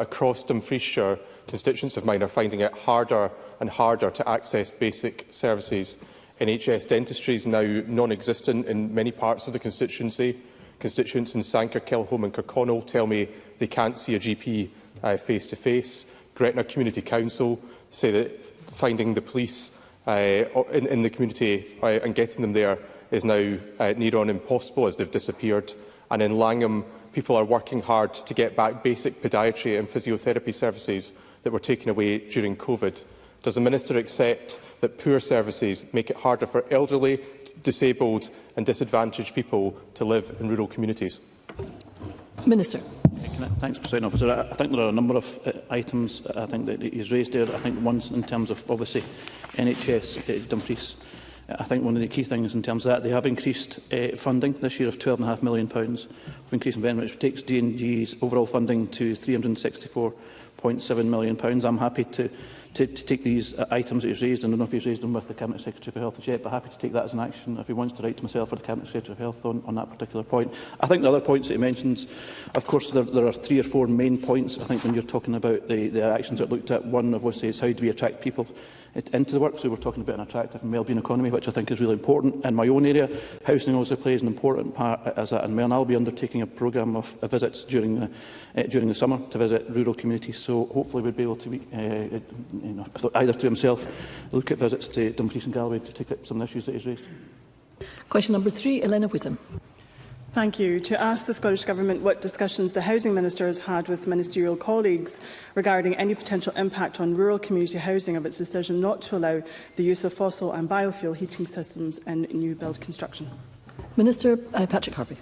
across Dumfriesshire, constituents of mine are finding it harder and harder to access basic services. NHS dentistry is now non-existent in many parts of the constituency. Constituents in Sanker, Kilhome and Kirkconnell tell me they can't see a GP face-to-face. Gretna Community Council say that finding the police in the community and getting them there is now near on impossible, as they've disappeared. And in Langham, people are working hard to get back basic podiatry and physiotherapy services that were taken away during COVID. Does the Minister accept that poor services make it harder for elderly, disabled and disadvantaged people to live in rural communities? Minister. Thanks, President Officer. I think there are a number of items I think that he's raised there. I think one's in terms of, obviously, NHS Dumfries. I think one of the key things in terms of that, they have increased funding this year of £12.5 million of increased investment, which takes D&G's overall funding to £364.7 million. I'm happy to take these items that he's raised. I don't know if he's raised them with the Cabinet Secretary for Health as yet, but happy to take that as an action if he wants to write to myself or the Cabinet Secretary of Health on that particular point. I think the other points that he mentions, of course, there are 3 or 4 main points. I think when you're talking about the actions that looked at, one of which is how do we attract people into the work. So we're talking about an attractive and wellbeing economy, which I think is really important. In my own area, housing also plays an important part as that, and I'll be undertaking a programme of visits during the summer to visit rural communities. So hopefully we'll be able to either through himself look at visits to Dumfries and Galway to take up some of the issues that he's raised. Question number 3, Elena Whittam. Thank you. To ask the Scottish Government what discussions the Housing Minister has had with ministerial colleagues regarding any potential impact on rural community housing of its decision not to allow the use of fossil and biofuel heating systems in new build construction. Minister Patrick Harvey.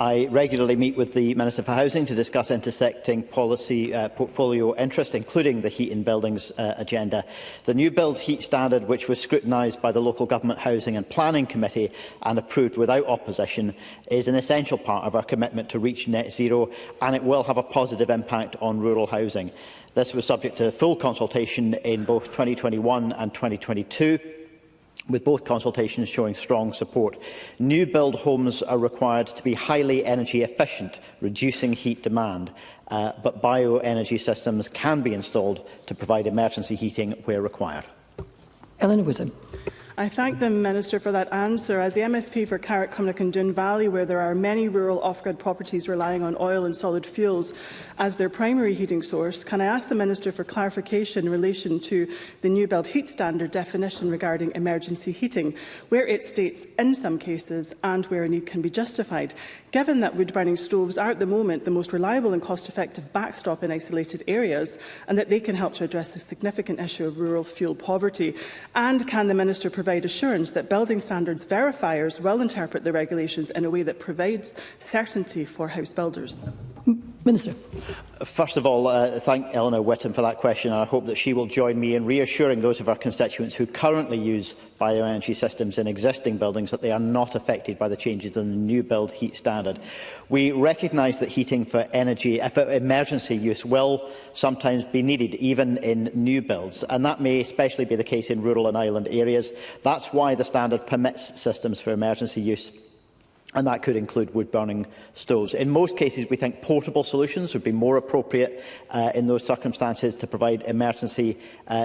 I regularly meet with the Minister for Housing to discuss intersecting policy portfolio interests, including the heat in buildings agenda. The new build heat standard, which was scrutinised by the Local Government Housing and Planning Committee and approved without opposition, is an essential part of our commitment to reach net zero, and it will have a positive impact on rural housing. This was subject to full consultation in both 2021 and 2022. With both consultations showing strong support. New build homes are required to be highly energy efficient, reducing heat demand, but bioenergy systems can be installed to provide emergency heating where required. Elena Whittam. I thank the Minister for that answer. As the MSP for Carrick, Cumnock and Doon Valley, where there are many rural off-grid properties relying on oil and solid fuels as their primary heating source, can I ask the Minister for clarification in relation to the new build heat standard definition regarding emergency heating, where it states in some cases and where a need can be justified, given that wood-burning stoves are at the moment the most reliable and cost-effective backstop in isolated areas, and that they can help to address the significant issue of rural fuel poverty? And can the Minister provide assurance that building standards verifiers will interpret the regulations in a way that provides certainty for house builders? Minister. First of all, thank Eleanor Whittam for that question, and I hope that she will join me in reassuring those of our constituents who currently use bioenergy systems in existing buildings that they are not affected by the changes in the new build heat standard. We recognise that heating for emergency use will sometimes be needed, even in new builds, and that may especially be the case in rural and island areas. That's why the standard permits systems for emergency use, and that could include wood-burning stoves. In most cases, we think portable solutions would be more appropriate in those circumstances to provide emergency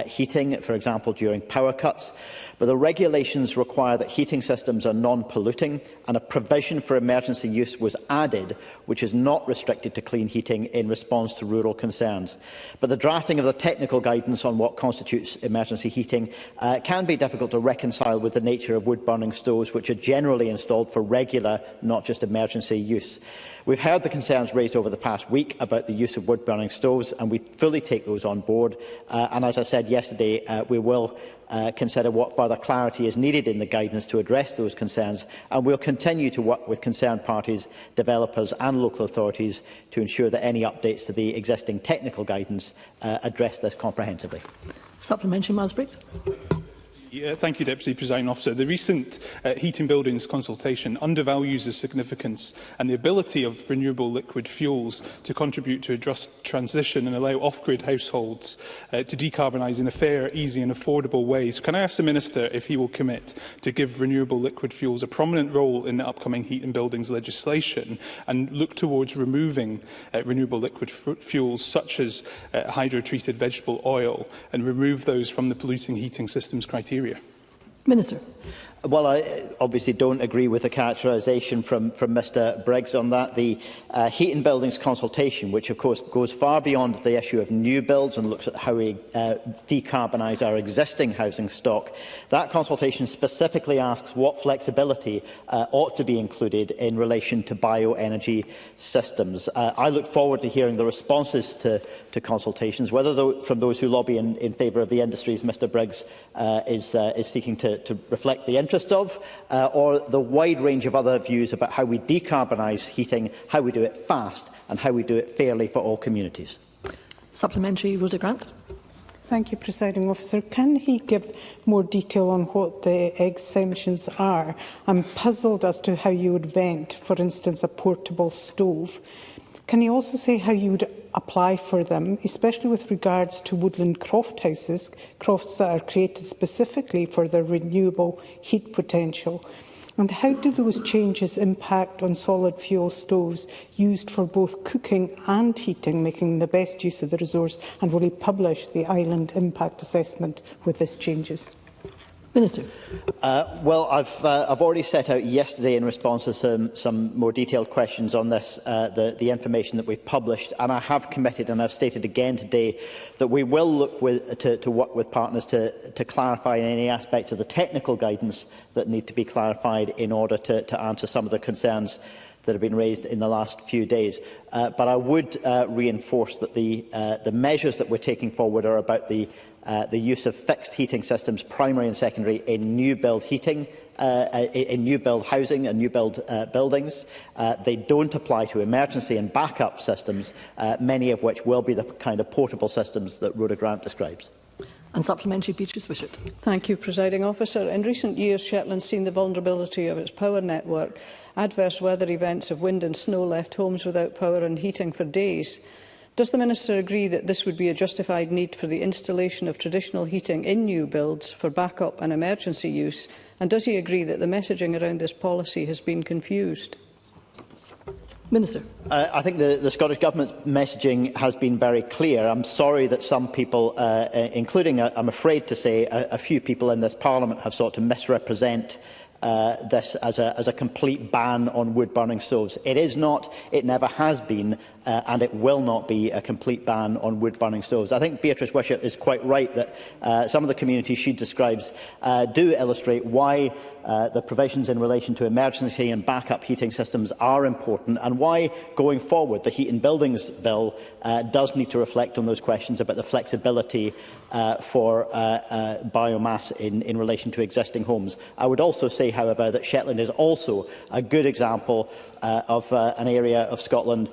heating, for example, during power cuts. But the regulations require that heating systems are non-polluting, and a provision for emergency use was added, which is not restricted to clean heating in response to rural concerns. But the drafting of the technical guidance on what constitutes emergency heating can be difficult to reconcile with the nature of wood-burning stoves, which are generally installed for regular, not just emergency use. We've heard the concerns raised over the past week about the use of wood-burning stoves, and we fully take those on board. And as I said yesterday, we will consider what further clarity is needed in the guidance to address those concerns, and we'll continue to work with concerned parties, developers and local authorities to ensure that any updates to the existing technical guidance address this comprehensively. Supplementary, Miles Briggs. Thank you, Deputy Presiding Officer. The recent Heating Buildings consultation undervalues the significance and the ability of renewable liquid fuels to contribute to a just transition and allow off-grid households to decarbonise in a fair, easy and affordable way. So can I ask the Minister if he will commit to give renewable liquid fuels a prominent role in the upcoming Heating Buildings legislation and look towards removing renewable liquid fuels such as hydro-treated vegetable oil and remove those from the polluting heating systems criteria? Minister. Well, I obviously don't agree with the characterisation from Mr Briggs on that. The Heating Buildings consultation, which of course goes far beyond the issue of new builds and looks at how we decarbonise our existing housing stock, that consultation specifically asks what flexibility ought to be included in relation to bioenergy systems. I look forward to hearing the responses to consultations, whether from those who lobby in favour of the industries Mr Briggs is seeking to reflect the interests of, or the wide range of other views about how we decarbonise heating, how we do it fast and how we do it fairly for all communities. Supplementary, Rhoda Grant. Thank you, Presiding Officer. Can he give more detail on what the exemptions are? I'm puzzled as to how you would vent, for instance, a portable stove. Can you also say how you would apply for them, especially with regards to woodland croft houses, crofts that are created specifically for their renewable heat potential? And how do those changes impact on solid fuel stoves used for both cooking and heating, making the best use of the resource? And will he publish the island impact assessment with these changes? Minister. Well, I've already set out yesterday in response to some more detailed questions on this, the information that we've published, and I have committed, and I've stated again today, that we will look to work with partners to clarify any aspects of the technical guidance that need to be clarified in order to answer some of the concerns that have been raised in the last few days. But I would reinforce that the measures that we're taking forward are about the use of fixed heating systems, primary and secondary, in new build heating, in new build housing and new build buildings. They don't apply to emergency and backup systems, many of which will be the kind of portable systems that Rhoda Grant describes. And supplementary, Beatrice Wishart. Thank you, Presiding Officer. In recent years, Shetland's seen the vulnerability of its power network. Adverse weather events of wind and snow left homes without power and heating for days. Does the Minister agree that this would be a justified need for the installation of traditional heating in new builds for backup and emergency use? And does he agree that the messaging around this policy has been confused? Minister. I think the Scottish Government's messaging has been very clear. I'm sorry that some people, including, I'm afraid to say, a few people in this Parliament have sought to misrepresent this as a complete ban on wood-burning stoves. It is not, it never has been, and it will not be a complete ban on wood-burning stoves. I think Beatrice Wishart is quite right that some of the communities she describes do illustrate why the provisions in relation to emergency and backup heating systems are important, and why, going forward, the Heating Buildings Bill does need to reflect on those questions about the flexibility for biomass in relation to existing homes. I would also say, however, that Shetland is also a good example of an area of Scotland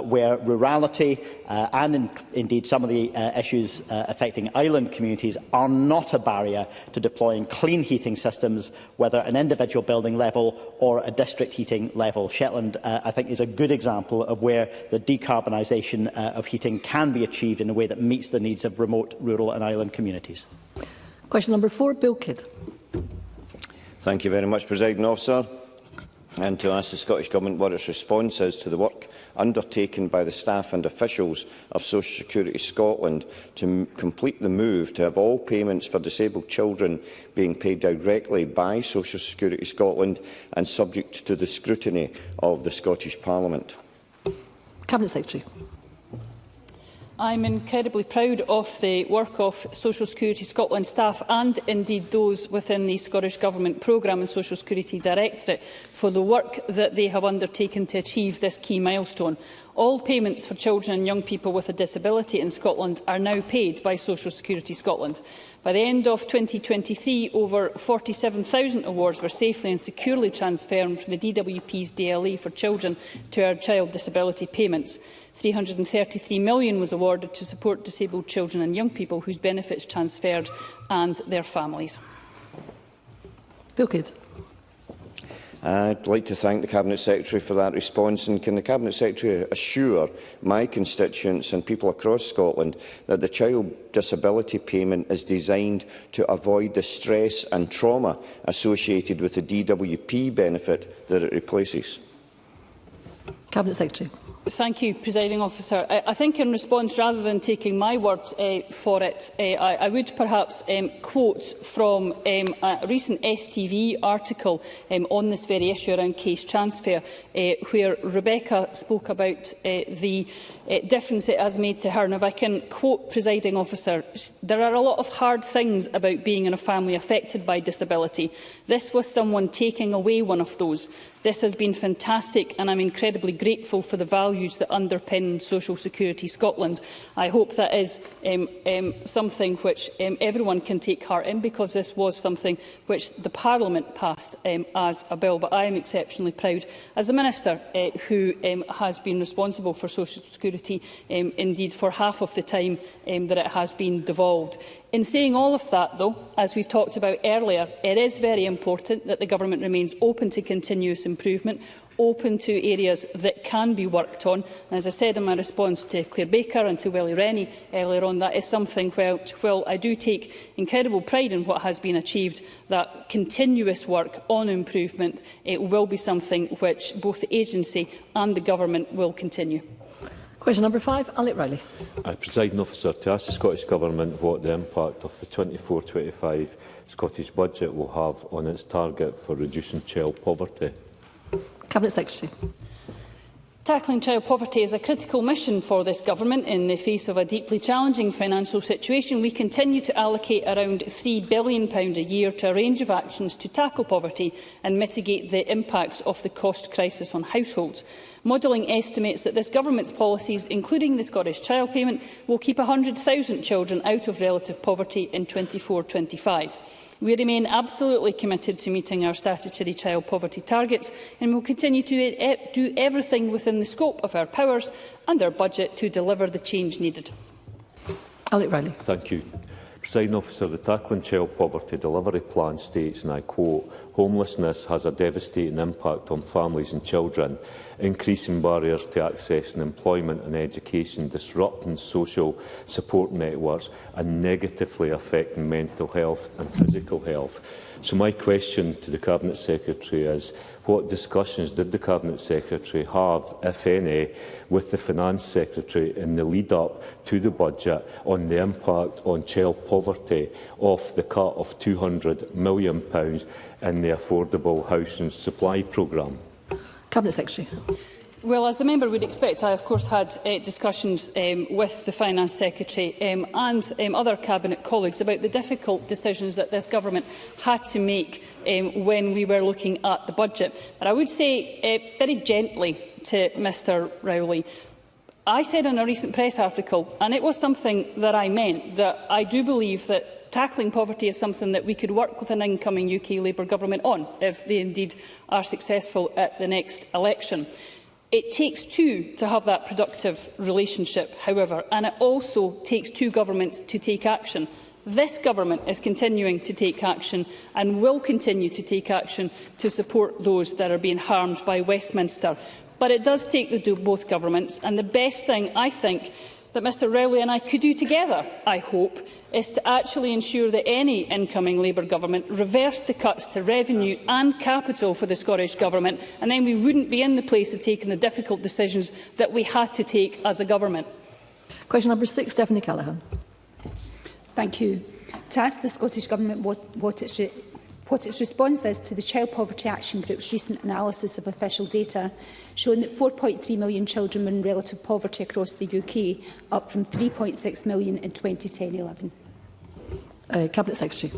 where rurality and indeed some of the issues affecting island communities are not a barrier to deploying clean heating systems, whether at an individual building level or a district heating level. Shetland, I think, is a good example of where the decarbonisation of heating can be achieved in a way that meets the needs of remote, rural and island communities. Question number 4, Bill Kidd. Thank you very much, Presiding Officer. And to ask the Scottish Government what its response is to the work undertaken by the staff and officials of Social Security Scotland to complete the move to have all payments for disabled children being paid directly by Social Security Scotland and subject to the scrutiny of the Scottish Parliament. Cabinet Secretary. I'm incredibly proud of the work of Social Security Scotland staff and indeed those within the Scottish Government Programme and Social Security Directorate for the work that they have undertaken to achieve this key milestone. All payments for children and young people with a disability in Scotland are now paid by Social Security Scotland. By the end of 2023, over 47,000 awards were safely and securely transferred from the DWP's DLA for children to our child disability payments. £333 million was awarded to support disabled children and young people whose benefits transferred and their families. Bill Kidd. I'd like to thank the Cabinet Secretary for that response, and can the Cabinet Secretary assure my constituents and people across Scotland that the child disability payment is designed to avoid the stress and trauma associated with the DWP benefit that it replaces? Cabinet Secretary. Thank you, Presiding Officer. I think in response, rather than taking my word for it, I would perhaps quote from a recent STV article on this very issue around case transfer, where Rebecca spoke about the difference it has made to her. And if I can quote, Presiding Officer, there are a lot of hard things about being in a family affected by disability. This was someone taking away one of those. This has been fantastic, and I'm incredibly grateful for the values that underpin Social Security Scotland. I hope that is something which everyone can take heart in, because this was something which the Parliament passed as a bill. But I am exceptionally proud, as the Minister who has been responsible for Social Security, indeed for half of the time that it has been devolved. In saying all of that, though, as we've talked about earlier, it is very important that the Government remains open to continuous improvement, open to areas that can be worked on. And as I said in my response to Claire Baker and to Willie Rennie earlier on, that is something which, while I do take incredible pride in what has been achieved, that continuous work on improvement, it will be something which both the agency and the Government will continue. Question number 5, Alec Riley. Presiding Officer, to ask the Scottish Government what the impact of the 24-25 Scottish Budget will have on its target for reducing child poverty. Cabinet Secretary. Tackling child poverty is a critical mission for this Government. In the face of a deeply challenging financial situation, we continue to allocate around £3 billion a year to a range of actions to tackle poverty and mitigate the impacts of the cost crisis on households. Modelling estimates that this Government's policies, including the Scottish Child Payment, will keep 100,000 children out of relative poverty in 24-25. We remain absolutely committed to meeting our statutory child poverty targets, and will continue to do everything within the scope of our powers and our budget to deliver the change needed. Alec Riley. Thank you. Presiding Officer, the Tackling Child Poverty Delivery Plan states, and I quote, "Homelessness has a devastating impact on families and children, increasing barriers to accessing employment and education, disrupting social support networks and negatively affecting mental health and physical health." So my question to the Cabinet Secretary is, what discussions did the Cabinet Secretary have, if any, with the Finance Secretary in the lead-up to the budget on the impact on child poverty of the cut of £200 million in the Affordable Housing Supply Programme? Cabinet Secretary. Well, as the member would expect, I of course had discussions with the Finance Secretary and other Cabinet colleagues about the difficult decisions that this Government had to make when we were looking at the budget. But I would say very gently to Mr Rowley, I said in a recent press article, and it was something that I meant, that I do believe that tackling poverty is something that we could work with an incoming UK Labour Government on, if they indeed are successful at the next election. It takes two to have that productive relationship, however, and it also takes two governments to take action. This Government is continuing to take action and will continue to take action to support those that are being harmed by Westminster. But it does take both governments, and the best thing, I think, that Mr Rowley and I could do together, I hope, is to actually ensure that any incoming Labour Government reversed the cuts to revenue and capital for the Scottish Government, and then we wouldn't be in the place of taking the difficult decisions that we had to take as a Government. Question number 6, Stephanie Callaghan. Thank you. To ask the Scottish Government what its response is to the Child Poverty Action Group's recent analysis of official data, showing that 4.3 million children were in relative poverty across the UK, up from 3.6 million in 2010-11. Cabinet Secretary.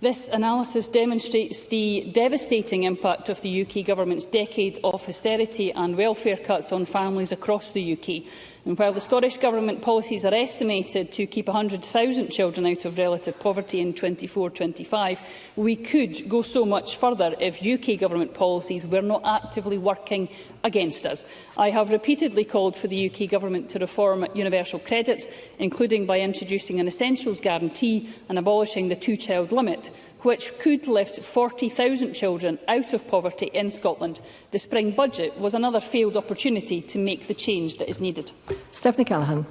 This analysis demonstrates the devastating impact of the UK Government's decade of austerity and welfare cuts on families across the UK. And while the Scottish Government policies are estimated to keep 100,000 children out of relative poverty in 24-25, we could go so much further if UK Government policies were not actively working against us. I have repeatedly called for the UK Government to reform universal credit, including by introducing an essentials guarantee and abolishing the two-child limit. which could lift 40,000 children out of poverty in Scotland. The spring budget was another failed opportunity to make the change that is needed. Stephanie Callaghan.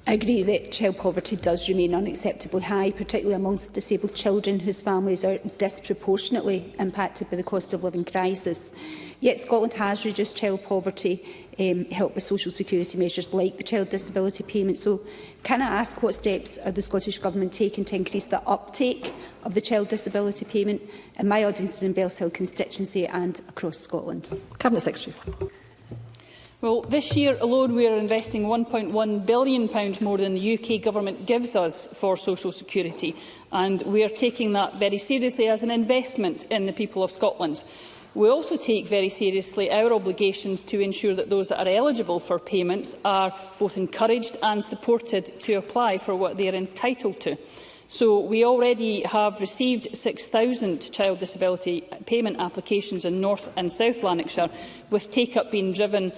I agree that child poverty does remain unacceptably high, particularly amongst disabled children whose families are disproportionately impacted by the cost of living crisis. Yet Scotland has reduced child poverty, helped with social security measures like the child disability payment. So can I ask what steps are the Scottish Government taking to increase the uptake of the child disability payment in my Uddingston and Bellshill constituency and across Scotland? Cabinet Secretary. Well, this year alone we are investing £1.1 billion more than the UK Government gives us for social security, and we are taking that very seriously as an investment in the people of Scotland. We also take very seriously our obligations to ensure that those that are eligible for payments are both encouraged and supported to apply for what they are entitled to. So we already have received 6,000 child disability payment applications in North and South Lanarkshire, with take-up being driven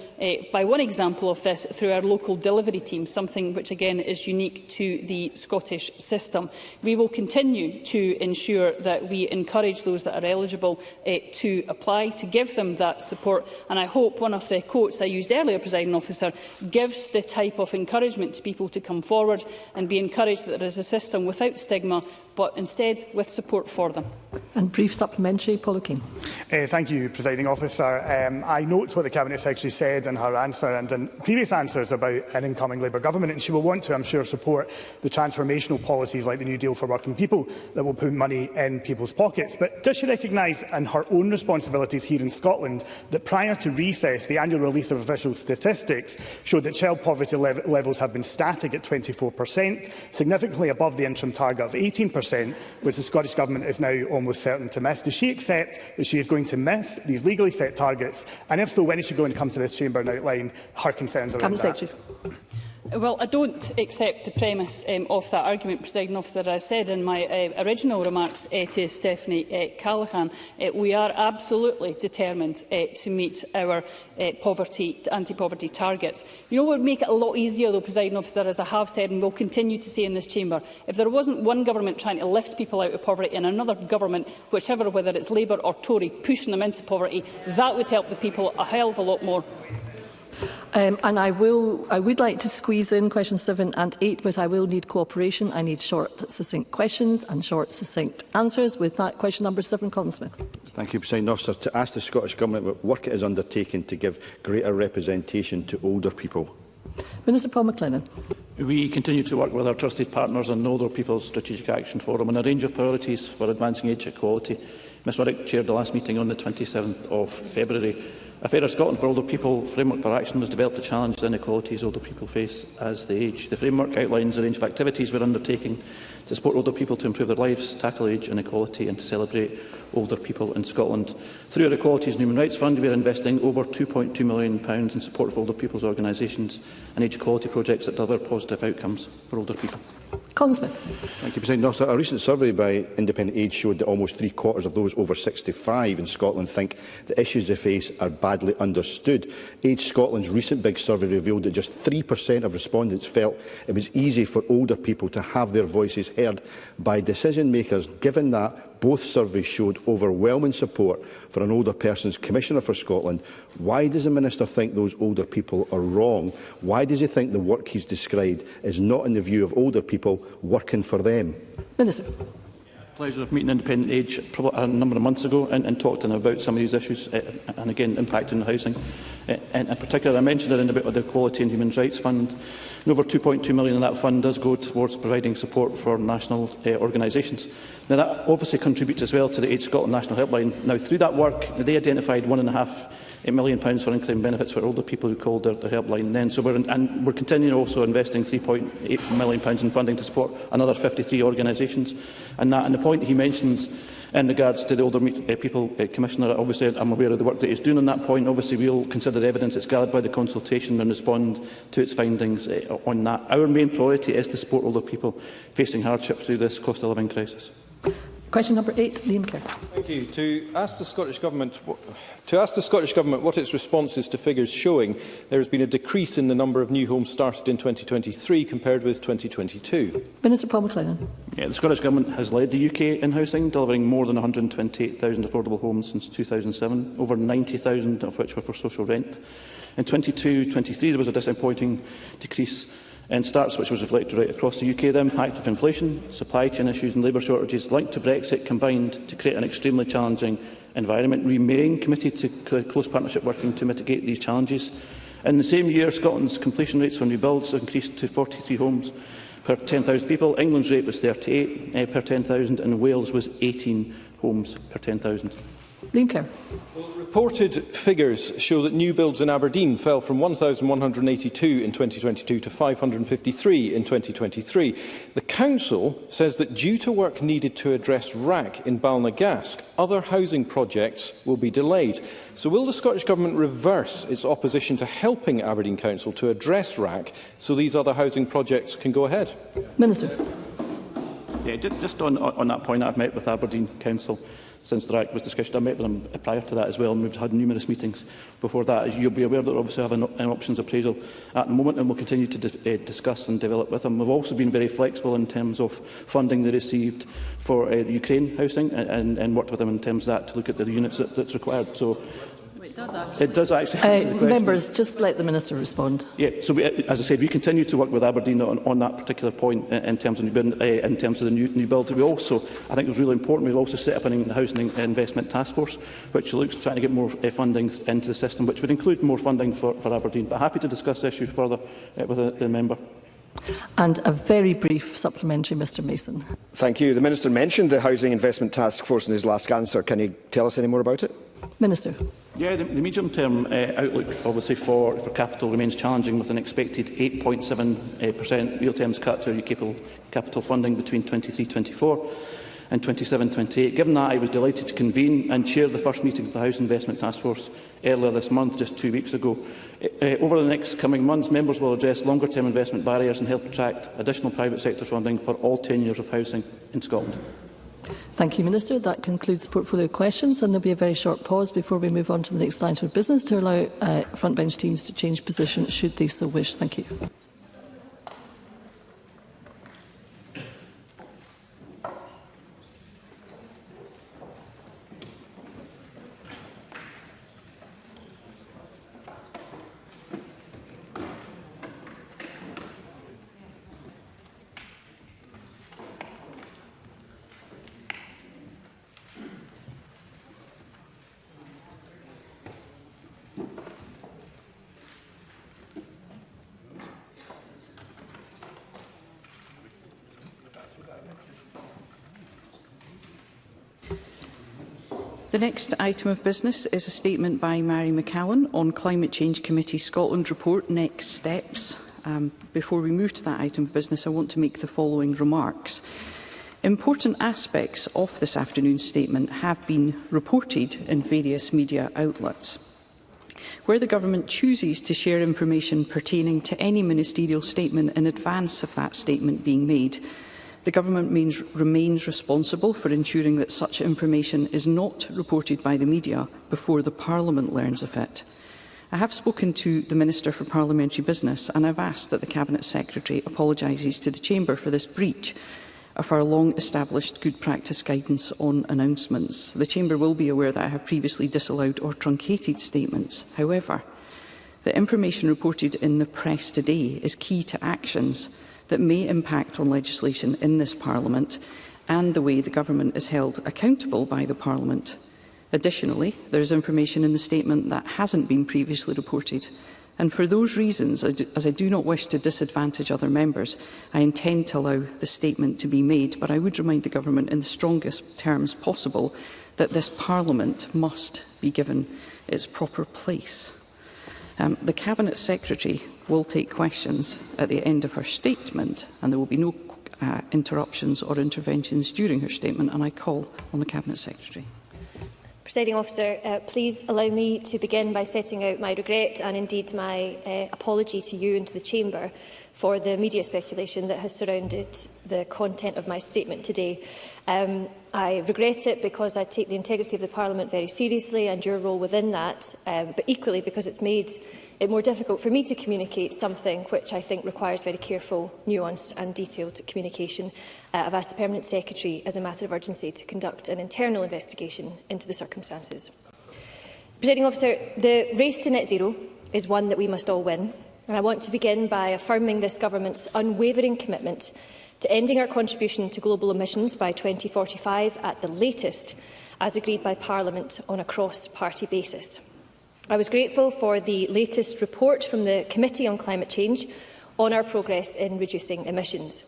by one example of this through our local delivery team, something which again is unique to the Scottish system. We will continue to ensure that we encourage those that are eligible to apply, to give them that support, and I hope one of the quotes I used earlier, Presiding Officer, gives the type of encouragement to people to come forward and be encouraged that there is a system without stigma, but instead with support for them. And brief supplementary, Paul O'Kane. Thank you, Presiding Officer. I note what the Cabinet Secretary said in her answer and in previous answers about an incoming Labour Government, and she will want to, I'm sure, support the transformational policies like the New Deal for Working People that will put money in people's pockets. But does she recognise in her own responsibilities here in Scotland that prior to recess, the annual release of official statistics showed that child poverty levels have been static at 24%, significantly above the interim target of 18%, which the Scottish Government is now almost certain to miss? Does she accept that she is going to miss these legally set targets? And if so, when is she going to come to this chamber and outline her concerns around that? Well, I don't accept the premise of that argument, Presiding Officer. As I said in my original remarks to Stephanie Callaghan, we are absolutely determined to meet our anti-poverty targets. You know what would make it a lot easier, though, Presiding Officer, as I have said and will continue to say in this chamber, if there wasn't one government trying to lift people out of poverty and another government, whichever, whether it's Labour or Tory, pushing them into poverty, that would help the people a hell of a lot more. And I would like to squeeze in questions 7 and 8, but I will need cooperation. I need short, succinct questions and short, succinct answers. With that, question number 7, Colin Smith. Thank you, Presiding Officer. To ask the Scottish Government what work it is undertaking to give greater representation to older people. Minister Paul McLennan. We continue to work with our trusted partners on the Older People's Strategic Action Forum on a range of priorities for advancing age equality. Ms Ruddock chaired the last meeting on the 27th of February. A Fairer Scotland for Older People framework for action was developed to challenge the inequalities older people face as they age. The framework outlines a range of activities we're undertaking to support older people to improve their lives, tackle age inequality and to celebrate older people in Scotland. Through our Equalities and Human Rights Fund, we are investing over £2.2 million in support of older people's organisations and age equality projects that deliver positive outcomes for older people. Colin Smith. Thank you, President Officer. A recent survey by Independent Age showed that almost 3/4 of those over 65 in Scotland think the issues they face are badly understood. Age Scotland's recent big survey revealed that just 3% of respondents felt it was easy for older people to have their voices heard by decision makers. Given that both surveys showed overwhelming support for an older person's Commissioner for Scotland, why does the Minister think those older people are wrong? Why does he think the work he's described is not in the view of older people working for them? Minister. Pleasure of meeting Independent Age a number of months ago and talked to them about some of these issues and again impacting the housing. In particular, I mentioned it about the Equality and Human Rights Fund. And over £2.2 million of that fund does go towards providing support for national organisations. Now, that obviously contributes as well to the Age Scotland National Helpline. Now, through that work, they identified £1.5 million for income benefits for older people who called their helpline then. So we're continuing also investing £3.8 million in funding to support another 53 organisations. And the point he mentions in regards to the Older People Commissioner, obviously I'm aware of the work that he's doing on that point. Obviously we will consider the evidence that's gathered by the consultation and respond to its findings on that. Our main priority is to support older people facing hardship through this cost of living crisis. Question number 8, Liam Kerr. Thank you. To ask the Scottish Government what its response is to figures showing there has been a decrease in the number of new homes started in 2023 compared with 2022. Minister Paul McLennan. Yeah, the Scottish Government has led the UK in housing, delivering more than 128,000 affordable homes since 2007, over 90,000 of which were for social rent. In 22-23 there was a disappointing decrease in starts, which was reflected right across the UK. The impact of inflation, supply chain issues and labour shortages linked to Brexit combined to create an extremely challenging environment. We remain committed to close partnership working to mitigate these challenges. In the same year, Scotland's completion rates for new builds increased to 43 homes per 10,000 people. England's rate was 38 per 10,000 and Wales was 18 homes per 10,000. Liam Kerr. Reported figures show that new builds in Aberdeen fell from 1,182 in 2022 to 553 in 2023. The Council says that due to work needed to address RAC in Balnagask, other housing projects will be delayed. So will the Scottish Government reverse its opposition to helping Aberdeen Council to address RAC so these other housing projects can go ahead? Minister. Yeah, just on that point, I've met with Aberdeen Council since the RAC was discussed. I met with them prior to that as well, and we've had numerous meetings before that. As you'll be aware, that we obviously have an options appraisal at the moment, and we'll continue to discuss and develop with them. We've also been very flexible in terms of funding they received for the Ukraine housing, and worked with them in terms of that to look at the units that's required. So it does actually. Members, just let the Minister respond. Yeah, so as I said, we continue to work with Aberdeen on that particular point in terms of the new build. We also, I think it was really important, we've also set up an housing investment task force, which looks trying to get more funding into the system, which would include more funding for Aberdeen. But happy to discuss this issue further with the member. And a very brief supplementary, Mr Mason. Thank you. The Minister mentioned the Housing Investment Task Force in his last answer. Can you tell us any more about it? Minister. Yeah, the medium-term outlook, obviously, for capital remains challenging, with an expected 8.7% real terms cut to our capital funding between 23-24 and 27-28. Given that, I was delighted to convene and chair the first meeting of the Housing Investment Task Force earlier this month, just 2 weeks ago. Over the next coming months, members will address longer-term investment barriers and help attract additional private sector funding for all tenures of housing in Scotland. Thank you, Minister. That concludes portfolio questions, and there will be a very short pause before we move on to the next item of business to allow frontbench teams to change position should they so wish. Thank you. The next item of business is a statement by Mary McCallan on Climate Change Committee Scotland report, Next Steps. Before we move to that item of business, I want to make the following remarks. Important aspects of this afternoon's statement have been reported in various media outlets. Where the Government chooses to share information pertaining to any ministerial statement in advance of that statement being made, the Government remains responsible for ensuring that such information is not reported by the media before the Parliament learns of it. I have spoken to the Minister for Parliamentary Business, and I have asked that the Cabinet Secretary apologises to the Chamber for this breach of our long-established good practice guidance on announcements. The Chamber will be aware that I have previously disallowed or truncated statements. However, the information reported in the press today is key to actions that may impact on legislation in this Parliament and the way the Government is held accountable by the Parliament. Additionally, there is information in the statement that hasn't been previously reported, and for those reasons, as I do not wish to disadvantage other members, I intend to allow the statement to be made, but I would remind the Government in the strongest terms possible that this Parliament must be given its proper place. The Cabinet Secretary will take questions at the end of her statement, and there will be no interruptions or interventions during her statement, and I call on the Cabinet Secretary. Presiding Officer, please allow me to begin by setting out my regret and indeed my apology to you and to the Chamber for the media speculation that has surrounded the content of my statement today. I regret it because I take the integrity of the Parliament very seriously and your role within that, but equally because it's made it more difficult for me to communicate something which I think requires very careful, nuanced and detailed communication. I've asked the Permanent Secretary, as a matter of urgency, to conduct an internal investigation into the circumstances. Presiding Officer, the race to net zero is one that we must all win, and I want to begin by affirming this Government's unwavering commitment to ending our contribution to global emissions by 2045 at the latest, as agreed by Parliament on a cross-party basis. I was grateful for the latest report from the Committee on Climate Change on our progress in reducing emissions.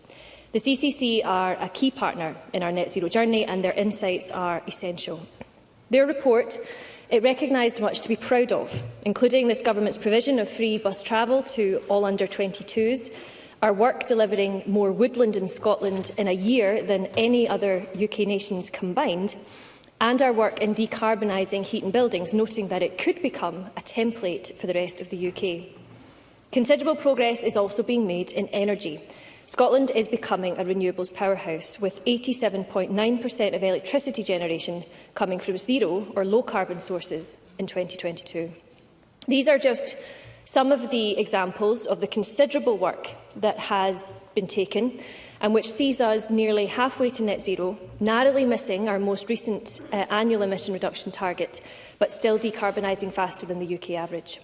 The CCC are a key partner in our net zero journey and their insights are essential. Their report recognised much to be proud of, including this Government's provision of free bus travel to all under 22s, our work delivering more woodland in Scotland in a year than any other UK nations combined, and our work in decarbonising heat and buildings, noting that it could become a template for the rest of the UK. Considerable progress is also being made in energy. Scotland is becoming a renewables powerhouse, with 87.9% of electricity generation coming from zero or low-carbon sources in 2022. These are just some of the examples of the considerable work that has been taken and which sees us nearly halfway to net zero, narrowly missing our most recent annual emission reduction target, but still decarbonising faster than the UK average.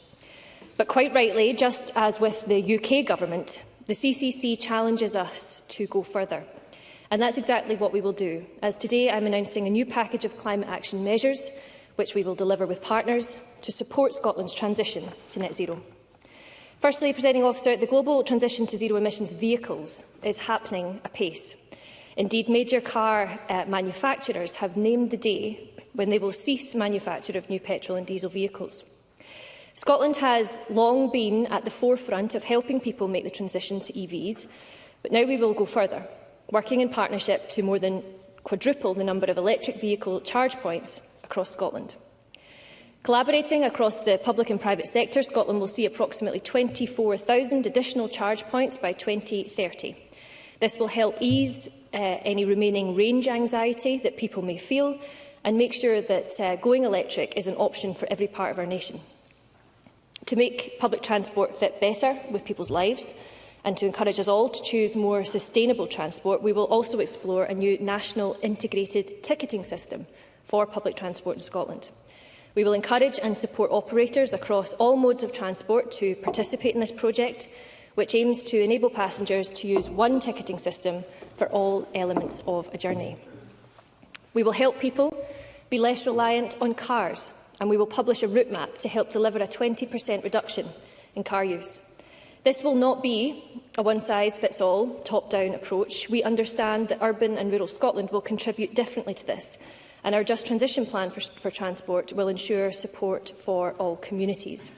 But quite rightly, just as with the UK Government, the CCC challenges us to go further. And that's exactly what we will do, as today I'm announcing a new package of climate action measures, which we will deliver with partners to support Scotland's transition to net zero. Firstly, Presiding Officer, the global transition to zero emissions vehicles is happening apace. Indeed, major car manufacturers have named the day when they will cease manufacture of new petrol and diesel vehicles. Scotland has long been at the forefront of helping people make the transition to EVs, but now we will go further, working in partnership to more than quadruple the number of electric vehicle charge points across Scotland. Collaborating across the public and private sector, Scotland will see approximately 24,000 additional charge points by 2030. This will help ease any remaining range anxiety that people may feel and make sure that going electric is an option for every part of our nation. To make public transport fit better with people's lives and to encourage us all to choose more sustainable transport, we will also explore a new national integrated ticketing system for public transport in Scotland. We will encourage and support operators across all modes of transport to participate in this project, which aims to enable passengers to use one ticketing system for all elements of a journey. We will help people be less reliant on cars, and we will publish a route map to help deliver a 20% reduction in car use. This will not be a one-size-fits-all, top-down approach. We understand that urban and rural Scotland will contribute differently to this, and our Just Transition Plan for transport will ensure support for all communities.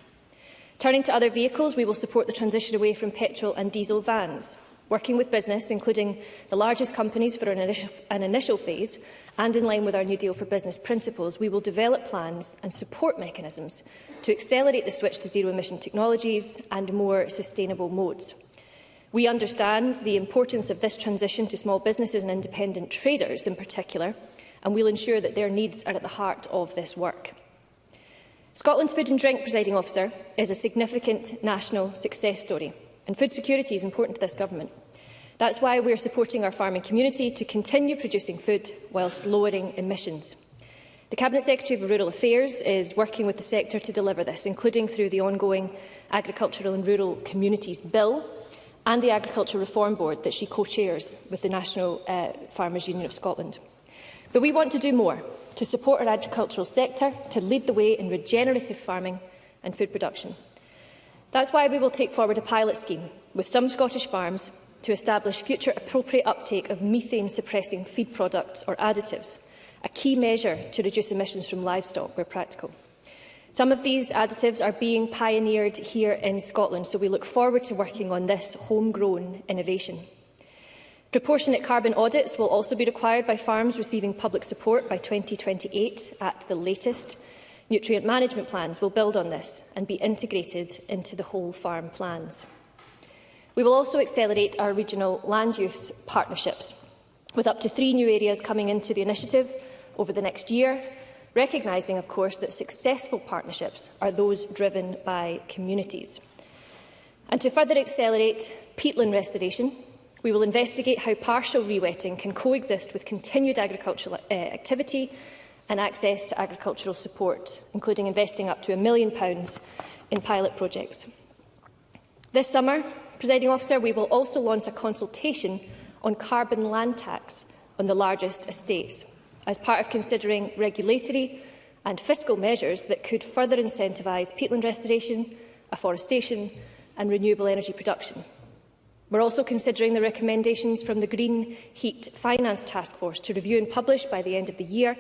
Turning to other vehicles, we will support the transition away from petrol and diesel vans, working with business, including the largest companies for an initial phase, and in line with our New Deal for Business principles, we will develop plans and support mechanisms to accelerate the switch to zero-emission technologies and more sustainable modes. We understand the importance of this transition to small businesses and independent traders in particular, and we'll ensure that their needs are at the heart of this work. Scotland's food and drink, Presiding Officer, is a significant national success story, and food security is important to this Government. That's why we're supporting our farming community to continue producing food whilst lowering emissions. The Cabinet Secretary for Rural Affairs is working with the sector to deliver this, including through the ongoing Agricultural and Rural Communities Bill and the Agriculture Reform Board that she co-chairs with the National Farmers Union of Scotland. But we want to do more to support our agricultural sector to lead the way in regenerative farming and food production. That's why we will take forward a pilot scheme with some Scottish farms to establish future appropriate uptake of methane-suppressing feed products or additives, a key measure to reduce emissions from livestock where practical. Some of these additives are being pioneered here in Scotland, so we look forward to working on this homegrown innovation. Proportionate carbon audits will also be required by farms receiving public support by 2028 at the latest. Nutrient management plans will build on this and be integrated into the whole farm plans. We will also accelerate our regional land use partnerships, with up to 3 new areas coming into the initiative over the next year, recognising, of course, that successful partnerships are those driven by communities. And to further accelerate peatland restoration, we will investigate how partial rewetting can coexist with continued agricultural activity and access to agricultural support, including investing up to £1 million in pilot projects. This summer, Presiding Officer, we will also launch a consultation on carbon land tax on the largest estates, as part of considering regulatory and fiscal measures that could further incentivise peatland restoration, afforestation and renewable energy production. We're also considering the recommendations from the Green Heat Finance Task Force to review and publish by the end of the year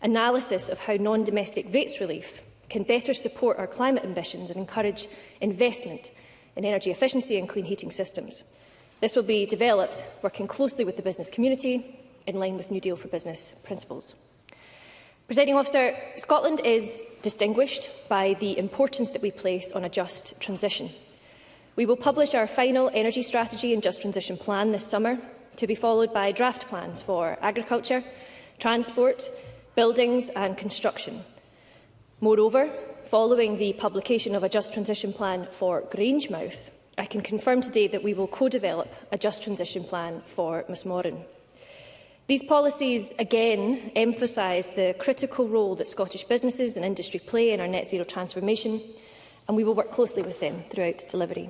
analysis of how non-domestic rates relief can better support our climate ambitions and encourage investment in energy efficiency and clean heating systems. This will be developed working closely with the business community in line with New Deal for Business principles. Presiding Officer, Scotland is distinguished by the importance that we place on a just transition. We will publish our final energy strategy and just transition plan this summer, to be followed by draft plans for agriculture, transport, buildings and construction. Moreover, following the publication of a just transition plan for Grangemouth, I can confirm today that we will co-develop a just transition plan for Musmoran. These policies again emphasise the critical role that Scottish businesses and industry play in our net zero transformation, and we will work closely with them throughout delivery.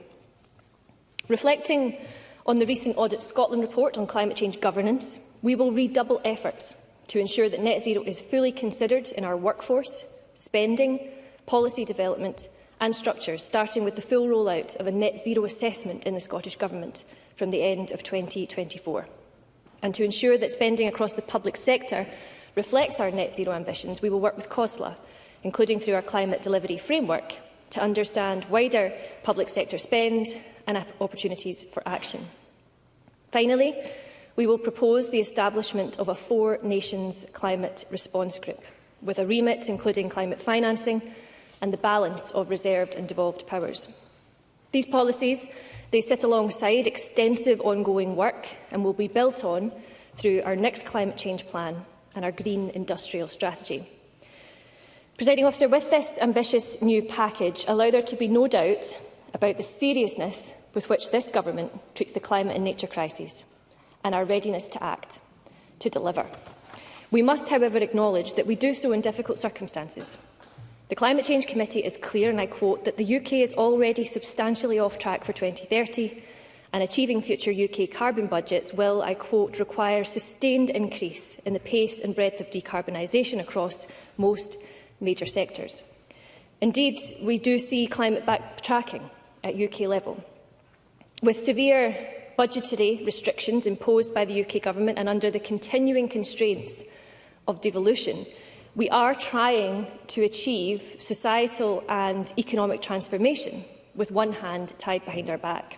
Reflecting on the recent Audit Scotland report on climate change governance, we will redouble efforts to ensure that net zero is fully considered in our workforce, spending, policy development and structures, starting with the full rollout of a net zero assessment in the Scottish Government from the end of 2024. And to ensure that spending across the public sector reflects our net zero ambitions, we will work with COSLA, including through our climate delivery framework, to understand wider public sector spend and opportunities for action. Finally, we will propose the establishment of a 4 nations climate response group, with a remit including climate financing and the balance of reserved and devolved powers. These policies, they sit alongside extensive ongoing work and will be built on through our next climate change plan and our green industrial strategy. Presiding Officer, with this ambitious new package, allow there to be no doubt about the seriousness with which this government treats the climate and nature crises and our readiness to act, to deliver. We must, however, acknowledge that we do so in difficult circumstances. The Climate Change Committee is clear, and I quote, that the UK is already substantially off track for 2030 and achieving future UK carbon budgets will, I quote, require sustained increase in the pace and breadth of decarbonisation across most major sectors. Indeed, we do see climate backtracking at UK level. With severe budgetary restrictions imposed by the UK Government and under the continuing constraints of devolution, we are trying to achieve societal and economic transformation with one hand tied behind our back.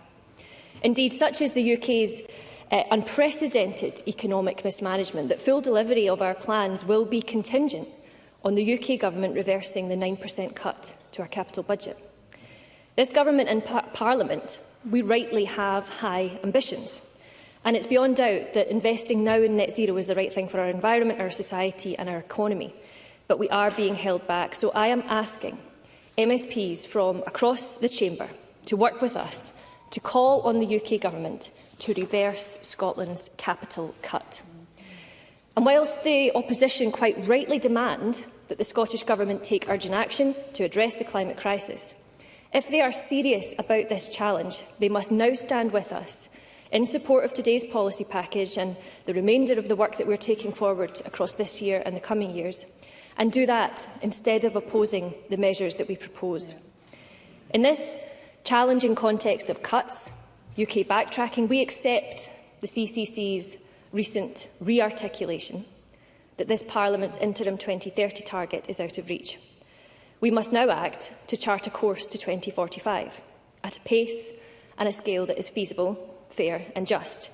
Indeed, such is the UK's unprecedented economic mismanagement that full delivery of our plans will be contingent on the UK Government reversing the 9% cut to our capital budget. This Government and Parliament, we rightly have high ambitions. And it's beyond doubt that investing now in net zero is the right thing for our environment, our society and our economy. But we are being held back. So I am asking MSPs from across the chamber to work with us to call on the UK Government to reverse Scotland's capital cut. And whilst the opposition quite rightly demand that the Scottish Government take urgent action to address the climate crisis, if they are serious about this challenge, they must now stand with us in support of today's policy package and the remainder of the work that we're taking forward across this year and the coming years, and do that instead of opposing the measures that we propose. In this challenging context of cuts, UK backtracking, we accept the CCC's recent re-articulation that this Parliament's interim 2030 target is out of reach. We must now act to chart a course to 2045 at a pace and a scale that is feasible, fair and just.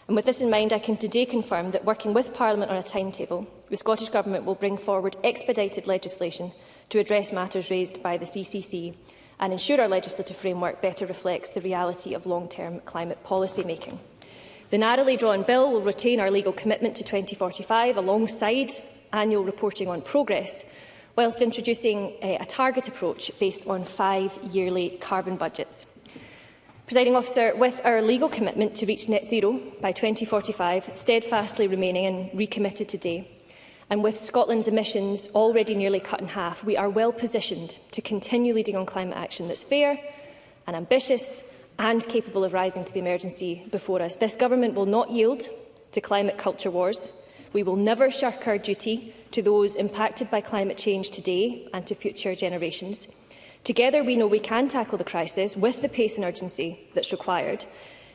And with this in mind, I can today confirm that working with Parliament on a timetable, the Scottish Government will bring forward expedited legislation to address matters raised by the CCC and ensure our legislative framework better reflects the reality of long-term climate policy making. The narrowly drawn bill will retain our legal commitment to 2045 alongside annual reporting on progress, whilst introducing a target approach based on 5 yearly carbon budgets. Presiding Officer, with our legal commitment to reach net zero by 2045 steadfastly remaining and recommitted today, and with Scotland's emissions already nearly cut in half, we are well positioned to continue leading on climate action that's fair and ambitious and capable of rising to the emergency before us. This government will not yield to climate culture wars. We will never shirk our duty to those impacted by climate change today and to future generations. Together, we know we can tackle the crisis with the pace and urgency that's required.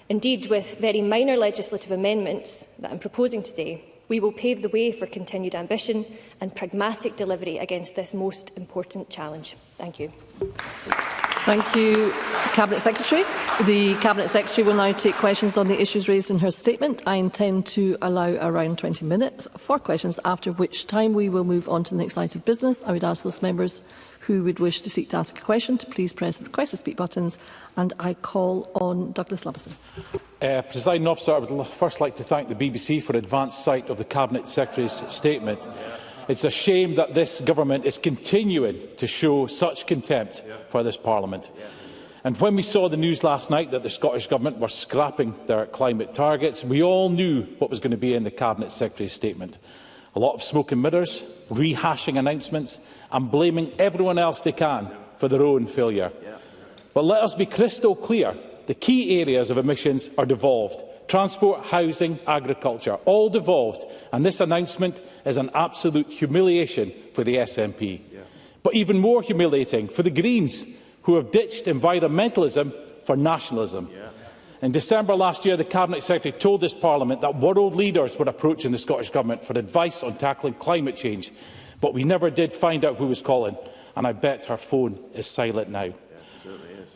Indeed, with very minor legislative amendments that I'm proposing today, we will pave the way for continued ambition and pragmatic delivery against this most important challenge. Thank you. Thank you, Cabinet Secretary. The Cabinet Secretary will now take questions on the issues raised in her statement. I intend to allow around 20 minutes for questions, after which time we will move on to the next item of business. I would ask those members who would wish to seek to ask a question to please press the request to speak buttons, and I call on Douglas Lumsden. Presiding Officer, I would first like to thank the BBC for advance sight of the Cabinet Secretary's statement. It's a shame that this government is continuing to show such contempt for this Parliament. And when we saw the news last night that the Scottish Government were scrapping their climate targets, we all knew what was going to be in the Cabinet Secretary's statement. A lot of smoke and mirrors, rehashing announcements and blaming everyone else they can for their own failure. But let us be crystal clear. The key areas of emissions are devolved. Transport, housing, agriculture, all devolved. And this announcement is an absolute humiliation for the SNP. But even more humiliating for the Greens, who have ditched environmentalism for nationalism. In December last year, the Cabinet Secretary told this Parliament that world leaders were approaching the Scottish Government for advice on tackling climate change. But we never did find out who was calling, and I bet her phone is silent now.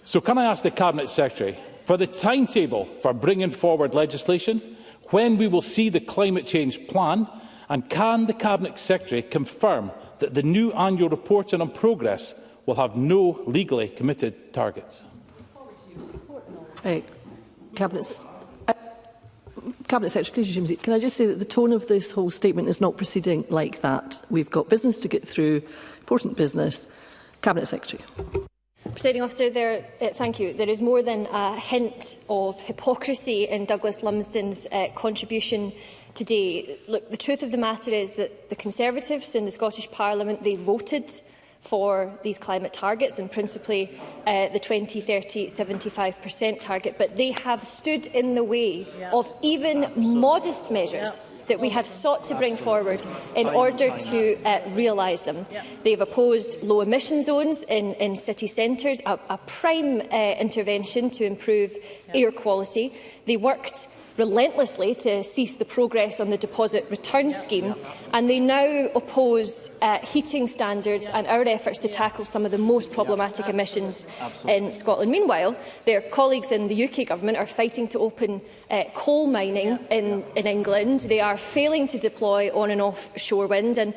So can I ask the Cabinet Secretary for the timetable for bringing forward legislation, when we will see the climate change plan, and can the Cabinet Secretary confirm that the new annual reporting on progress will have no legally committed targets? Cabinet Secretary, please resume seat. Can I just say that the tone of this whole statement is not proceeding like that. We've got business to get through, important business. Cabinet Secretary. Presiding Officer, thank you. There is more than a hint of hypocrisy in Douglas Lumsden's contribution today. Look, the truth of the matter is that the Conservatives in the Scottish Parliament, they voted for these climate targets, and principally the 2030 75% target, but they have stood in the way of even modest measures that we have sought to bring forward in order to realise them. They've opposed low emission zones in city centres, a prime intervention to improve air quality. They worked relentlessly to cease the progress on the deposit return scheme, and they now oppose heating standards and our efforts to tackle some of the most problematic emissions in Scotland. Meanwhile, their colleagues in the UK Government are fighting to open coal mining in England. They are failing to deploy on and offshore wind and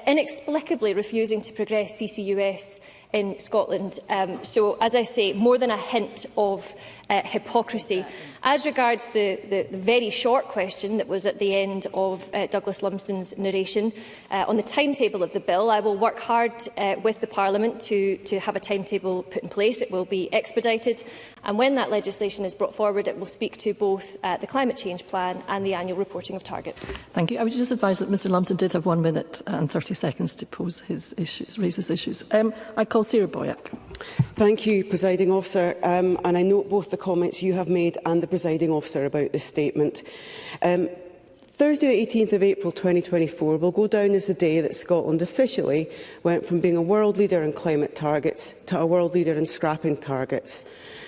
inexplicably refusing to progress CCUS in Scotland. So, as I say, more than a hint of hypocrisy. As regards the very short question that was at the end of Douglas Lumsden's narration, on the timetable of the bill, I will work hard with the Parliament to have a timetable put in place. It will be expedited, and when that legislation is brought forward, it will speak to both the climate change plan and the annual reporting of targets. Thank you. I would just advise that Mr Lumsden did have 1 minute and 30 seconds to pose his issues, raise his issues. I call Sarah Boyack. Thank you, Presiding Officer, and I note both the comments you have made and the Presiding Officer about this statement. Thursday, the 18th of April 2024 will go down as the day that Scotland officially went from being a world leader in climate targets to a world leader in scrapping targets.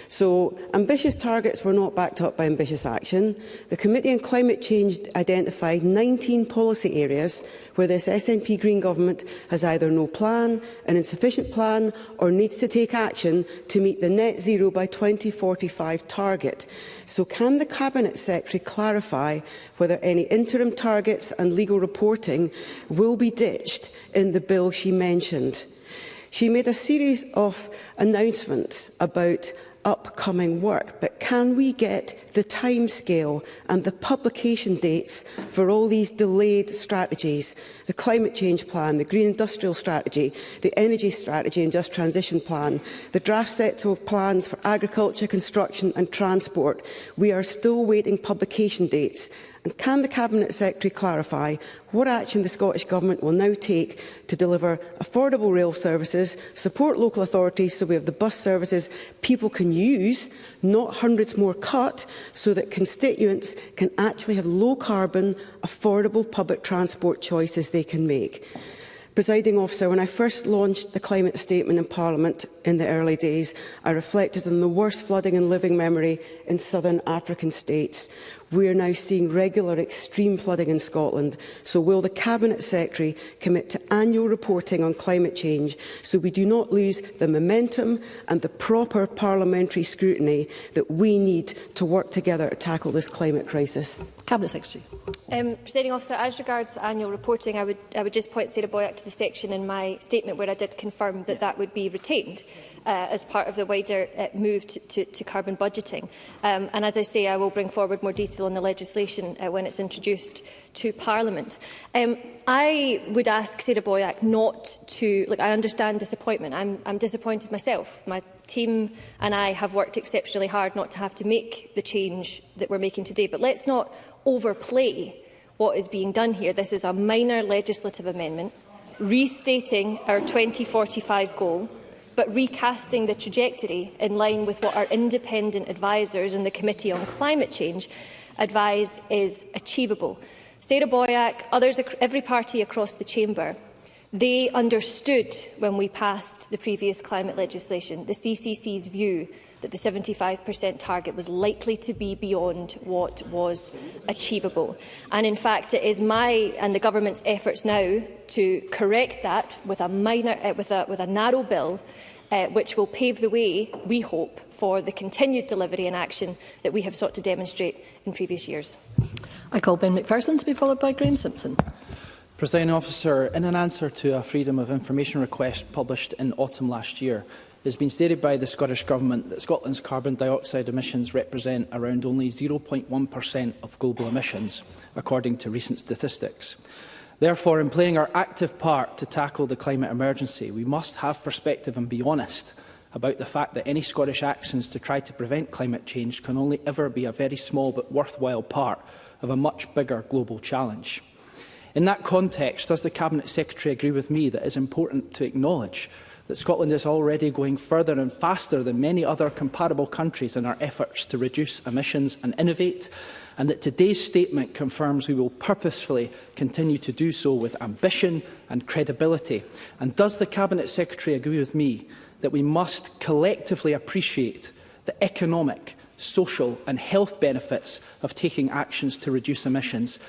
So, ambitious targets were not backed up by ambitious action. The Committee on Climate Change identified 19 policy areas where this SNP Green Government has either no plan, an insufficient plan, or needs to take action to meet the net zero by 2045 target. So, can the Cabinet Secretary clarify whether any interim targets and legal reporting will be ditched in the bill she mentioned? She made a series of announcements about upcoming work, but can we get the timescale and the publication dates for all these delayed strategies? The climate change plan, the green industrial strategy, the energy strategy and just transition plan, the draft set of plans for agriculture, construction and transport. We are still waiting publication dates. And can the Cabinet Secretary clarify what action the Scottish Government will now take to deliver affordable rail services, support local authorities so we have the bus services people can use, not hundreds more cut, so that constituents can actually have low-carbon, affordable public transport choices they can make? Presiding Officer, when I first launched the climate statement in Parliament in the early days, I reflected on the worst flooding in living memory in southern African states. We are now seeing regular extreme flooding in Scotland. So will the Cabinet Secretary commit to annual reporting on climate change so we do not lose the momentum and the proper parliamentary scrutiny that we need to work together to tackle this climate crisis? Cabinet Secretary. Presiding Officer, as regards annual reporting, I would just point Sarah Boyack to the section in my statement where I did confirm that that would be retained as part of the wider move to carbon budgeting. And as I say, I will bring forward more detail on the legislation when it's introduced to Parliament. I would ask Sarah Boyack not to... Look, I understand disappointment. I'm disappointed myself. My team and I have worked exceptionally hard not to have to make the change that we're making today. But let's not overplay what is being done here. This is a minor legislative amendment, restating our 2045 goal, but recasting the trajectory in line with what our independent advisers in the Committee on Climate Change advise is achievable. Sarah Boyack, others, every party across the chamber, they understood when we passed the previous climate legislation, the CCC's view that the 75% target was likely to be beyond what was achievable. And in fact, it is my and the government's efforts now to correct that with a narrow bill, which will pave the way, we hope, for the continued delivery and action that we have sought to demonstrate in previous years. I call Ben Macpherson to be followed by Graham Simpson. Presiding Officer, in an answer to a Freedom of Information request published in autumn last year, it has been stated by the Scottish Government that Scotland's carbon dioxide emissions represent around only 0.1% of global emissions, according to recent statistics. Therefore, in playing our active part to tackle the climate emergency, we must have perspective and be honest about the fact that any Scottish actions to try to prevent climate change can only ever be a very small but worthwhile part of a much bigger global challenge. In that context, does the Cabinet Secretary agree with me that it is important to acknowledge that Scotland is already going further and faster than many other comparable countries in our efforts to reduce emissions and innovate, and that today's statement confirms we will purposefully continue to do so with ambition and credibility? And does the Cabinet Secretary agree with me that we must collectively appreciate the economic, social and health benefits of taking actions to reduce emissions,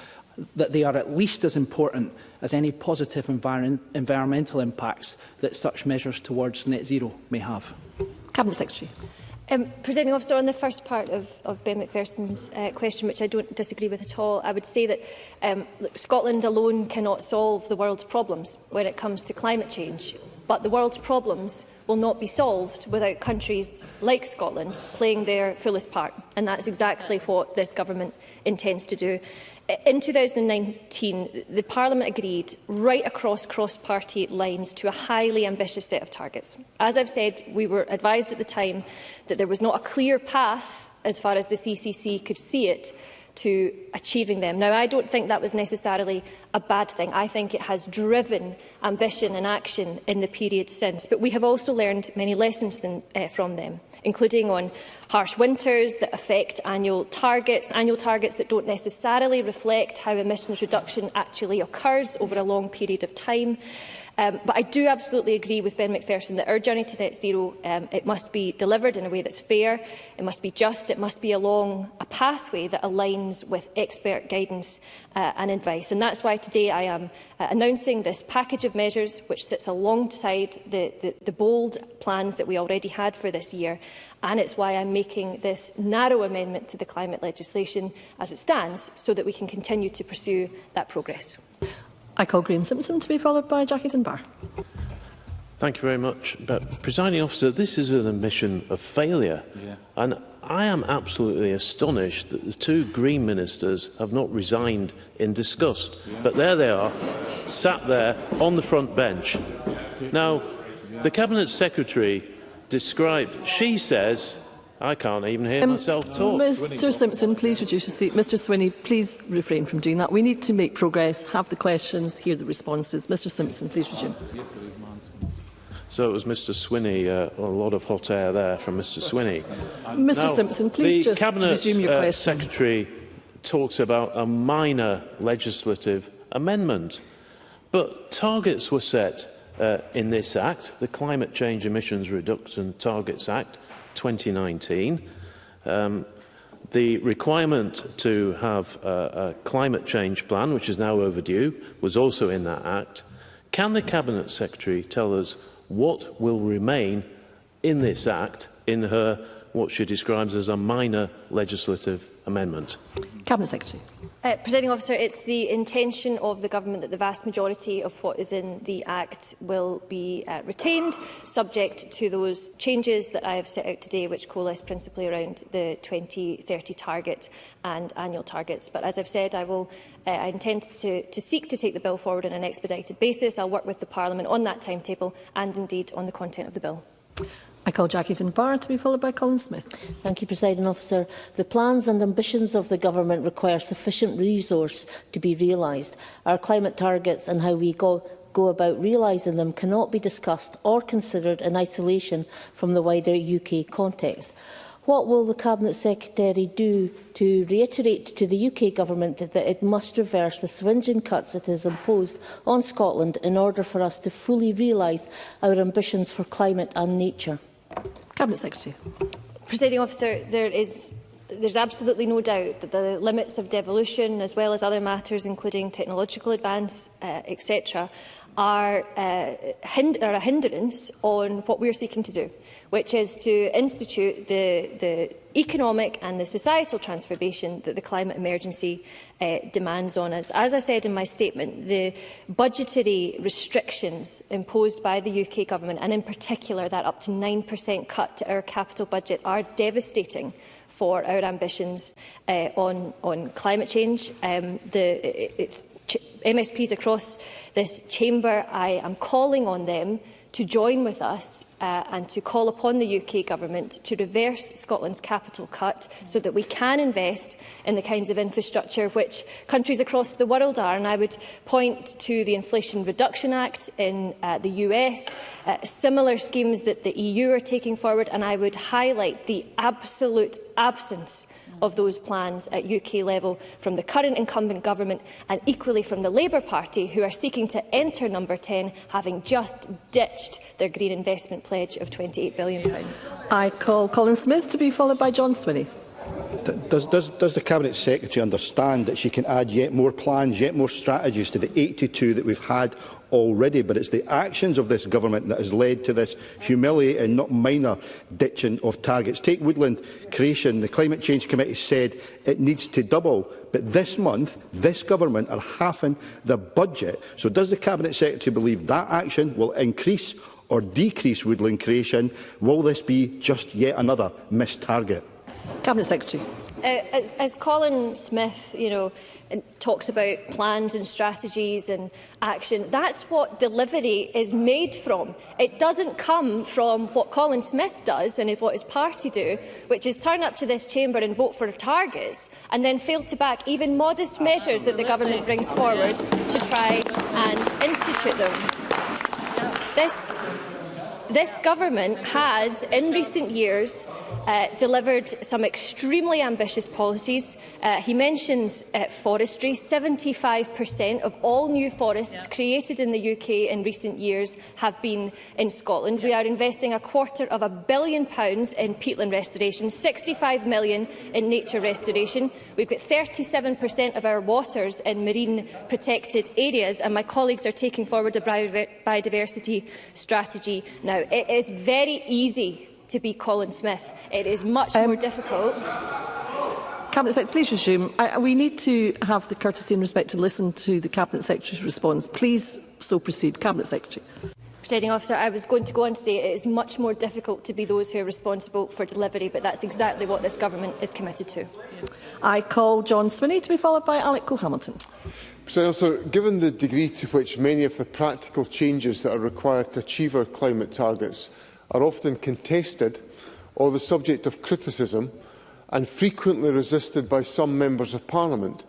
that they are at least as important as any positive environmental impacts that such measures towards net zero may have? Cabinet Secretary. Presiding Officer, on the first part of Ben Macpherson's question, which I don't disagree with at all, I would say that look, Scotland alone cannot solve the world's problems when it comes to climate change, but the world's problems will not be solved without countries like Scotland playing their fullest part, and that's exactly what this government intends to do. In 2019, the Parliament agreed right across cross-party lines to a highly ambitious set of targets. As I've said, we were advised at the time that there was not a clear path, as far as the CCC could see it, to achieving them. Now, I don't think that was necessarily a bad thing. I think it has driven ambition and action in the period since. But we have also learned many lessons from them, including on harsh winters that affect annual targets that don't necessarily reflect how emissions reduction actually occurs over a long period of time. But I do absolutely agree with Ben Macpherson that our journey to net zero, it must be delivered in a way that's fair, it must be just, it must be along a pathway that aligns with expert guidance and advice. And that's why today I am announcing this package of measures which sits alongside the bold plans that we already had for this year. And it's why I'm making this narrow amendment to the climate legislation as it stands, so that we can continue to pursue that progress. I call Graham Simpson to be followed by Jackie Dunbar. Thank you very much. But, Presiding Officer, this is an admission of failure. And I am absolutely astonished that the two Green ministers have not resigned in disgust. But there they are, sat there on the front bench. Now, the Cabinet Secretary described, she says, I can't even hear myself talk. Mr Simpson, please reduce your seat. Mr Swinney, please refrain from doing that. We need to make progress, have the questions, hear the responses. Mr Simpson, please resume. So it was Mr Swinney, a lot of hot air there from Mr Swinney. Mr Simpson, please just resume your question. The Cabinet Secretary talks about a minor legislative amendment, but targets were set in this Act, the Climate Change Emissions Reduction Targets Act 2019. The requirement to have a climate change plan, which is now overdue, was also in that Act. Can the Cabinet Secretary tell us what will remain in this Act in her, what she describes as a minor legislative amendment? Cabinet Secretary. Presiding Officer, it's the intention of the Government that the vast majority of what is in the Act will be retained, subject to those changes that I have set out today, which coalesce principally around the 2030 target and annual targets. But as I've said, I intend to seek to take the bill forward on an expedited basis. I'll work with the Parliament on that timetable and indeed on the content of the bill. I call Jackie Dunbar to be followed by Colin Smith. Thank you, Presiding Officer. The plans and ambitions of the Government require sufficient resource to be realised. Our climate targets and how we go about realising them cannot be discussed or considered in isolation from the wider UK context. What will the Cabinet Secretary do to reiterate to the UK Government that it must reverse the swingeing cuts it has imposed on Scotland in order for us to fully realise our ambitions for climate and nature? Cabinet Secretary. Presiding Officer, there's absolutely no doubt that the limits of devolution, as well as other matters, including technological advance, etc., are a hindrance on what we are seeking to do, which is to institute the economic and the societal transformation that the climate emergency demands on us. As I said in my statement, the budgetary restrictions imposed by the UK Government, and in particular that up to 9% cut to our capital budget, are devastating for our ambitions on climate change. MSPs across this chamber, I am calling on them to join with us and to call upon the UK Government to reverse Scotland's capital cut so that we can invest in the kinds of infrastructure which countries across the world are. And I would point to the Inflation Reduction Act in the US, similar schemes that the EU are taking forward, and I would highlight the absolute absence of those plans at UK level from the current incumbent government, and equally from the Labour Party, who are seeking to enter number 10, having just ditched their green investment pledge of £28 billion. I call Colin Smith to be followed by John Swinney. Does the Cabinet Secretary understand that she can add yet more plans, yet more strategies to the 82 that we've had already? But it's the actions of this Government that has led to this humiliating, not minor, ditching of targets. Take woodland creation. The Climate Change Committee said it needs to double. But this month, this Government are halving the budget. So does the Cabinet Secretary believe that action will increase or decrease woodland creation? Will this be just yet another missed target? Cabinet Secretary. As Colin Smith, talks about plans and strategies and action, that's what delivery is made from. It doesn't come from what Colin Smith does and what his party do, which is turn up to this chamber and vote for targets and then fail to back even modest measures that the government brings forward to try and institute them. This government has, in recent years, delivered some extremely ambitious policies. He mentions forestry. 75% of all new forests created in the UK in recent years have been in Scotland. We are investing £250 million in peatland restoration, 65 million in nature restoration. We've got 37% of our waters in marine protected areas, and my colleagues are taking forward a biodiversity strategy now. It is very easy to be Colin Smith. It is much more difficult. Cabinet Secretary, please resume. We need to have the courtesy and respect to listen to the Cabinet Secretary's response. Please so proceed. Cabinet Secretary. Presiding Officer, I was going to go on to say it is much more difficult to be those who are responsible for delivery, but that's exactly what this government is committed to. I call John Swinney to be followed by Alec Cole-Hamilton. Presiding Officer, given the degree to which many of the practical changes that are required to achieve our climate targets are often contested or the subject of criticism and frequently resisted by some members of Parliament,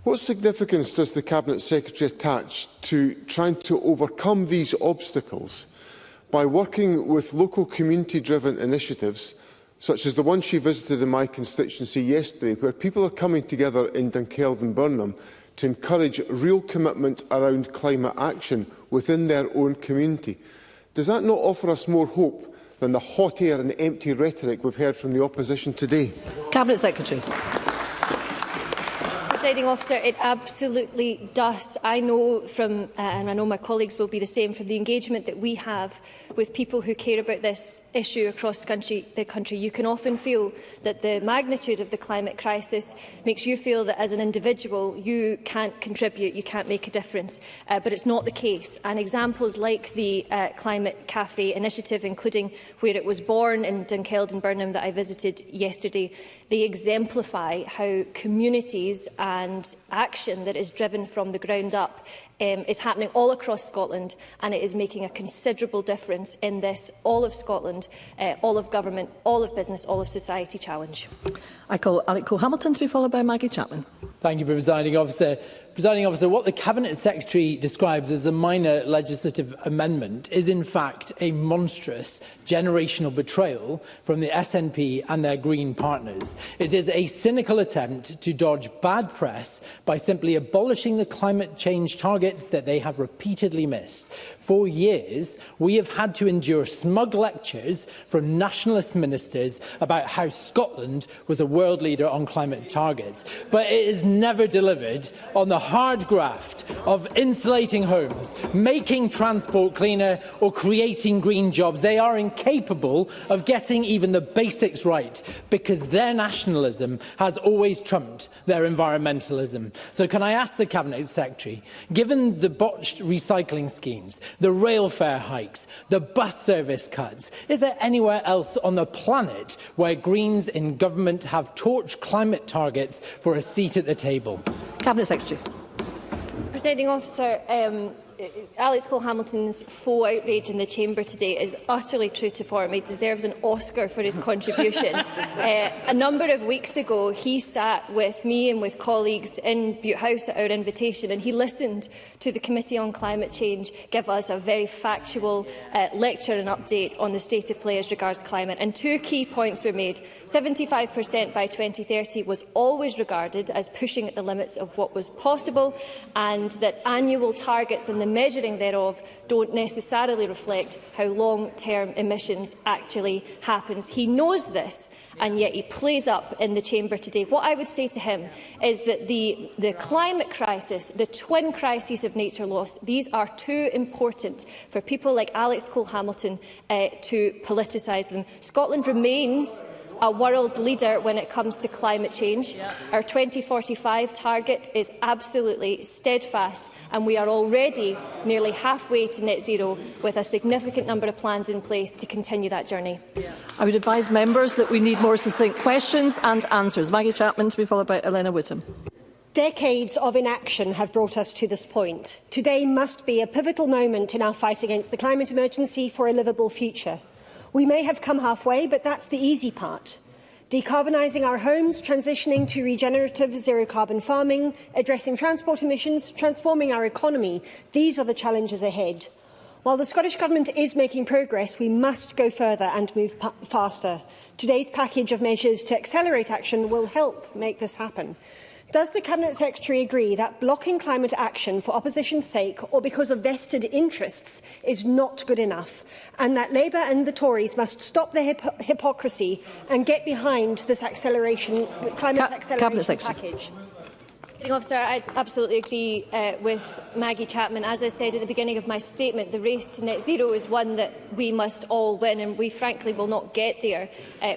what significance does the Cabinet Secretary attach to trying to overcome these obstacles by working with local community-driven initiatives, such as the one she visited in my constituency yesterday, where people are coming together in Dunkeld and Burnham to encourage real commitment around climate action within their own community? Does that not offer us more hope than the hot air and empty rhetoric we've heard from the opposition today? Cabinet Secretary. Presiding Officer, it absolutely does. I know from, and I know my colleagues will be the same, from the engagement that we have with people who care about this issue across the country, you can often feel that the magnitude of the climate crisis makes you feel that as an individual you can't contribute, you can't make a difference. But it's not the case. And examples like the Climate Cafe initiative, including where it was born in Dunkeld and Burnham that I visited yesterday, they exemplify how communities and action that is driven from the ground up is happening all across Scotland, and it is making a considerable difference in this all of Scotland, all of government, all of business, all of society challenge. I call Alec Cole-Hamilton to be followed by Maggie Chapman. Thank you, Presiding Officer. Presiding Officer, what the Cabinet Secretary describes as a minor legislative amendment is in fact a monstrous generational betrayal from the SNP and their Green partners. It is a cynical attempt to dodge bad press by simply abolishing the climate change targets that they have repeatedly missed. For years, we have had to endure smug lectures from nationalist ministers about how Scotland was a world leader on climate targets, but it is never delivered on the hard graft of insulating homes, making transport cleaner or creating green jobs. They are incapable of getting even the basics right because their nationalism has always trumped their environmentalism. So can I ask the Cabinet Secretary, given the botched recycling schemes, the rail fare hikes, the bus service cuts, is there anywhere else on the planet where Greens in government have torched climate targets for a seat at the table? Cabinet Secretary. Presiding Officer, Alex Cole-Hamilton's faux outrage in the Chamber today is utterly true to form. He deserves an Oscar for his contribution. A number of weeks ago, he sat with me and with colleagues in Butte House at our invitation, and he listened to the Committee on Climate Change give us a very factual lecture and update on the state of play as regards climate. And two key points were made. 75% by 2030 was always regarded as pushing at the limits of what was possible, and that annual targets and the measuring thereof don't necessarily reflect how long-term emissions actually happens. He knows this, and yet he plays up in the Chamber today. What I would say to him is that the climate crisis, the twin crises of nature loss, these are too important for people like Alex Cole-Hamilton to politicise them. Scotland remains a world leader when it comes to climate change. Our 2045 target is absolutely steadfast, and we are already nearly halfway to net zero with a significant number of plans in place to continue that journey. I would advise members that we need more succinct questions and answers. Maggie Chapman to be followed by Elena Whittam. Decades of inaction have brought us to this point. Today must be a pivotal moment in our fight against the climate emergency for a livable future. We may have come halfway, but that's the easy part. Decarbonising our homes, transitioning to regenerative zero-carbon farming, addressing transport emissions, transforming our economy, these are the challenges ahead. While the Scottish Government is making progress, we must go further and move faster. Today's package of measures to accelerate action will help make this happen. Does the Cabinet Secretary agree that blocking climate action for opposition's sake or because of vested interests is not good enough, and that Labour and the Tories must stop the hypocrisy and get behind this climate acceleration package? Officer, I absolutely agree with Maggie Chapman. As I said at the beginning of my statement, the race to net zero is one that we must all win, and we frankly will not get there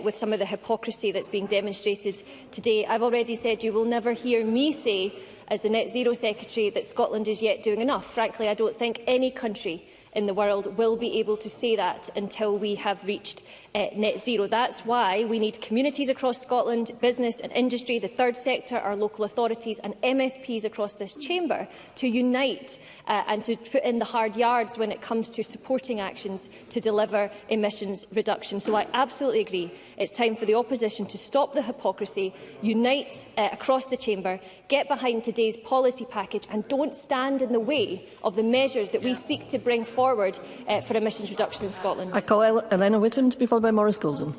with some of the hypocrisy that's being demonstrated today. I've already said you will never hear me say, as the Net Zero Secretary, that Scotland is yet doing enough. Frankly, I don't think any country in the world will be able to say that until we have reached net zero. That's why we need communities across Scotland, business and industry, the third sector, our local authorities and MSPs across this chamber to unite and to put in the hard yards when it comes to supporting actions to deliver emissions reduction. So I absolutely agree. It's time for the opposition to stop the hypocrisy, unite across the chamber, get behind today's policy package and don't stand in the way of the measures that we seek to bring forward for emissions reduction in Scotland. I call Elena Whittam to be followed by Maurice Golden.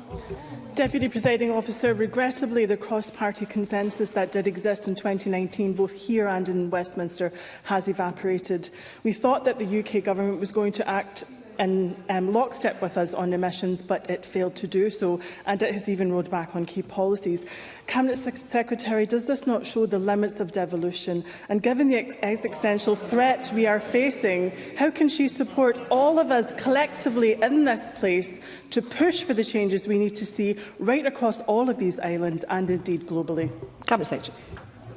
Deputy Presiding Officer, regrettably the cross-party consensus that did exist in 2019, both here and in Westminster, has evaporated. We thought that the UK Government was going to act in lockstep with us on emissions, but it failed to do so, and it has even rolled back on key policies. Cabinet Secretary, does this not show the limits of devolution? And given the existential threat we are facing, how can she support all of us collectively in this place to push for the changes we need to see right across all of these islands and indeed globally? Cabinet Secretary.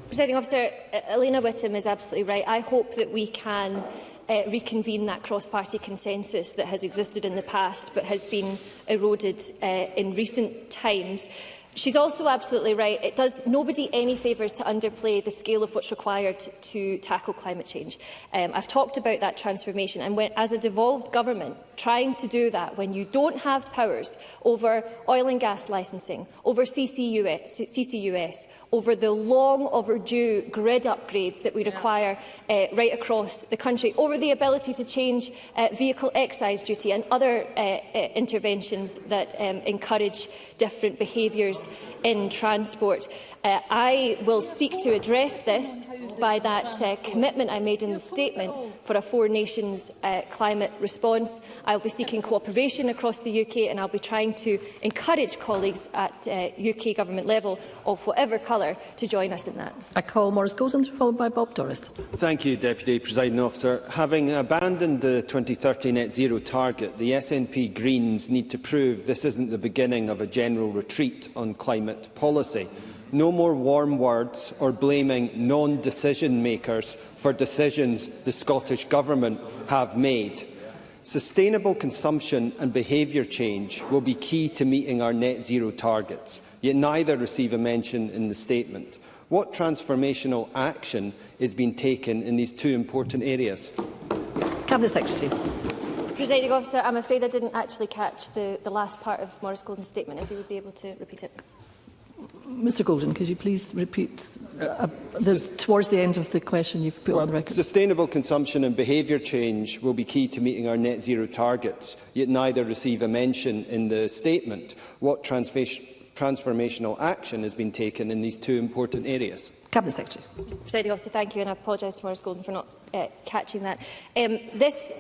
Presiding Officer, Elena Whittam is absolutely right. I hope that we can reconvene that cross-party consensus that has existed in the past but has been eroded in recent times. She's also absolutely right. It does nobody any favours to underplay the scale of what's required to tackle climate change. I've talked about that transformation, and as a devolved government, trying to do that when you don't have powers over oil and gas licensing, over CCUS, over the long overdue grid upgrades that we require right across the country, over the ability to change vehicle excise duty and other interventions that encourage different behaviours in transport. I will seek to address this by that commitment I made in the statement for a Four Nations climate response. I will be seeking cooperation across the UK, and I will be trying to encourage colleagues at UK government level of whatever colour to join us in that. I call Maurice Golden, followed by Bob Doris. Thank you, Deputy Presiding Officer. Having abandoned the 2030 net zero target, the SNP Greens need to prove this isn't the beginning of a general retreat on climate policy. No more warm words or blaming non-decision makers for decisions the Scottish Government have made. Sustainable consumption and behaviour change will be key to meeting our net zero targets, yet neither receive a mention in the statement. What transformational action is being taken in these two important areas? Cabinet Secretary. Presiding Officer, I'm afraid I didn't actually catch the last part of Maurice Golden's statement, if you would be able to repeat it. Mr Golden, could you please repeat towards the end of the question you've put on the record? Sustainable consumption and behaviour change will be key to meeting our net zero targets, yet neither receive a mention in the statement. What transformational action has been taken in these two important areas? Cabinet Secretary. Presiding Officer, thank you, and I apologise to Maurice Golden for not catching that. This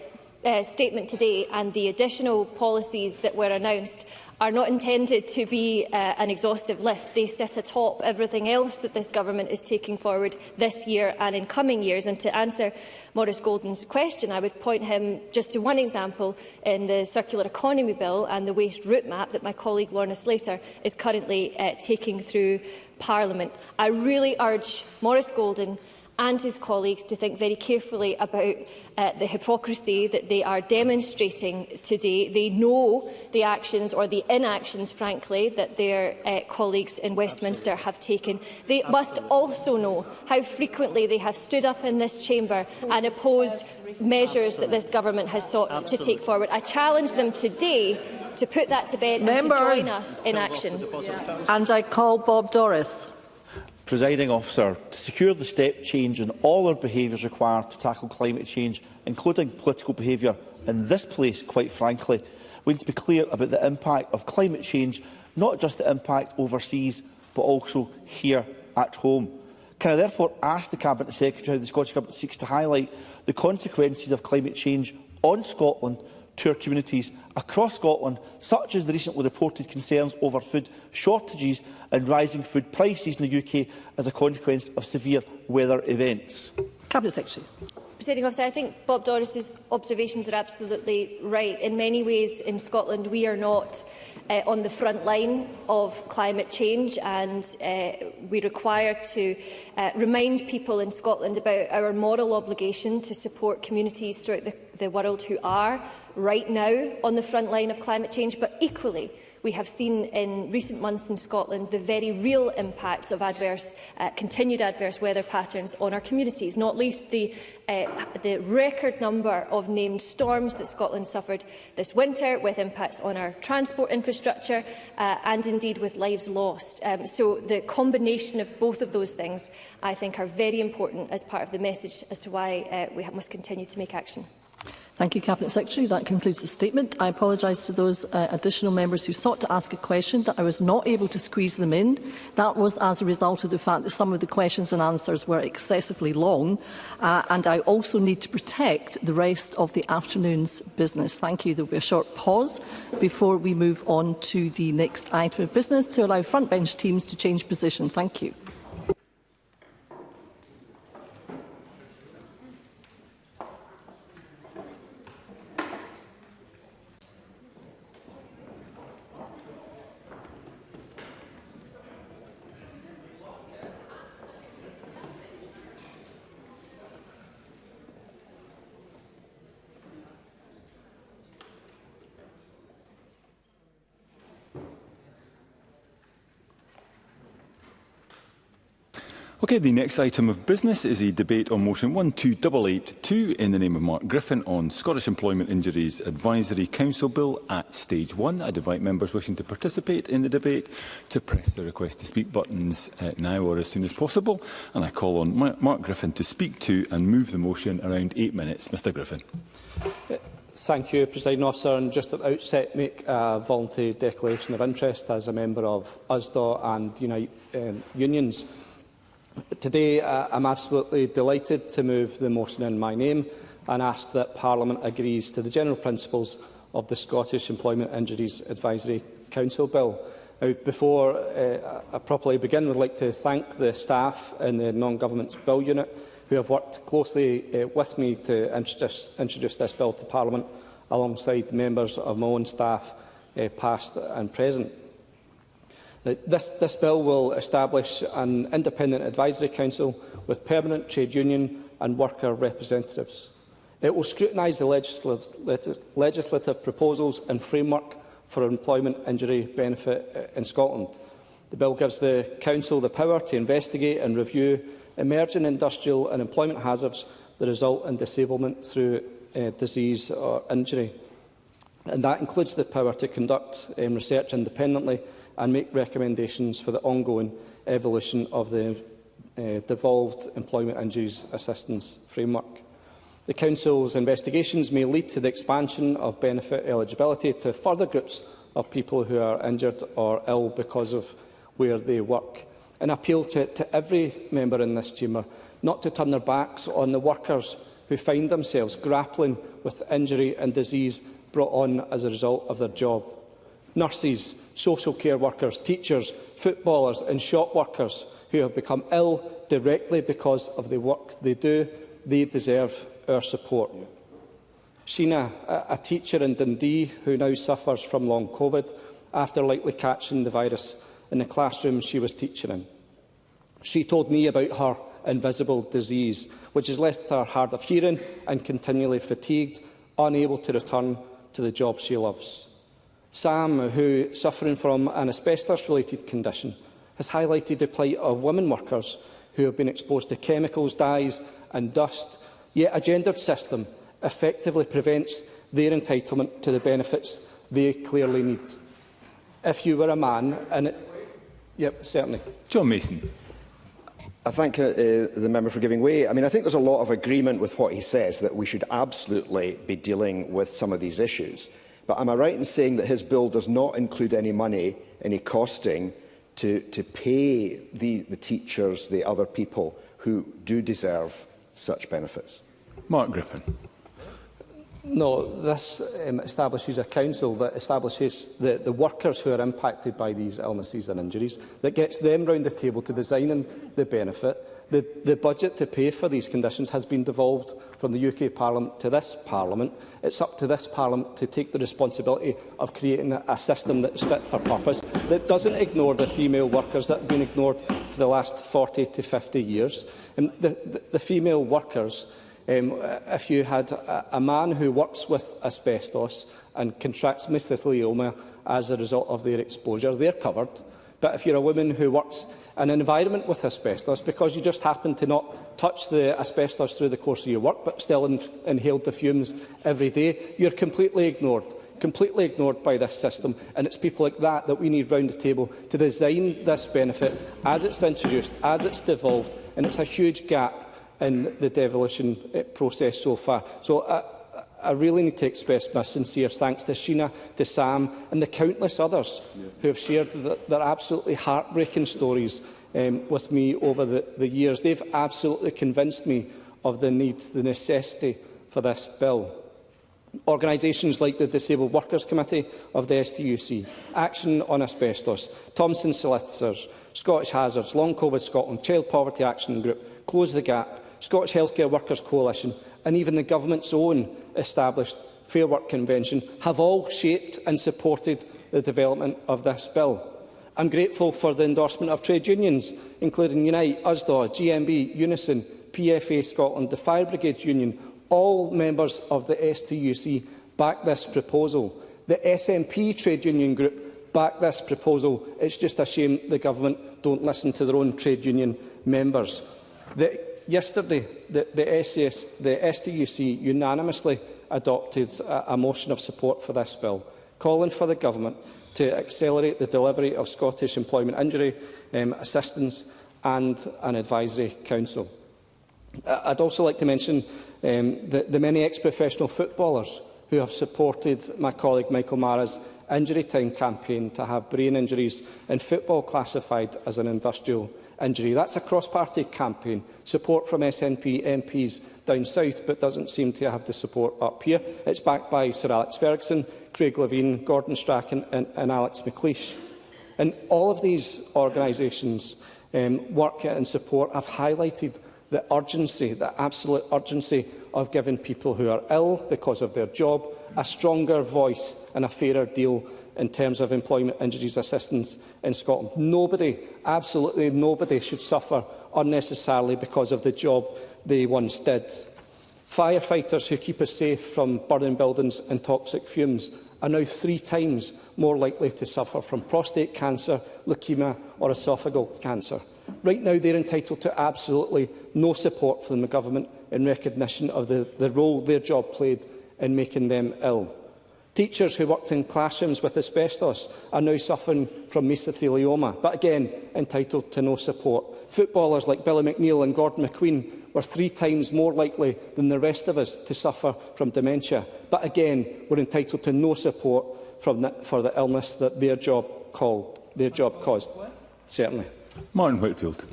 statement today and the additional policies that were announced are not intended to be an exhaustive list. They sit atop everything else that this government is taking forward this year and in coming years. And to answer Maurice Golden's question, I would point him just to one example in the Circular Economy Bill and the Waste Route Map that my colleague Lorna Slater is currently taking through Parliament. I really urge Maurice Golden and his colleagues to think very carefully about the hypocrisy that they are demonstrating today. They know the actions or the inactions, frankly, that their colleagues in Westminster have taken. They must also know how frequently they have stood up in this chamber and opposed measures that this government has sought to take forward. I challenge them today to put that to bed and to join us in action. And I call Bob Doris. Presiding Officer, to secure the step change in all our behaviours required to tackle climate change, including political behaviour in this place, quite frankly, we need to be clear about the impact of climate change, not just the impact overseas, but also here at home. Can I therefore ask the Cabinet Secretary how the Scottish Government seeks to highlight the consequences of climate change on Scotland to our communities across Scotland, such as the recently reported concerns over food shortages and rising food prices in the UK as a consequence of severe weather events? Cabinet Secretary. Presiding Officer, I think Bob Doris's observations are absolutely right. In many ways in Scotland we are not on the front line of climate change, and we require to remind people in Scotland about our moral obligation to support communities throughout the world who are right now on the front line of climate change, but equally we have seen in recent months in Scotland the very real impacts of continued adverse weather patterns on our communities, not least the record number of named storms that Scotland suffered this winter, with impacts on our transport infrastructure and indeed with lives lost. So the combination of both of those things, I think, are very important as part of the message as to why we must continue to make action. Thank you, Cabinet Secretary. That concludes the statement. I apologise to those additional members who sought to ask a question that I was not able to squeeze them in. That was as a result of the fact that some of the questions and answers were excessively long, and I also need to protect the rest of the afternoon's business. Thank you. There will be a short pause before we move on to the next item of business to allow frontbench teams to change position. Thank you. Okay, the next item of business is a debate on motion 12882 in the name of Mark Griffin on Scottish Employment Injuries Advisory Council Bill at Stage 1. I'd invite members wishing to participate in the debate to press the request to speak buttons now or as soon as possible. And I call on Mark Griffin to speak to and move the motion around 8 minutes. Mr Griffin. Thank you, Presiding Officer. And just at the outset, make a voluntary declaration of interest as a member of USDA and Unite Unions. Today, I'm absolutely delighted to move the motion in my name and ask that Parliament agrees to the general principles of the Scottish Employment Injuries Advisory Council Bill. Now, before I properly begin, I would like to thank the staff in the Non-Government Bill Unit who have worked closely with me to introduce this bill to Parliament alongside members of my own staff, past and present. This bill will establish an independent advisory council with permanent trade union and worker representatives. It will scrutinise the legislative proposals and framework for employment injury benefit in Scotland. The bill gives the council the power to investigate and review emerging industrial and employment hazards that result in disablement through disease or injury. And that includes the power to conduct research independently and make recommendations for the ongoing evolution of the devolved employment injuries assistance framework. The Council's investigations may lead to the expansion of benefit eligibility to further groups of people who are injured or ill because of where they work. And appeal to every member in this chamber not to turn their backs on the workers who find themselves grappling with injury and disease brought on as a result of their job. Nurses, social care workers, teachers, footballers and shop workers who have become ill directly because of the work they do, they deserve our support. Sheena, a teacher in Dundee who now suffers from long COVID after likely catching the virus in the classroom she was teaching in. She told me about her invisible disease, which has left her hard of hearing and continually fatigued, unable to return to the job she loves. Sam, who, suffering from an asbestos-related condition, has highlighted the plight of women workers who have been exposed to chemicals, dyes and dust, yet a gendered system effectively prevents their entitlement to the benefits they clearly need. If you were a man, and yep, certainly. John Mason. I thank the member for giving way. I mean, I think there's a lot of agreement with what he says, that we should absolutely be dealing with some of these issues. But am I right in saying that his bill does not include any money, any costing, to pay the teachers, the other people who do deserve such benefits? Mark Griffin. No, this establishes a council that establishes the workers who are impacted by these illnesses and injuries, that gets them round the table to designing the benefit. The budget to pay for these conditions has been devolved from the UK Parliament to this Parliament. It's up to this Parliament to take the responsibility of creating a system that is fit for purpose, that doesn't ignore the female workers that have been ignored for the last 40 to 50 years. And the female workers, if you had a man who works with asbestos and contracts mesothelioma as a result of their exposure, they're covered. But if you're a woman who works in an environment with asbestos, because you just happen to not touch the asbestos through the course of your work, but still inhaled the fumes every day, you're completely ignored by this system. And it's people like that that we need round the table to design this benefit as it's introduced, as it's devolved, and it's a huge gap in the devolution process so far. So I really need to express my sincere thanks to Sheena, to Sam and the countless others who have shared their absolutely heartbreaking stories with me over the years. They've absolutely convinced me of the need, the necessity for this bill. Organisations like the Disabled Workers Committee of the STUC, Action on Asbestos, Thomson Solicitors, Scottish Hazards, Long COVID Scotland, Child Poverty Action Group, Close the Gap, Scottish Healthcare Workers Coalition and even the Government's own established Fair Work Convention have all shaped and supported the development of this bill. I'm grateful for the endorsement of trade unions, including Unite, USDA, GMB, Unison, PFA Scotland, the Fire Brigade Union. All members of the STUC back this proposal. The SNP trade union group back this proposal. It's just a shame the Government don't listen to their own trade union members. Yesterday, the STUC unanimously adopted a motion of support for this bill, calling for the Government to accelerate the delivery of Scottish employment injury assistance and an advisory council. I'd also like to mention the many ex-professional footballers who have supported my colleague Michael Mara's Injury Time campaign to have brain injuries in football classified as an industrial injury. That's a cross-party campaign, support from SNP MPs down south, but doesn't seem to have the support up here. It's backed by Sir Alex Ferguson, Craig Levine, Gordon Strachan and Alex McLeish. And all of these organisations work and support have highlighted the urgency, the absolute urgency of giving people who are ill because of their job a stronger voice and a fairer deal in terms of employment injuries assistance in Scotland. Nobody, absolutely nobody, should suffer unnecessarily because of the job they once did. Firefighters who keep us safe from burning buildings and toxic fumes are now 3 times more likely to suffer from prostate cancer, leukaemia or esophageal cancer. Right now, they're entitled to absolutely no support from the Government in recognition of the role their job played in making them ill. Teachers who worked in classrooms with asbestos are now suffering from mesothelioma, but again entitled to no support. Footballers like Billy McNeill and Gordon McQueen were 3 times more likely than the rest of us to suffer from dementia, but again were entitled to no support for the illness that their job caused. Certainly. Martin Whitfield.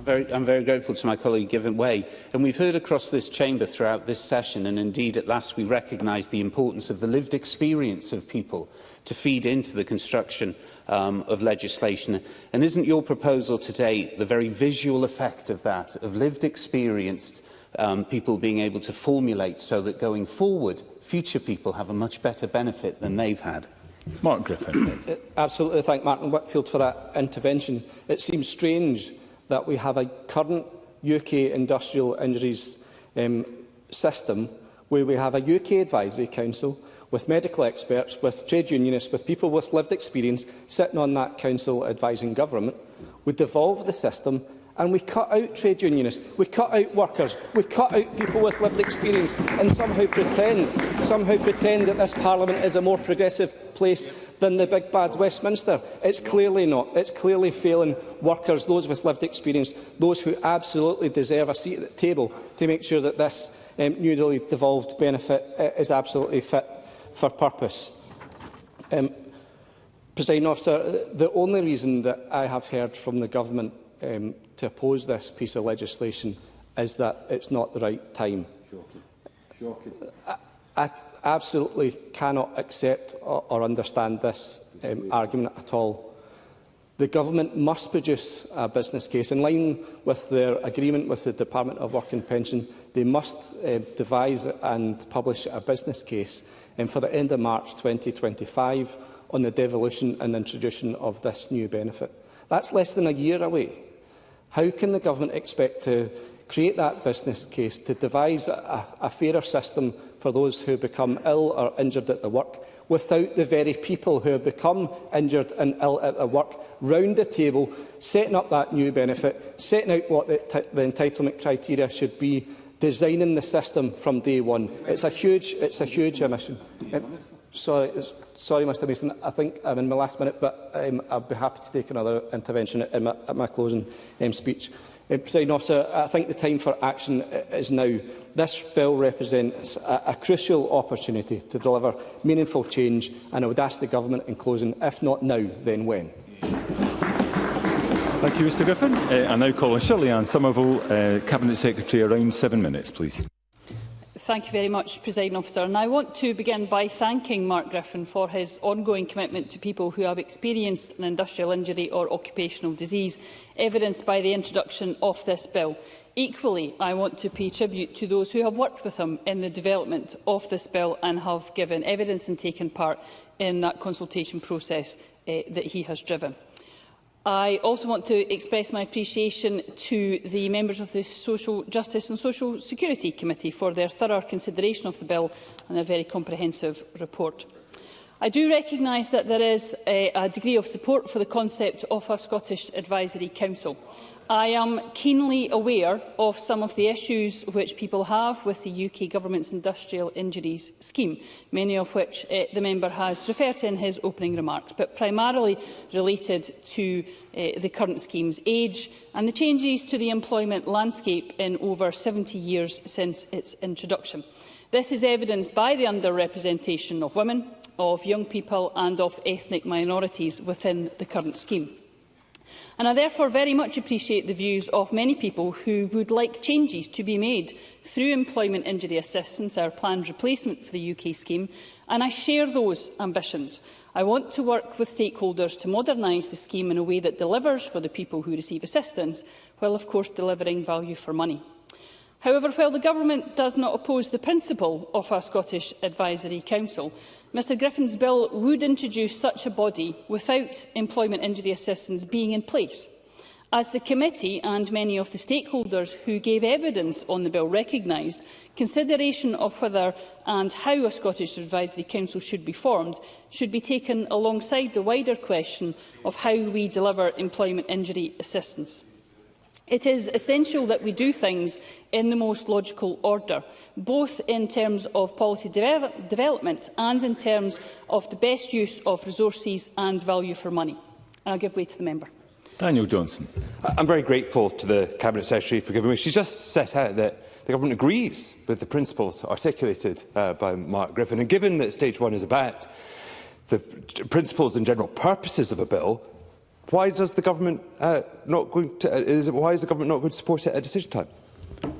I'm very grateful to my colleague Given Way. And we've heard across this chamber throughout this session, and indeed at last we recognise the importance of the lived experience of people to feed into the construction of legislation. And isn't your proposal today the very visual effect of that, of lived experience, people being able to formulate so that going forward, future people have a much better benefit than they've had? Mark Griffin. Absolutely. Thank Martin Whitfield for that intervention. It seems strange that we have a current UK industrial injuries system where we have a UK advisory council with medical experts, with trade unionists, with people with lived experience sitting on that council advising government. We devolve the system and we cut out trade unionists, we cut out workers, we cut out people with lived experience and somehow pretend that this Parliament is a more progressive place than the big bad Westminster. It's clearly not. It's clearly failing workers, those with lived experience, those who absolutely deserve a seat at the table to make sure that this newly devolved benefit is absolutely fit for purpose. Presiding Officer, the only reason that I have heard from the Government to oppose this piece of legislation is that it's not the right time. I absolutely cannot accept or understand this argument at all. The Government must produce a business case. In line with their agreement with the Department of Work and Pension, they must devise and publish a business case for the end of March 2025 on the devolution and introduction of this new benefit. That's less than a year away. How can the Government expect to create that business case, to devise a fairer system for those who become ill or injured at the work, without the very people who have become injured and ill at the work round the table, setting up that new benefit, setting out what the entitlement criteria should be, designing the system from day one? It's a huge omission. Sorry, Mr Mason, I think I'm in my last minute, but I'll be happy to take another intervention at my closing speech. Presiding Officer, I think the time for action is now. This bill represents a crucial opportunity to deliver meaningful change, and I would ask the Government in closing, if not now, then when? Thank you, Mr Griffin. I now call on Shirley-Ann Somerville, Cabinet Secretary, around 7 minutes, please. Thank you very much, Presiding Officer. And I want to begin by thanking Mark Griffin for his ongoing commitment to people who have experienced an industrial injury or occupational disease, evidenced by the introduction of this bill. Equally, I want to pay tribute to those who have worked with him in the development of this bill and have given evidence and taken part in that consultation process that he has driven. I also want to express my appreciation to the members of the Social Justice and Social Security Committee for their thorough consideration of the bill and their very comprehensive report. I do recognise that there is a degree of support for the concept of a Scottish Advisory Council. I am keenly aware of some of the issues which people have with the UK Government's Industrial Injuries Scheme, many of which the member has referred to in his opening remarks, but primarily related to the current scheme's age and the changes to the employment landscape in over 70 years since its introduction. This is evidenced by the underrepresentation of women, of young people and of ethnic minorities within the current scheme. And I therefore very much appreciate the views of many people who would like changes to be made through employment injury assistance, our planned replacement for the UK scheme, and I share those ambitions. I want to work with stakeholders to modernise the scheme in a way that delivers for the people who receive assistance, while of course delivering value for money. However, while the Government does not oppose the principle of a Scottish Advisory Council, Mr Griffin's bill would introduce such a body without employment injury assistance being in place. As the committee and many of the stakeholders who gave evidence on the bill recognised, consideration of whether and how a Scottish Advisory Council should be formed should be taken alongside the wider question of how we deliver employment injury assistance. It is essential that we do things in the most logical order, both in terms of policy development and in terms of the best use of resources and value for money. I'll give way to the member. Daniel Johnson. I'm very grateful to the Cabinet Secretary for giving way. She's just set out that the Government agrees with the principles articulated by Mark Griffin. And given that Stage 1 is about the principles and general purposes of a bill, why is the Government not going to support it at decision time?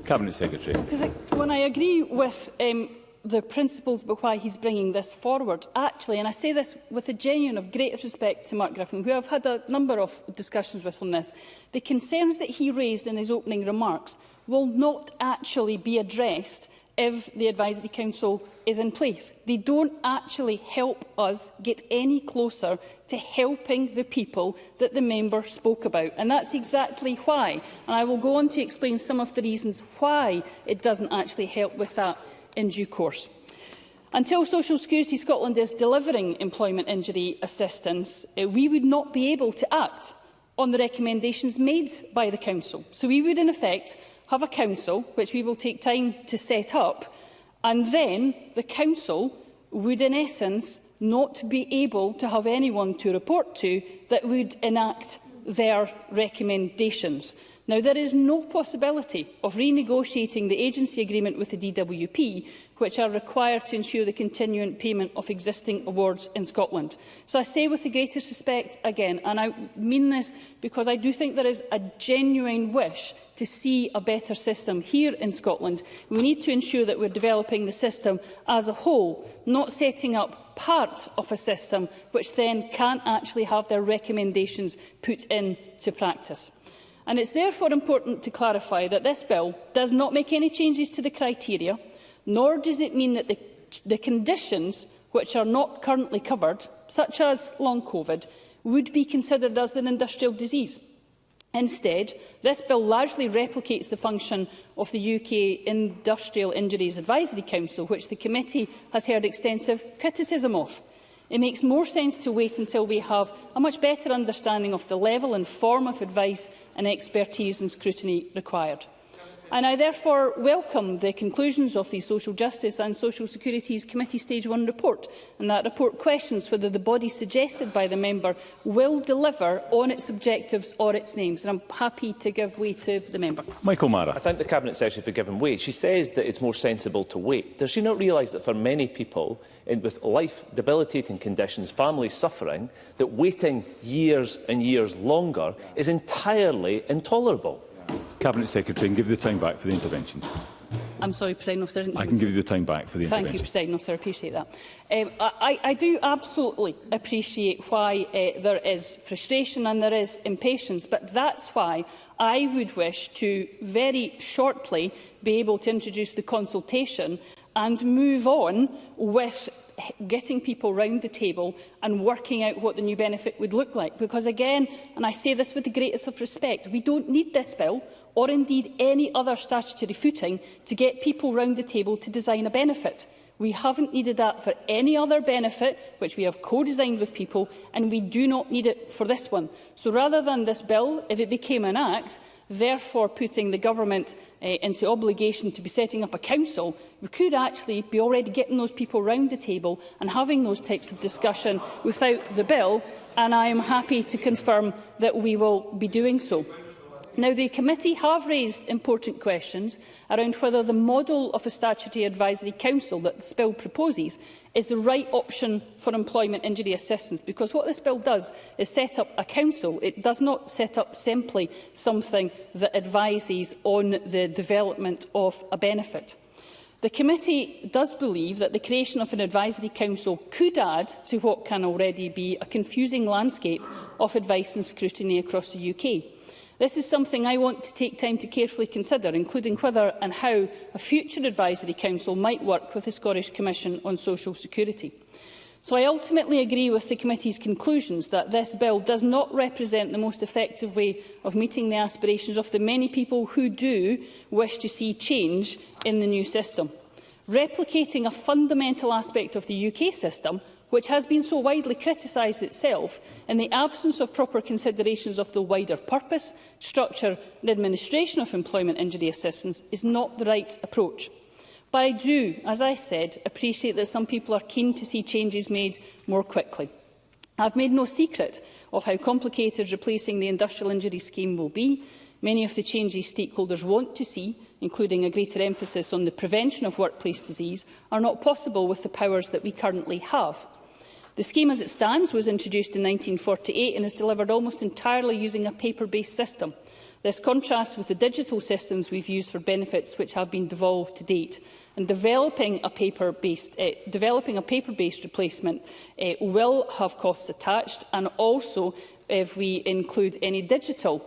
Cabinet Secretary. Because when I agree with the principles about why he's bringing this forward, actually, and I say this with a genuine of great respect to Mark Griffin, who I've had a number of discussions with on this, the concerns that he raised in his opening remarks will not actually be addressed if the Advisory Council is in place. They don't actually help us get any closer to helping the people that the member spoke about. And that's exactly why. And I will go on to explain some of the reasons why it doesn't actually help with that in due course. Until Social Security Scotland is delivering employment injury assistance, we would not be able to act on the recommendations made by the Council. So we would, in effect, have a council, which we will take time to set up, and then the council would, in essence, not be able to have anyone to report to that would enact their recommendations. Now, there is no possibility of renegotiating the agency agreement with the DWP, which are required to ensure the continuing payment of existing awards in Scotland. So I say with the greatest respect again, and I mean this because I do think there is a genuine wish to see a better system here in Scotland. We need to ensure that we're developing the system as a whole, not setting up part of a system which then can't actually have their recommendations put into practice. And it's therefore important to clarify that this bill does not make any changes to the criteria, nor does it mean that the conditions which are not currently covered, such as long COVID, would be considered as an industrial disease. Instead, this bill largely replicates the function of the UK Industrial Injuries Advisory Council, which the committee has heard extensive criticism of. It makes more sense to wait until we have a much better understanding of the level and form of advice and expertise and scrutiny required. And I therefore welcome the conclusions of the Social Justice and Social Securities Committee Stage 1 report, and that report questions whether the body suggested by the member will deliver on its objectives or its names. And I'm happy to give way to the member. Michael Mara. I thank the Cabinet Secretary for giving way. She says that it's more sensible to wait. Does she not realise that for many people with life debilitating conditions, families suffering, that waiting years and years longer is entirely intolerable? Cabinet Secretary, and give you the time back for the interventions. I'm sorry, Presiding Officer. I can give you the time back for the interventions. Thank you, Presiding Officer. I appreciate that. I do absolutely appreciate why there is frustration and there is impatience, but that's why I would wish to very shortly be able to introduce the consultation and move on with getting people round the table and working out what the new benefit would look like. Because again, and I say this with the greatest of respect, we don't need this bill, or indeed any other statutory footing, to get people round the table to design a benefit. We haven't needed that for any other benefit which we have co-designed with people, and we do not need it for this one. So rather than this bill, if it became an act, therefore putting the government into obligation to be setting up a council, we could actually be already getting those people round the table and having those types of discussion without the bill, and I am happy to confirm that we will be doing so. Now, the committee have raised important questions around whether the model of a statutory advisory council that this bill proposes is the right option for employment injury assistance, because what this bill does is set up a council. It does not set up simply something that advises on the development of a benefit. The committee does believe that the creation of an advisory council could add to what can already be a confusing landscape of advice and scrutiny across the UK. This is something I want to take time to carefully consider, including whether and how a future advisory council might work with the Scottish Commission on Social Security. So I ultimately agree with the committee's conclusions that this bill does not represent the most effective way of meeting the aspirations of the many people who do wish to see change in the new system. Replicating a fundamental aspect of the UK system, which has been so widely criticised itself, in the absence of proper considerations of the wider purpose, structure and administration of employment injury assistance, is not the right approach. But I do, as I said, appreciate that some people are keen to see changes made more quickly. I have made no secret of how complicated replacing the industrial injury scheme will be. Many of the changes stakeholders want to see, including a greater emphasis on the prevention of workplace disease, are not possible with the powers that we currently have. The scheme as it stands was introduced in 1948 and is delivered almost entirely using a paper-based system. This contrasts with the digital systems we've used for benefits which have been devolved to date. And developing a paper-based replacement will have costs attached, and also, if we include any digital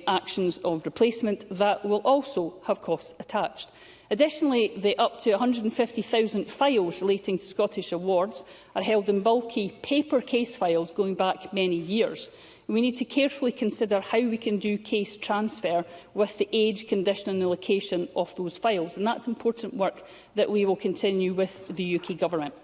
actions of replacement, that will also have costs attached. Additionally, the up to 150,000 files relating to Scottish awards are held in bulky paper case files going back many years. We need to carefully consider how we can do case transfer with the age, condition and the location of those files. And that's important work that we will continue with the UK Government.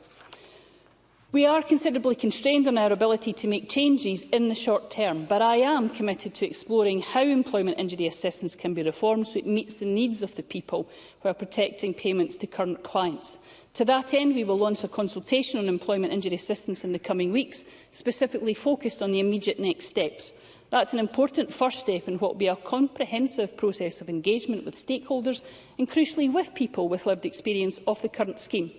We are considerably constrained on our ability to make changes in the short term, but I am committed to exploring how employment injury assistance can be reformed so it meets the needs of the people while protecting payments to current clients. To that end, we will launch a consultation on employment injury assistance in the coming weeks, specifically focused on the immediate next steps. That's an important first step in what will be a comprehensive process of engagement with stakeholders and, crucially, with people with lived experience of the current scheme.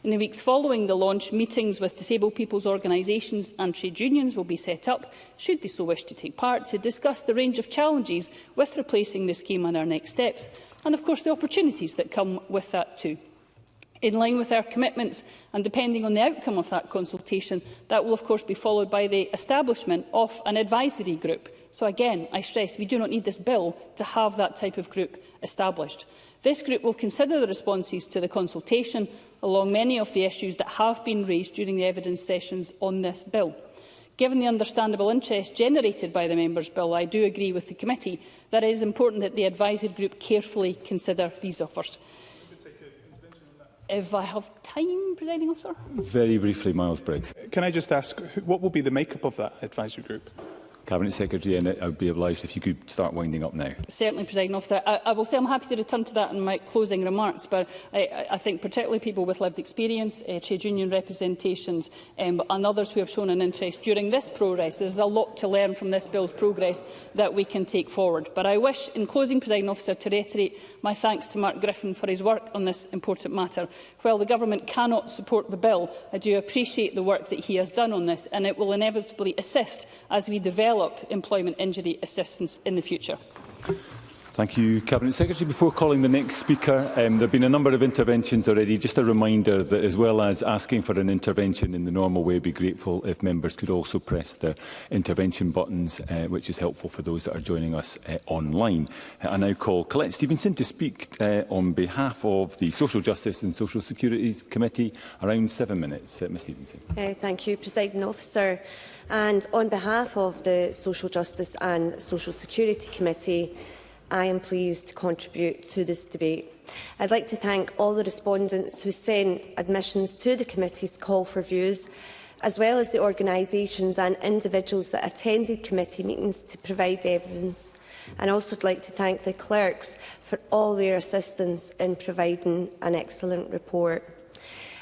In the weeks following the launch, meetings with disabled people's organisations and trade unions will be set up, should they so wish to take part, to discuss the range of challenges with replacing the scheme and our next steps, and of course the opportunities that come with that too. In line with our commitments and depending on the outcome of that consultation, that will of course be followed by the establishment of an advisory group. So again, I stress we do not need this bill to have that type of group established. This group will consider the responses to the consultation along many of the issues that have been raised during the evidence sessions on this bill. Given the understandable interest generated by the Members' Bill, I do agree with the committee that it is important that the advisory group carefully consider these offers. If I have time, Presiding Officer. Very briefly, Miles Briggs. Can I just ask, what will be the makeup of that advisory group? Cabinet Secretary, and I would be obliged if you could start winding up now. Certainly, Presiding Officer. I will say I'm happy to return to that in my closing remarks, but I think particularly people with lived experience, trade union representations and others who have shown an interest during this progress. There's a lot to learn from this bill's progress that we can take forward. But I wish, in closing, Presiding Officer, to reiterate my thanks to Mark Griffin for his work on this important matter. While the Government cannot support the bill, I do appreciate the work that he has done on this, and it will inevitably assist as we develop employment injury assistance in the future. Thank you, Cabinet Secretary. Before calling the next speaker, there have been a number of interventions already. Just a reminder that as well as asking for an intervention in the normal way, I'd be grateful if members could also press their intervention buttons, which is helpful for those that are joining us online. I now call Colette Stevenson to speak on behalf of the Social Justice and Social Security Committee. Around 7 minutes. Ms Stevenson. Thank you, Presiding Officer. And on behalf of the Social Justice and Social Security Committee, I am pleased to contribute to this debate. I'd like to thank all the respondents who sent admissions to the committee's call for views, as well as the organisations and individuals that attended committee meetings to provide evidence. And also would like to thank the clerks for all their assistance in providing an excellent report.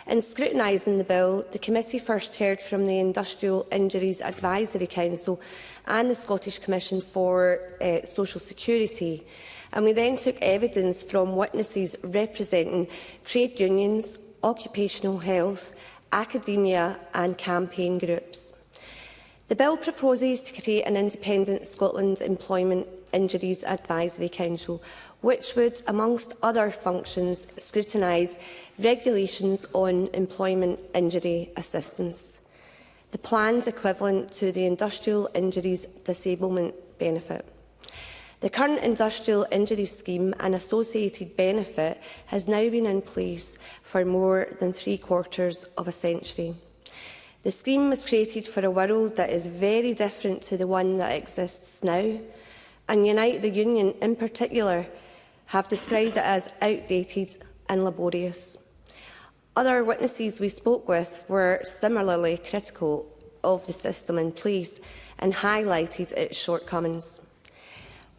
In scrutinising the bill, the committee first heard from the Industrial Injuries Advisory Council and the Scottish Commission for Social Security, and we then took evidence from witnesses representing trade unions, occupational health, academia and campaign groups. The bill proposes to create an independent Scotland Employment Injuries Advisory Council, which would, amongst other functions, scrutinise regulations on employment injury assistance, the plans equivalent to the Industrial Injuries Disablement Benefit. The current Industrial Injuries Scheme and associated benefit has now been in place for more than 3/4 of a century. The scheme was created for a world that is very different to the one that exists now, and Unite the Union in particular have described it as outdated and laborious. Other witnesses we spoke with were similarly critical of the system in place and highlighted its shortcomings.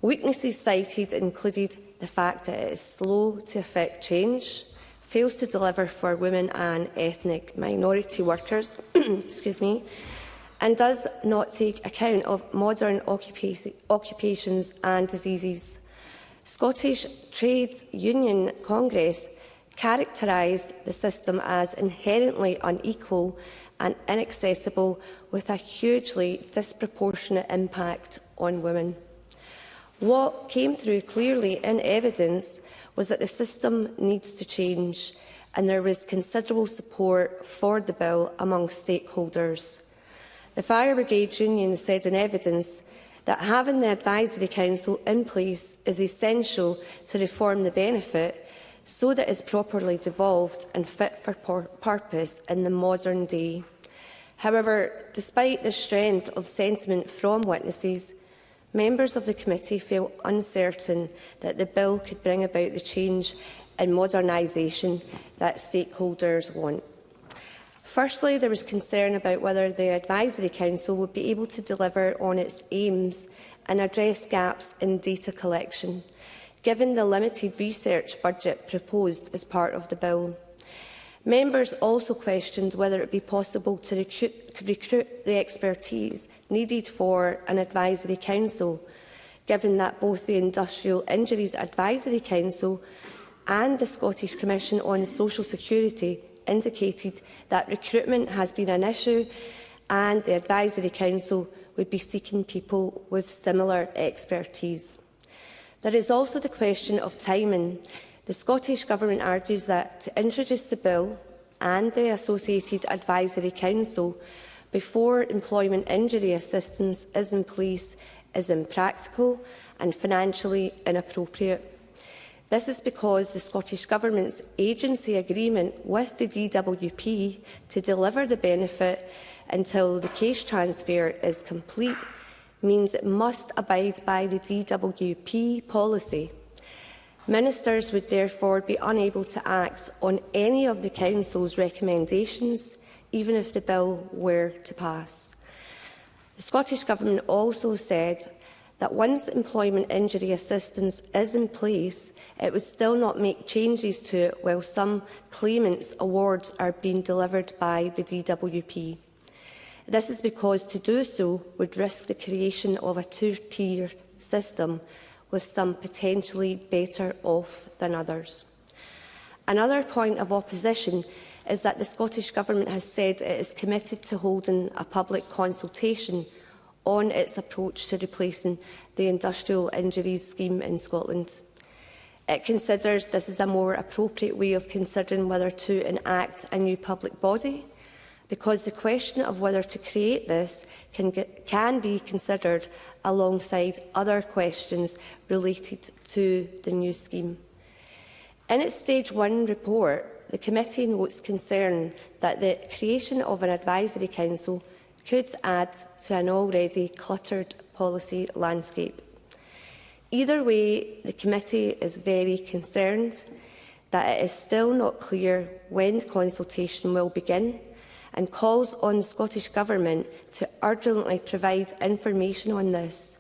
Weaknesses cited included the fact that it is slow to effect change, fails to deliver for women and ethnic minority workers, and does not take account of modern occupations and diseases. Scottish Trade Union Congress characterised the system as inherently unequal and inaccessible, with a hugely disproportionate impact on women. What came through clearly in evidence was that the system needs to change, and there was considerable support for the bill among stakeholders. The Fire Brigade Union said in evidence that having the Advisory Council in place is essential to reform the benefit so that it is properly devolved and fit for purpose in the modern day. However, despite the strength of sentiment from witnesses, members of the committee felt uncertain that the bill could bring about the change and modernisation that stakeholders want. Firstly, there was concern about whether the Advisory Council would be able to deliver on its aims and address gaps in data collection, given the limited research budget proposed as part of the bill. Members also questioned whether it would be possible to recruit the expertise needed for an Advisory Council, given that both the Industrial Injuries Advisory Council and the Scottish Commission on Social Security indicated that recruitment has been an issue and the Advisory Council would be seeking people with similar expertise. There is also the question of timing. The Scottish Government argues that to introduce the bill and the associated advisory council before employment injury assistance is in place is impractical and financially inappropriate. This is because the Scottish Government's agency agreement with the DWP to deliver the benefit until the case transfer is complete means it must abide by the DWP policy. Ministers would therefore be unable to act on any of the Council's recommendations, even if the bill were to pass. The Scottish Government also said that once employment injury assistance is in place, it would still not make changes to it while some claimants' awards are being delivered by the DWP. This is because to do so would risk the creation of a two-tier system with some potentially better off than others. Another point of opposition is that the Scottish Government has said it is committed to holding a public consultation on its approach to replacing the industrial injuries scheme in Scotland. It considers this is a more appropriate way of considering whether to enact a new public body, because the question of whether to create this can be considered alongside other questions related to the new scheme. In its Stage 1 report, the committee notes concern that the creation of an advisory council could add to an already cluttered policy landscape. Either way, the committee is very concerned that it is still not clear when the consultation will begin and calls on the Scottish Government to urgently provide information on this.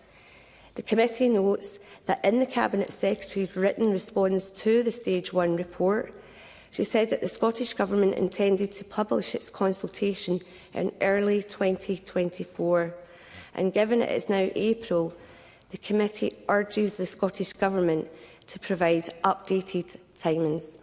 The committee notes that in the Cabinet Secretary's written response to the Stage 1 report, she said that the Scottish Government intended to publish its consultation in early 2024. And given it is now April, the committee urges the Scottish Government to provide updated timings.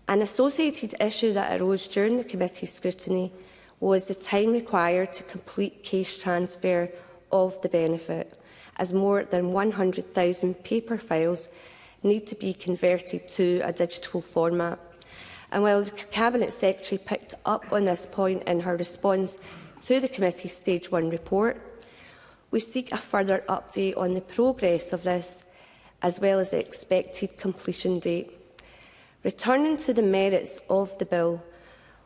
An associated issue that arose during the committee's scrutiny was the time required to complete case transfer of the benefit, as more than 100,000 paper files need to be converted to a digital format. And while the Cabinet Secretary picked up on this point in her response to the committee's Stage 1 report, we seek a further update on the progress of this, as well as the expected completion date. Returning to the merits of the bill,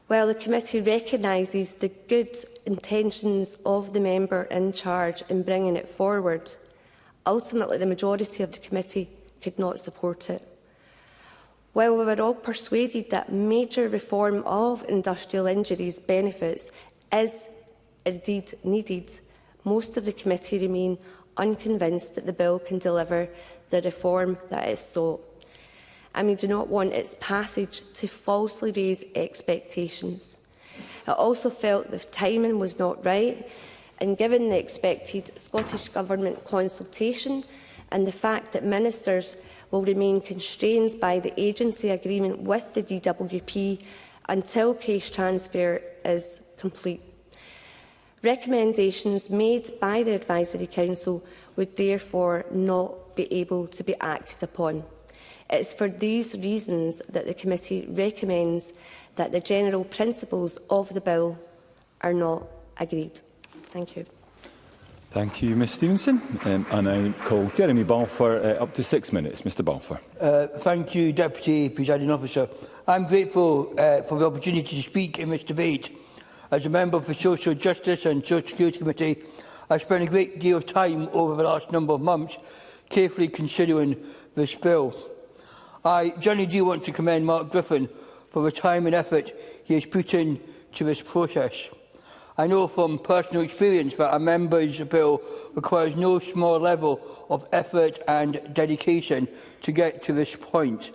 while the committee recognises the good intentions of the member in charge in bringing it forward, ultimately the majority of the committee could not support it. While we were all persuaded that major reform of industrial injuries benefits is indeed needed, most of the committee remain unconvinced that the bill can deliver the reform that is sought. And we do not want its passage to falsely raise expectations. It also felt the timing was not right, and given the expected Scottish Government consultation and the fact that ministers will remain constrained by the agency agreement with the DWP until case transfer is complete. Recommendations made by the Advisory Council would therefore not be able to be acted upon. It is for these reasons that the committee recommends that the general principles of the bill are not agreed. Thank you. Thank you, Ms Stevenson. I now call Jeremy Balfour up to 6 minutes. Mr Balfour. Thank you, Deputy Presiding Officer. I'm grateful for the opportunity to speak in this debate. As a member of the Social Justice and Social Security Committee, I spent a great deal of time over the last number of months carefully considering this bill. I genuinely do want to commend Mark Griffin for the time and effort he has put into this process. I know from personal experience that a member's bill requires no small level of effort and dedication to get to this point.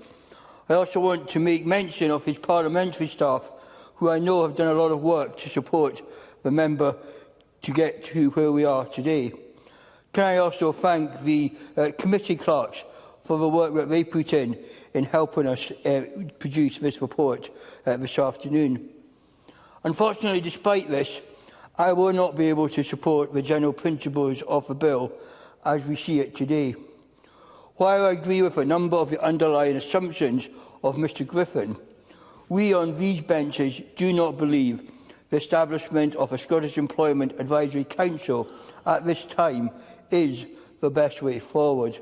I also want to make mention of his parliamentary staff, who I know have done a lot of work to support the member to get to where we are today. Can I also thank the committee clerks for the work that they put in helping us produce this report this afternoon. Unfortunately, despite this, I will not be able to support the general principles of the bill as we see it today. While I agree with a number of the underlying assumptions of Mr Griffin, we on these benches do not believe the establishment of a Scottish Employment Advisory Council at this time is the best way forward.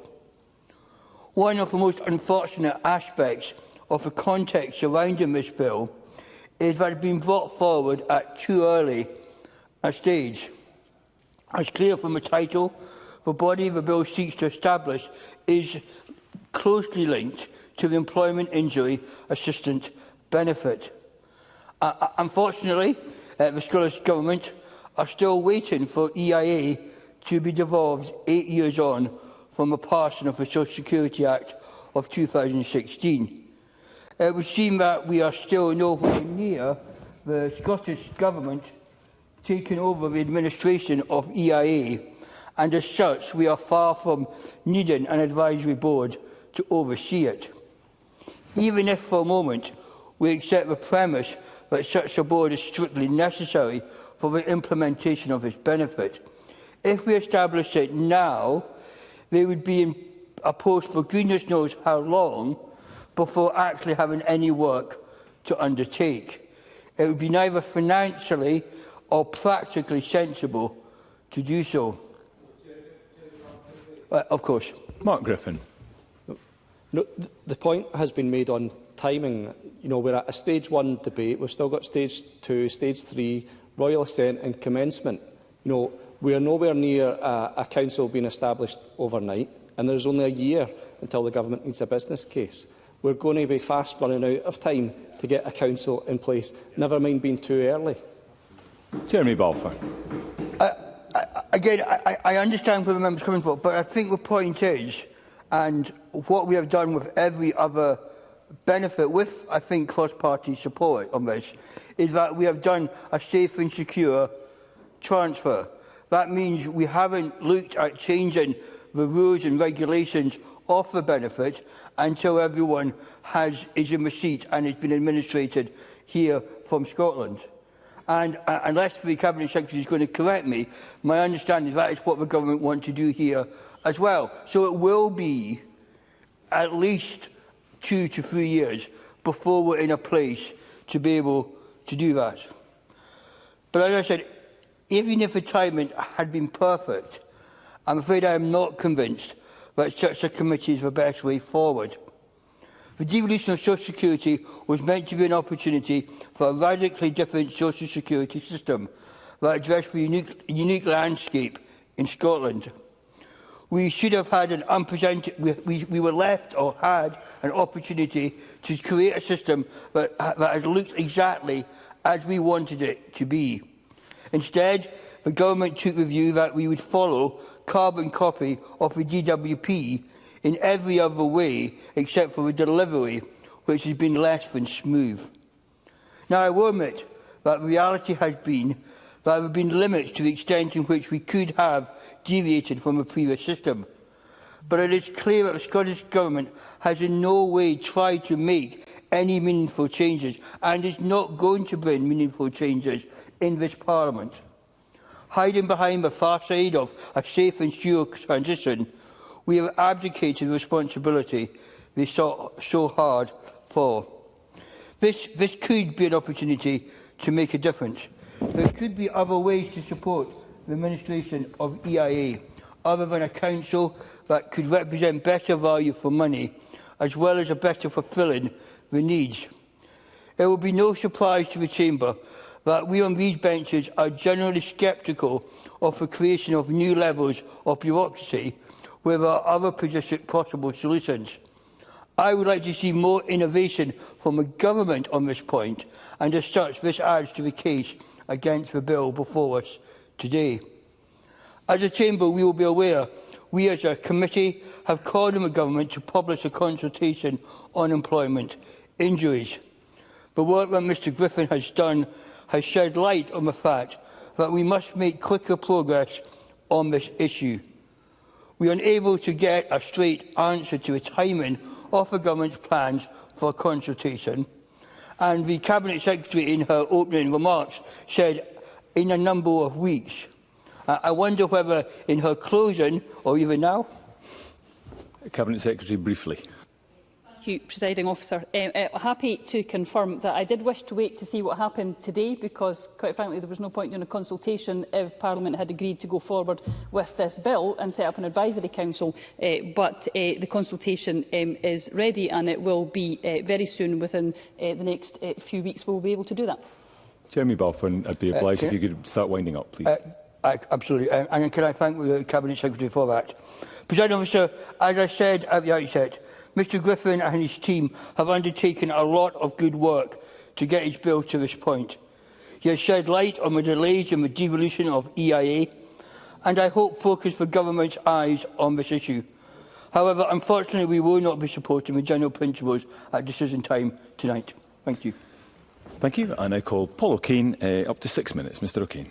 One of the most unfortunate aspects of the context surrounding this bill is that it has been brought forward at too early a stage. As clear from the title, the body the bill seeks to establish is closely linked to the Employment Injury Assistance Benefit. Unfortunately, the Scottish Government are still waiting for EIA to be devolved 8 years on from the passing of the Social Security Act of 2016. It would seem that we are still nowhere near the Scottish Government taking over the administration of EIA, and as such we are far from needing an advisory board to oversee it. Even if for a moment we accept the premise that such a board is strictly necessary for the implementation of this benefit, if we establish it now, they would be in a post for goodness knows how long before actually having any work to undertake. It would be neither financially or practically sensible to do so. Of course. Mark Griffin. No, the point has been made on timing. You know, we're at a stage 1 debate. We've still got stage 2, stage 3, royal assent and commencement. You know, we are nowhere near a council being established overnight, and there's only a year until the government needs a business case. We're going to be fast running out of time to get a council in place, never mind being too early. Jeremy Balfour. Again, I understand where the member's coming from, but I think the point is, and what we have done with every other benefit with, I think, cross-party support on this, is that we have done a safe and secure transfer. That means we haven't looked at changing the rules and regulations of the benefit until everyone is in receipt and has been administrated here from Scotland. And unless the Cabinet Secretary is going to correct me, my understanding is that is what the government want to do here as well. So it will be at least 2 to 3 years before we're in a place to be able to do that. But as I said, even if the timing had been perfect, I'm afraid I am not convinced that such a committee is the best way forward. The devolution of social security was meant to be an opportunity for a radically different social security system that addressed the unique landscape in Scotland. We should have had an unprecedented, we were left or had an opportunity to create a system that has looked exactly as we wanted it to be. Instead, the government took the view that we would follow carbon copy of the DWP in every other way except for the delivery, which has been less than smooth. Now, I will admit that reality has been that there have been limits to the extent in which we could have deviated from the previous system. But it is clear that the Scottish Government has in no way tried to make any meaningful changes and is not going to bring meaningful changes in this Parliament. Hiding behind the far side of a safe and secure transition, we have abdicated the responsibility they sought so hard for. This could be an opportunity to make a difference. There could be other ways to support the administration of EIA, other than a council that could represent better value for money, as well as a better fulfilling the needs. It will be no surprise to the Chamber that we on these benches are generally sceptical of the creation of new levels of bureaucracy where there are other possible solutions. I would like to see more innovation from the government on this point, and as such, this adds to the case against the bill before us today. As a Chamber, we will be aware we as a committee have called on the government to publish a consultation on employment injuries. The work that Mr Griffin has done has shed light on the fact that we must make quicker progress on this issue. We are unable to get a straight answer to the timing of the government's plans for a consultation, and the Cabinet Secretary in her opening remarks said in a number of weeks. I wonder whether in her closing, or even now, Cabinet Secretary, briefly. Thank you, Presiding Officer. Happy to confirm that I did wish to wait to see what happened today, because, quite frankly, there was no point in a consultation if Parliament had agreed to go forward with this bill and set up an advisory council. But the consultation is ready, and it will be very soon, within the next few weeks, we will be able to do that. Jeremy Balfour, I'd be obliged if you could start winding up, please. Absolutely. And can I thank the Cabinet Secretary for that? Presiding Officer, as I said at the outset, Mr Griffin and his team have undertaken a lot of good work to get his bill to this point. He has shed light on the delays in the devolution of EIA, and I hope focus the government's eyes on this issue. However, unfortunately, we will not be supporting the general principles at decision time tonight. Thank you. Thank you. I now call Paul O'Kane, up to 6 minutes. Mr O'Kane.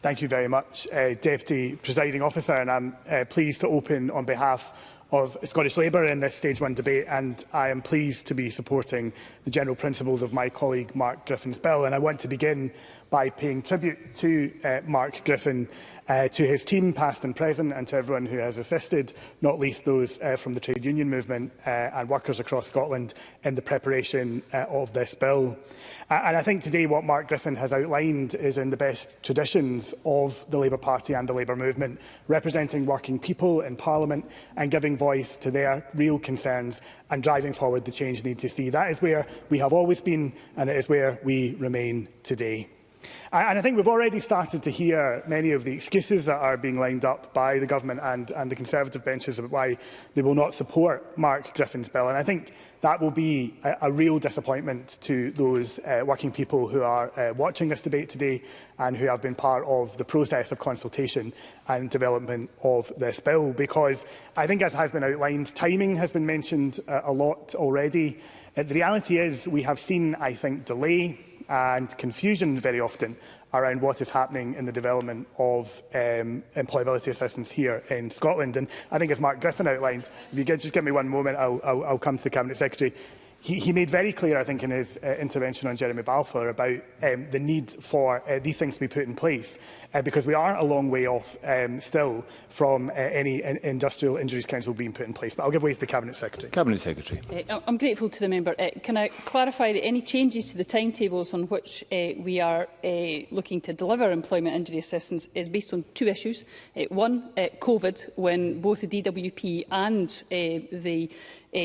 Thank you very much, Deputy Presiding Officer, and I'm pleased to open on behalf of Scottish Labour in this Stage 1 debate, and I am pleased to be supporting the general principles of my colleague Mark Griffin's bill. And I want to begin by paying tribute to Mark Griffin, to his team, past and present, and to everyone who has assisted, not least those from the trade union movement and workers across Scotland in the preparation of this bill. And I think today what Mark Griffin has outlined is in the best traditions of the Labour Party and the Labour movement, representing working people in Parliament and giving voice to their real concerns and driving forward the change they need to see. That is where we have always been, and it is where we remain today. And I think we've already started to hear many of the excuses that are being lined up by the government and the Conservative benches about why they will not support Mark Griffin's bill. And I think that will be a real disappointment to those working people who are watching this debate today and who have been part of the process of consultation and development of this bill. Because I think, as has been outlined, timing has been mentioned a lot already. The reality is we have seen, I think, delay and confusion very often around what is happening in the development of employability assistance here in Scotland. And I think, as Mark Griffin outlined, if you just give me one moment, I'll come to the Cabinet Secretary. He made very clear, I think, in his intervention on Jeremy Balfour about the need for these things to be put in place, because we are a long way off still from any Industrial Injuries Council being put in place. But I'll give way to the Cabinet Secretary. Cabinet Secretary. I'm grateful to the member. Can I clarify that any changes to the timetables on which we are looking to deliver employment injury assistance is based on two issues. One, COVID, when both the DWP and the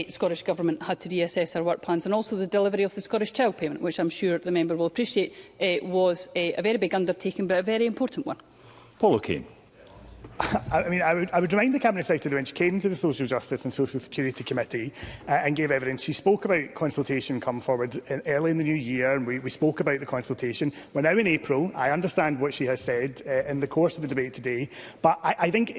Scottish Government had to reassess their work plans, and also the delivery of the Scottish Child Payment, which I'm sure the member will appreciate was a very big undertaking, but a very important one. Paul O'Kane. I would remind the Cabinet Secretary that when she came to the Social Justice and Social Security Committee and gave evidence, she spoke about consultation come forward early in the new year, and we spoke about the consultation. We're now in April. I understand what she has said in the course of the debate today, but I think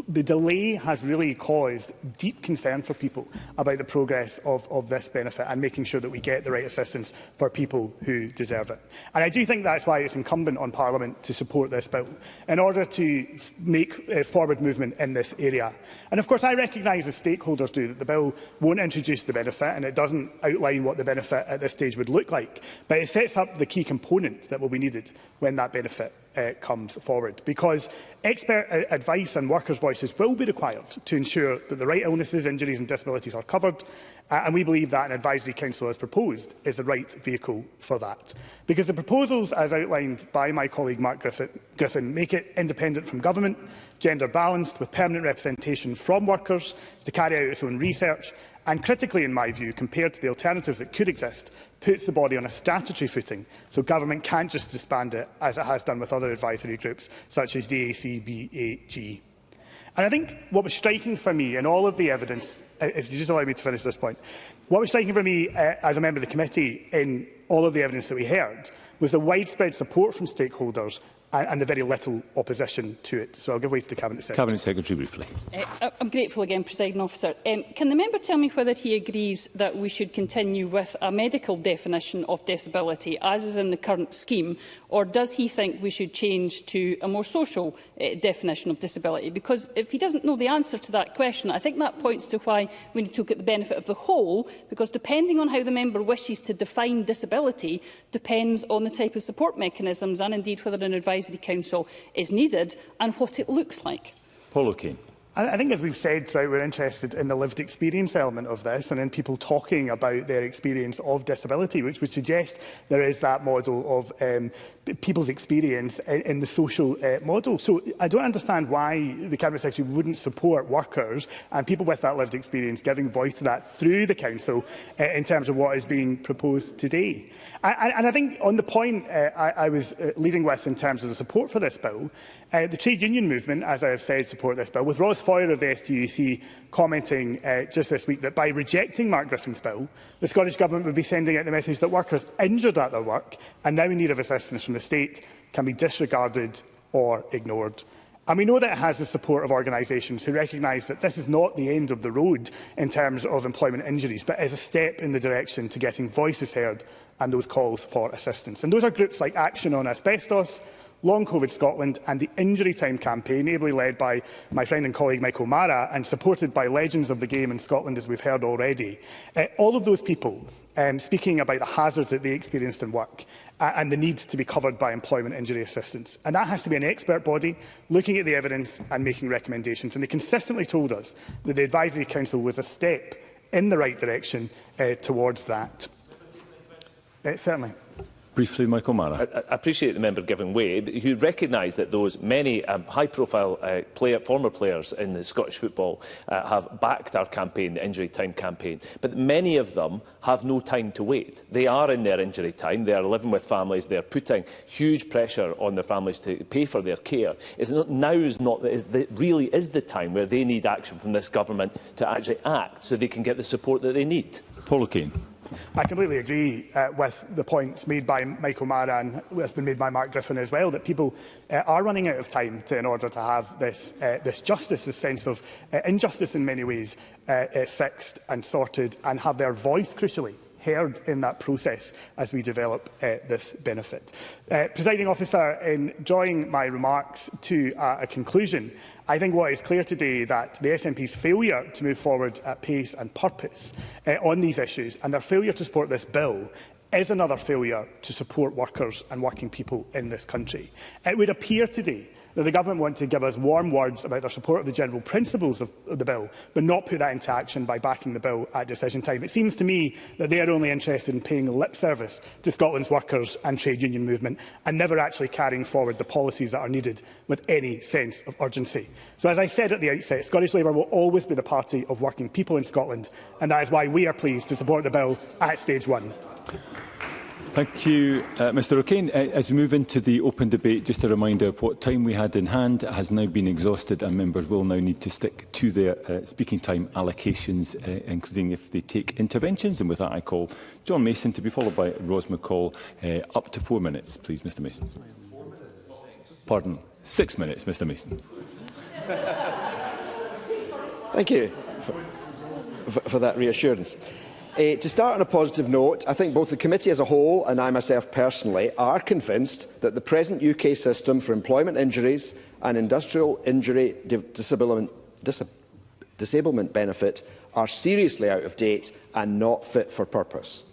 the delay has really caused deep concern for people about the progress of this benefit and making sure that we get the right assistance for people who deserve it. And I do think that's why it's incumbent on Parliament to support this bill, in order to make forward movement in this area. And of course I recognise, as stakeholders do, that the bill won't introduce the benefit, and it doesn't outline what the benefit at this stage would look like, but it sets up the key components that will be needed when that benefit comes forward, because expert advice and workers' voices will be required to ensure that the right illnesses, injuries and disabilities are covered, and we believe that an advisory council, as proposed, is the right vehicle for that. Because the proposals, as outlined by my colleague Mark Griffin, make it independent from government, gender balanced, with permanent representation from workers to carry out its own research, and critically, in my view, compared to the alternatives that could exist, puts the body on a statutory footing, so government can't just disband it, as it has done with other advisory groups, such as the ACBAG. And I think what was striking for me in all of the evidence, if you just allow me to finish this point, what was striking for me as a member of the committee in all of the evidence that we heard was the widespread support from stakeholders and the very little opposition to it. So I'll give way to the Cabinet Secretary. Cabinet Secretary, briefly. I'm grateful again, Presiding Officer. Can the member tell me whether he agrees that we should continue with a medical definition of disability, as is in the current scheme, or does he think we should change to a more social definition of disability? Because if he doesn't know the answer to that question, I think that points to why we need to look at the benefit of the whole, because depending on how the member wishes to define disability depends on the type of support mechanisms and indeed whether an advisory council is needed and what it looks like. Paul O'Kane. I think, as we've said throughout, we're interested in the lived experience element of this and in people talking about their experience of disability, which would suggest there is that model of people's experience in the social model. So I don't understand why the Cabinet Secretary wouldn't support workers and people with that lived experience giving voice to that through the Council in terms of what is being proposed today. And I think on the point I was leading with in terms of the support for this bill, the trade union movement, as I have said, support this bill, with Ross Foyer of the STUC commenting just this week that by rejecting Mark Griffin's bill, the Scottish Government would be sending out the message that workers injured at their work and now in need of assistance from the state can be disregarded or ignored. And we know that it has the support of organisations who recognise that this is not the end of the road in terms of employment injuries, but is a step in the direction to getting voices heard and those calls for assistance. And those are groups like Action on Asbestos, Long COVID Scotland and the Injury Time campaign, ably led by my friend and colleague Michael Mara and supported by legends of the game in Scotland, as we've heard already. All of those people speaking about the hazards that they experienced in work and the need to be covered by employment injury assistance. And that has to be an expert body looking at the evidence and making recommendations. And they consistently told us that the Advisory Council was a step in the right direction towards that. Certainly. Briefly, Michael Mara. I appreciate the member giving way, but you recognise that those many high-profile former players in the Scottish football have backed our campaign, the Injury Time campaign, but many of them have no time to wait. They are in their injury time, they are living with families, they are putting huge pressure on their families to pay for their care. Really is the time where they need action from this government to actually act so they can get the support that they need. Paul O'Kane. I completely agree with the points made by Michael Mara and has been made by Mark Griffin as well, that people are running out of time in order to have this justice, this sense of injustice in many ways, fixed and sorted and have their voice, crucially, heard in that process as we develop this benefit. Presiding Officer, in drawing my remarks to a conclusion, I think what is clear today that the SNP's failure to move forward at pace and purpose on these issues and their failure to support this bill is another failure to support workers and working people in this country. It would appear today that the Government want to give us warm words about their support of the general principles of the bill, but not put that into action by backing the bill at decision time. It seems to me that they are only interested in paying lip service to Scotland's workers and trade union movement and never actually carrying forward the policies that are needed with any sense of urgency. So, as I said at the outset, Scottish Labour will always be the party of working people in Scotland, and that is why we are pleased to support the bill at stage one. Thank you, Mr O'Kane. As we move into the open debate, just a reminder of what time we had in hand. It has now been exhausted and members will now need to stick to their speaking time allocations, including if they take interventions. And with that, I call John Mason to be followed by Ros McCall. Up to 4 minutes, please, Mr Mason. Pardon, 6 minutes, Mr Mason. Thank you for that reassurance. To start on a positive note, I think both the committee as a whole and I myself personally are convinced that the present UK system for employment injuries and industrial injury disablement benefit are seriously out of date and not fit for purpose.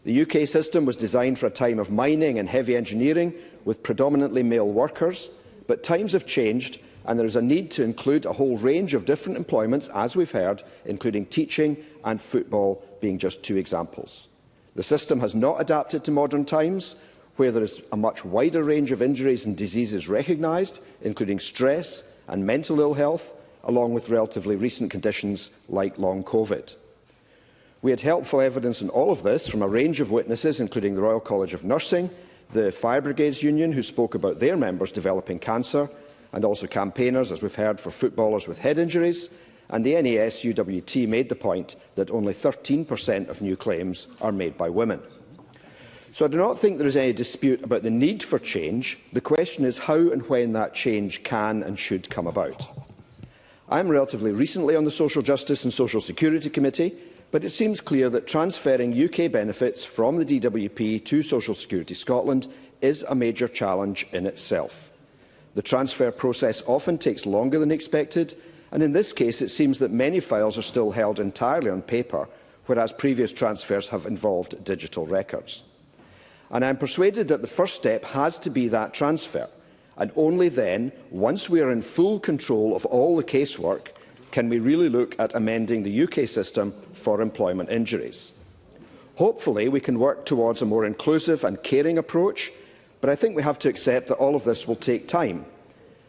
The UK system was designed for a time of mining and heavy engineering with predominantly male workers, but times have changed and there is a need to include a whole range of different employments, as we've heard, including teaching and football being just two examples. The system has not adapted to modern times, where there is a much wider range of injuries and diseases recognised, including stress and mental ill health, along with relatively recent conditions like long COVID. We had helpful evidence on all of this from a range of witnesses, including the Royal College of Nursing, the Fire Brigades Union, who spoke about their members developing cancer, and also campaigners, as we've heard, for footballers with head injuries, and the NAS UWT made the point that only 13% of new claims are made by women. So I do not think there is any dispute about the need for change. The question is how and when that change can and should come about. I am relatively recently on the Social Justice and Social Security Committee, but it seems clear that transferring UK benefits from the DWP to Social Security Scotland is a major challenge in itself. The transfer process often takes longer than expected, and in this case it seems that many files are still held entirely on paper, whereas previous transfers have involved digital records. And I am persuaded that the first step has to be that transfer, and only then, once we are in full control of all the casework can we really look at amending the UK system for employment injuries? Hopefully, we can work towards a more inclusive and caring approach, but I think we have to accept that all of this will take time.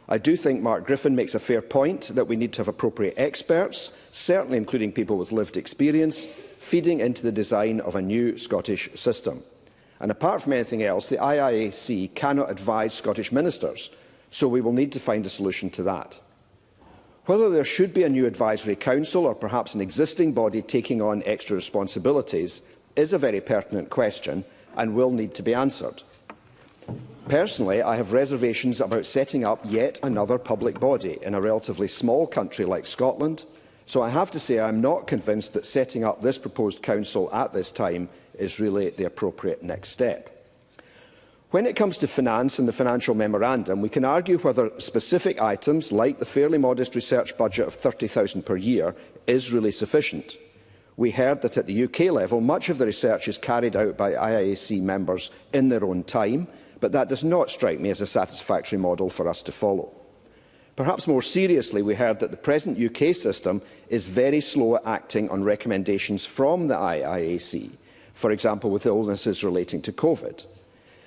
I do think Mark Griffin makes a fair point that we need to have appropriate experts, certainly including people with lived experience, feeding into the design of a new Scottish system. And apart from anything else, the IIAC cannot advise Scottish ministers, so we will need to find a solution to that. Whether there should be a new advisory council or perhaps an existing body taking on extra responsibilities is a very pertinent question and will need to be answered. Personally, I have reservations about setting up yet another public body in a relatively small country like Scotland, so I have to say I am not convinced that setting up this proposed council at this time is really the appropriate next step. When it comes to finance and the financial memorandum, we can argue whether specific items, like the fairly modest research budget of £30,000 per year, is really sufficient. We heard that at the UK level, much of the research is carried out by IIAC members in their own time, but that does not strike me as a satisfactory model for us to follow. Perhaps more seriously, we heard that the present UK system is very slow at acting on recommendations from the IIAC, for example with illnesses relating to COVID.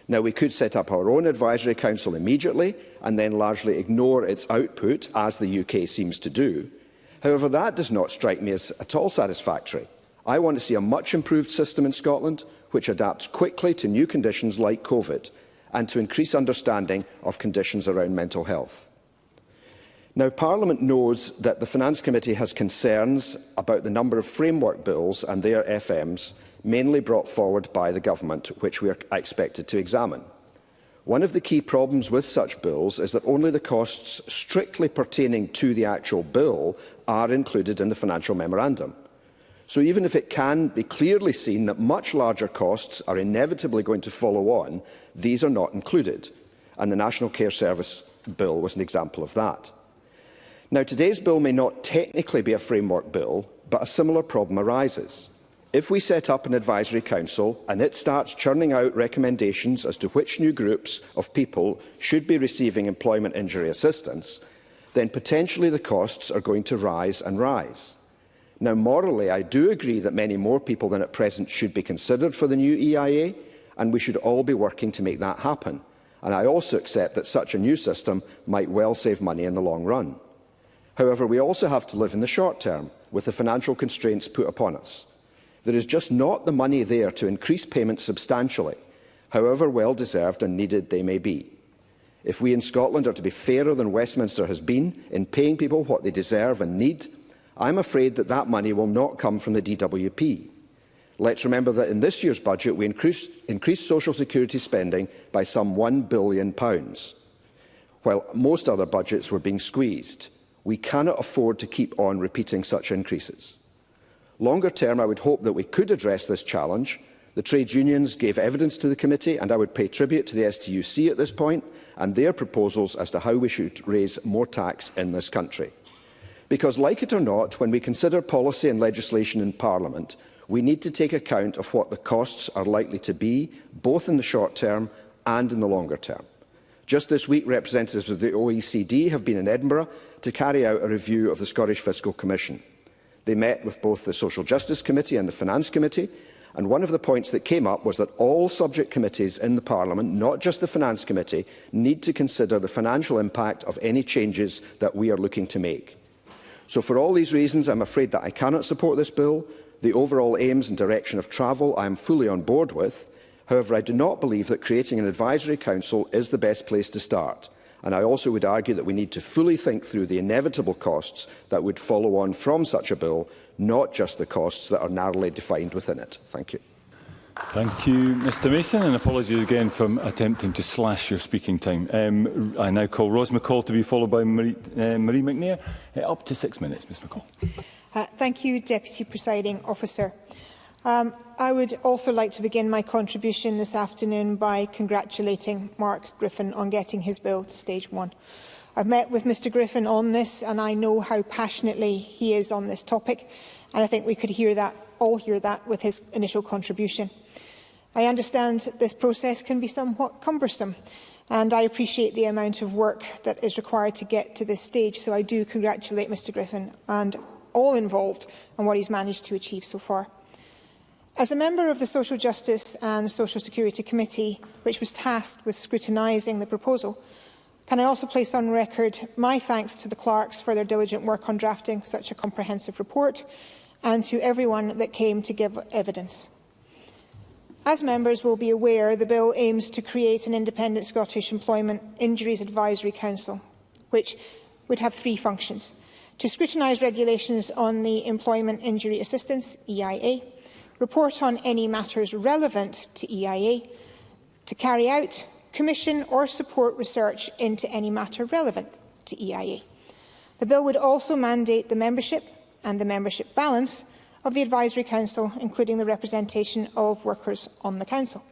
Now, we could set up our own advisory council immediately and then largely ignore its output, as the UK seems to do. However, that does not strike me as at all satisfactory. I want to see a much improved system in Scotland which adapts quickly to new conditions like COVID and to increase understanding of conditions around mental health. Now, Parliament knows that the Finance Committee has concerns about the number of framework bills and their FMs, mainly brought forward by the Government, which we are expected to examine. One of the key problems with such bills is that only the costs strictly pertaining to the actual bill are included in the financial memorandum. So even if it can be clearly seen that much larger costs are inevitably going to follow on, these are not included, and the National Care Service bill was an example of that. Now, today's bill may not technically be a framework bill, but a similar problem arises. If we set up an advisory council and it starts churning out recommendations as to which new groups of people should be receiving employment injury assistance, then potentially the costs are going to rise and rise. Now, morally, I do agree that many more people than at present should be considered for the new EIA, and we should all be working to make that happen. And I also accept that such a new system might well save money in the long run. However, we also have to live in the short term, with the financial constraints put upon us. There is just not the money there to increase payments substantially, however well-deserved and needed they may be. If we in Scotland are to be fairer than Westminster has been in paying people what they deserve and need, I'm afraid that that money will not come from the DWP. Let's remember that in this year's budget we increased social security spending by some £1 billion, while most other budgets were being squeezed. We cannot afford to keep on repeating such increases. Longer term, I would hope that we could address this challenge. The trade unions gave evidence to the committee, and I would pay tribute to the STUC at this point and their proposals as to how we should raise more tax in this country. Because, like it or not, when we consider policy and legislation in Parliament, we need to take account of what the costs are likely to be, both in the short term and in the longer term. Just this week, representatives of the OECD have been in Edinburgh to carry out a review of the Scottish Fiscal Commission. They met with both the Social Justice Committee and the Finance Committee, and one of the points that came up was that all subject committees in the Parliament, not just the Finance Committee, need to consider the financial impact of any changes that we are looking to make. So for all these reasons, I'm afraid that I cannot support this bill. The overall aims and direction of travel I am fully on board with. However, I do not believe that creating an advisory council is the best place to start. And I also would argue that we need to fully think through the inevitable costs that would follow on from such a bill, not just the costs that are narrowly defined within it. Thank you. Thank you, Mr Mason, and apologies again for attempting to slash your speaking time. I now call Ros McCall to be followed by Marie McNair. Up to 6 minutes, Ms McCall. Thank you, Deputy Presiding Officer. I would also like to begin my contribution this afternoon by congratulating Mark Griffin on getting his bill to stage 1. I've met with Mr Griffin on this, and I know how passionately he is on this topic, and I think we could all hear that with his initial contribution. I understand this process can be somewhat cumbersome, And I appreciate the amount of work that is required to get to this stage, so I do congratulate Mr Griffin and all involved on what he's managed to achieve so far. As a member of the Social Justice and Social Security Committee, which was tasked with scrutinising the proposal, can I also place on record my thanks to the clerks for their diligent work on drafting such a comprehensive report, and to everyone that came to give evidence. As members will be aware, the bill aims to create an independent Scottish Employment Injuries Advisory Council, which would have three functions: to scrutinise regulations on the Employment Injury Assistance, EIA, report on any matters relevant to EIA, to carry out, commission or support research into any matter relevant to EIA. The bill would also mandate the membership and the membership balance of the Advisory Council, including the representation of workers on the Council.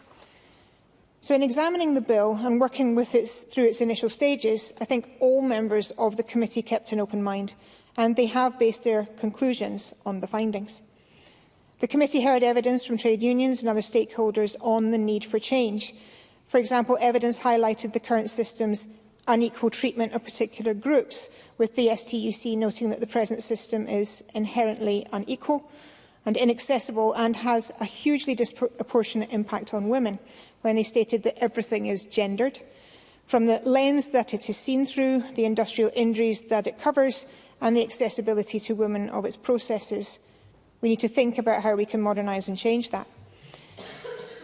So in examining the bill and working with it through its initial stages, I think all members of the committee kept an open mind, and they have based their conclusions on the findings. The committee heard evidence from trade unions and other stakeholders on the need for change. For example, evidence highlighted the current system's unequal treatment of particular groups, with the STUC noting that the present system is inherently unequal and inaccessible and has a hugely disproportionate impact on women, when they stated that everything is gendered, from the lens that it is seen through, the industrial injuries that it covers, and the accessibility to women of its processes. We need to think about how we can modernise and change that.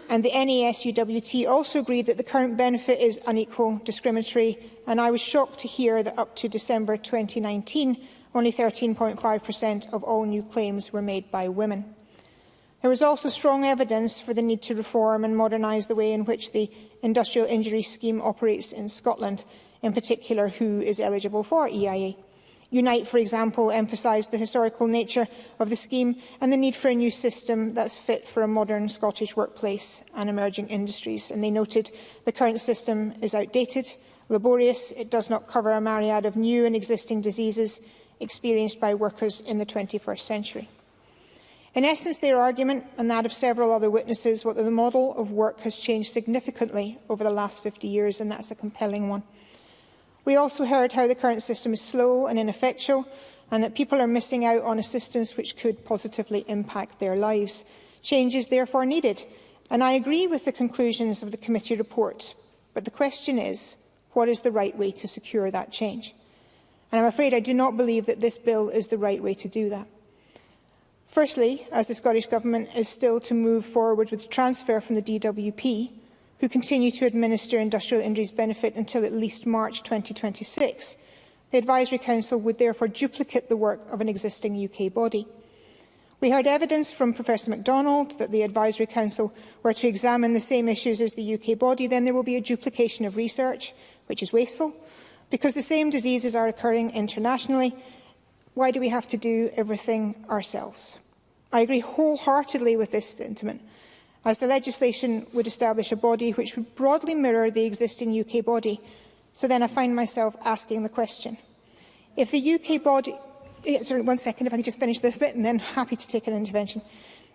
And the NASUWT also agreed that the current benefit is unequal, discriminatory, and I was shocked to hear that up to December 2019, only 13.5% of all new claims were made by women. There was also strong evidence for the need to reform and modernise the way in which the Industrial Injury Scheme operates in Scotland, in particular who is eligible for EIA. Unite, for example, emphasised the historical nature of the scheme and the need for a new system that's fit for a modern Scottish workplace and emerging industries. And they noted the current system is outdated, laborious, it does not cover a myriad of new and existing diseases experienced by workers in the 21st century. In essence, their argument, and that of several other witnesses, was that the model of work has changed significantly over the last 50 years, and that's a compelling one. We also heard how the current system is slow and ineffectual, and that people are missing out on assistance which could positively impact their lives. Change is therefore needed, and I agree with the conclusions of the committee report. But the question is, what is the right way to secure that change? And I'm afraid I do not believe that this bill is the right way to do that. Firstly, as the Scottish Government is still to move forward with transfer from the DWP, who continue to administer industrial injuries benefit until at least March 2026, the Advisory Council would therefore duplicate the work of an existing UK body. We heard evidence from Professor MacDonald that the Advisory Council were to examine the same issues as the UK body, then there will be a duplication of research, which is wasteful, because the same diseases are occurring internationally. Why do we have to do everything ourselves? I agree wholeheartedly with this sentiment, as the legislation would establish a body which would broadly mirror the existing UK body. So then I find myself asking the question, if the UK body... Sorry, one second, if I can just finish this bit, and then happy to take an intervention.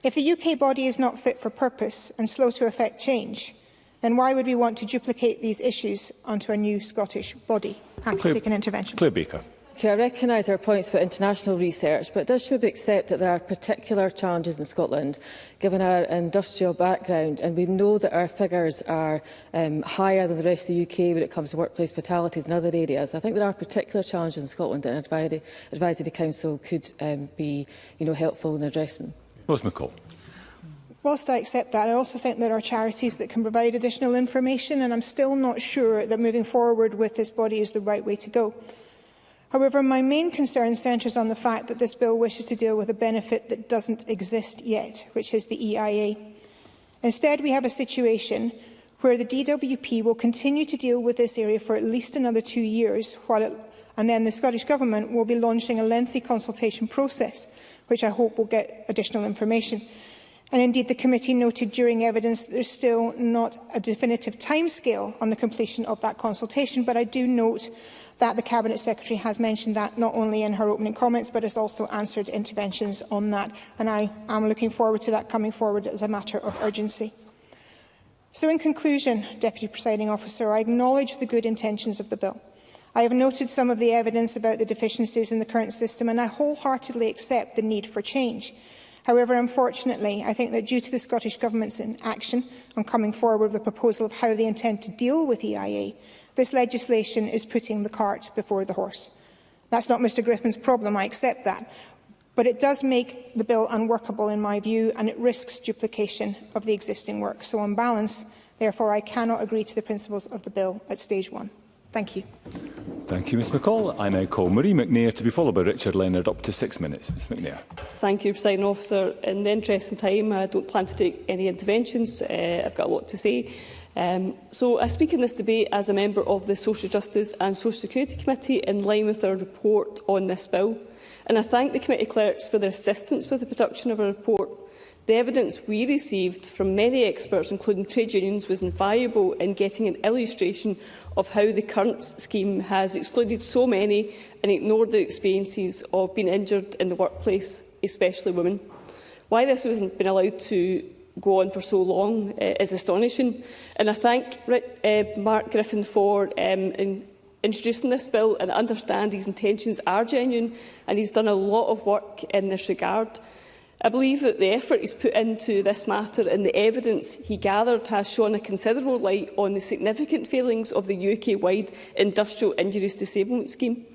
If the UK body is not fit for purpose and slow to effect change, then why would we want to duplicate these issues onto a new Scottish body? Happy to take an intervention. Claire Baker. I recognise our points about international research, but does Schmidt accept that there are particular challenges in Scotland, given our industrial background, and we know that our figures are higher than the rest of the UK when it comes to workplace fatalities and other areas. I think there are particular challenges in Scotland that an advisory council could be helpful in addressing. Rose McCall. Whilst I accept that, I also think there are charities that can provide additional information, and I'm still not sure that moving forward with this body is the right way to go. However, my main concern centres on the fact that this bill wishes to deal with a benefit that doesn't exist yet, which is the EIA. Instead, we have a situation where the DWP will continue to deal with this area for at least another 2 years, and then the Scottish Government will be launching a lengthy consultation process, which I hope will get additional information. And indeed, the committee noted during evidence that there is still not a definitive timescale on the completion of that consultation, but I do note that the Cabinet Secretary has mentioned that not only in her opening comments, but has also answered interventions on that. And I am looking forward to that coming forward as a matter of urgency. So in conclusion, Deputy Presiding Officer, I acknowledge the good intentions of the bill. I have noted some of the evidence about the deficiencies in the current system, and I wholeheartedly accept the need for change. However, unfortunately, I think that due to the Scottish Government's inaction on coming forward with a proposal of how they intend to deal with EIA, this legislation is putting the cart before the horse. That's not Mr Griffin's problem, I accept that. But it does make the bill unworkable in my view, and it risks duplication of the existing work. So on balance, therefore, I cannot agree to the principles of the bill at stage 1. Thank you. Thank you, Ms McCall. I now call Marie McNair to be followed by Richard Leonard, up to 6 minutes. Ms McNair. Thank you, Presiding Officer. In the interest of time, I don't plan to take any interventions. I've got a lot to say. So I speak in this debate as a member of the Social Justice and Social Security Committee in line with our report on this bill. And I thank the committee clerks for their assistance with the production of a report. The evidence we received from many experts, including trade unions, was invaluable in getting an illustration of how the current scheme has excluded so many and ignored their experiences of being injured in the workplace, especially women. Why this hasn't been allowed to go on for so long is astonishing. And I thank Mark Griffin for introducing this bill, and understand his intentions are genuine, and he's done a lot of work in this regard. I believe that the effort he's put into this matter and the evidence he gathered has shone a considerable light on the significant failings of the UK-wide Industrial Injuries Disablement Scheme.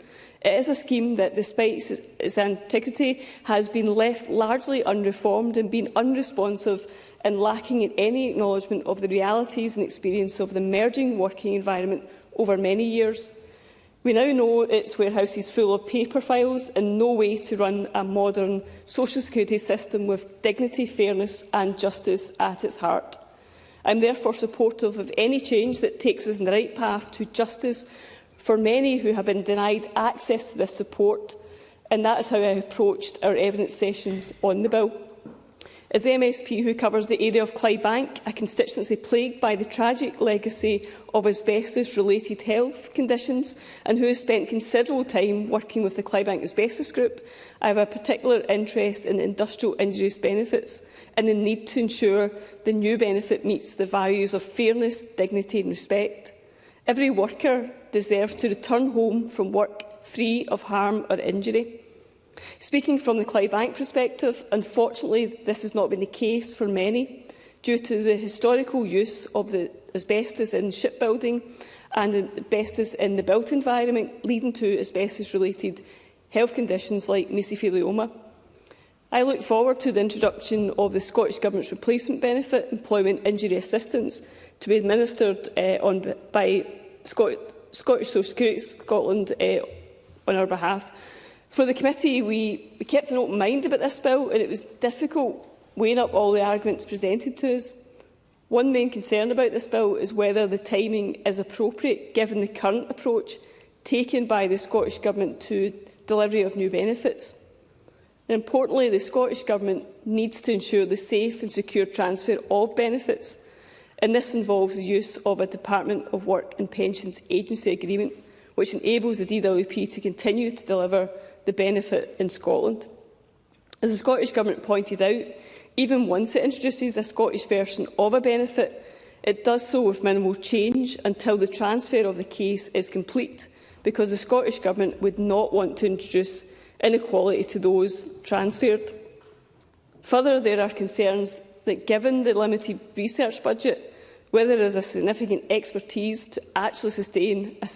It is a scheme that, despite its integrity, has been left largely unreformed and been unresponsive and lacking in any acknowledgement of the realities and experience of the emerging working environment over many years. We now know its warehouse is full of paper files and no way to run a modern social security system with dignity, fairness and justice at its heart. I am therefore supportive of any change that takes us in the right path to justice for many who have been denied access to this support, and that is how I approached our evidence sessions on the bill. As the MSP who covers the area of Clydebank, a constituency plagued by the tragic legacy of asbestos-related health conditions, and who has spent considerable time working with the Clydebank Asbestos Group, I have a particular interest in industrial injuries benefits and the need to ensure the new benefit meets the values of fairness, dignity and respect. Every worker deserves to return home from work free of harm or injury. Speaking from the Clydebank perspective, unfortunately this has not been the case for many, due to the historical use of the asbestos in shipbuilding and the asbestos in the built environment, leading to asbestos-related health conditions like mesothelioma. I look forward to the introduction of the Scottish Government's replacement benefit, employment injury assistance, to be administered by Scottish Social Security Scotland on our behalf. For the committee, we kept an open mind about this bill, and it was difficult weighing up all the arguments presented to us. One main concern about this bill is whether the timing is appropriate, given the current approach taken by the Scottish Government to delivery of new benefits. And importantly, the Scottish Government needs to ensure the safe and secure transfer of benefits, and this involves the use of a Department of Work and Pensions agency agreement, which enables the DWP to continue to deliver the benefit in Scotland. As the Scottish Government pointed out, even once it introduces a Scottish version of a benefit, it does so with minimal change until the transfer of the case is complete, because the Scottish Government would not want to introduce inequality to those transferred. Further, there are concerns that, given the limited research budget, whether there is a significant expertise to actually sustain a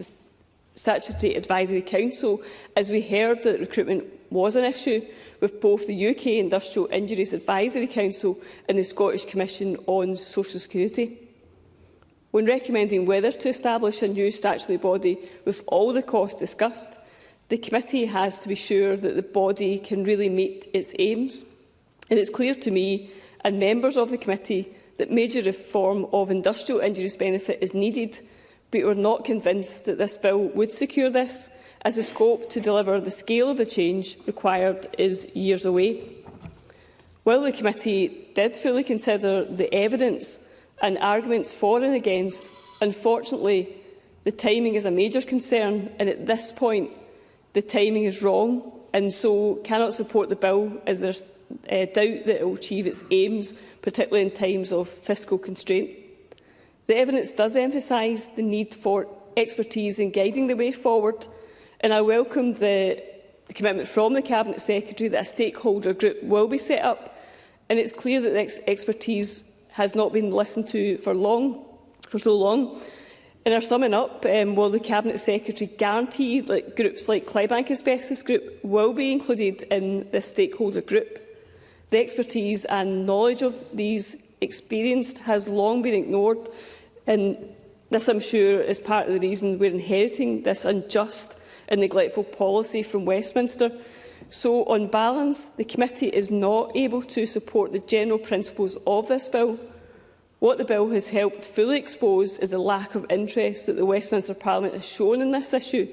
statutory advisory council, as we heard that recruitment was an issue with both the UK Industrial Injuries Advisory Council and the Scottish Commission on Social Security. When recommending whether to establish a new statutory body with all the costs discussed, the committee has to be sure that the body can really meet its aims. And it's clear to me and members of the committee that major reform of industrial injuries benefit is needed, but we are not convinced that this bill would secure this, as the scope to deliver the scale of the change required is years away. While the committee did fully consider the evidence and arguments for and against, unfortunately, the timing is a major concern, and at this point, the timing is wrong, and so cannot support the bill, as there is doubt that it will achieve its aims, particularly in times of fiscal constraint. The evidence does emphasise the need for expertise in guiding the way forward, and I welcome the commitment from the Cabinet Secretary that a stakeholder group will be set up, and it's clear that the expertise has not been listened to for so long. In our summing up, will the Cabinet Secretary guarantee that groups like Clydebank Asbestos Group will be included in this stakeholder group? The expertise and knowledge of these experienced has long been ignored, and this, I'm sure, is part of the reason we're inheriting this unjust and neglectful policy from Westminster. So, on balance, the committee is not able to support the general principles of this bill. What the bill has helped fully expose is the lack of interest that the Westminster Parliament has shown in this issue,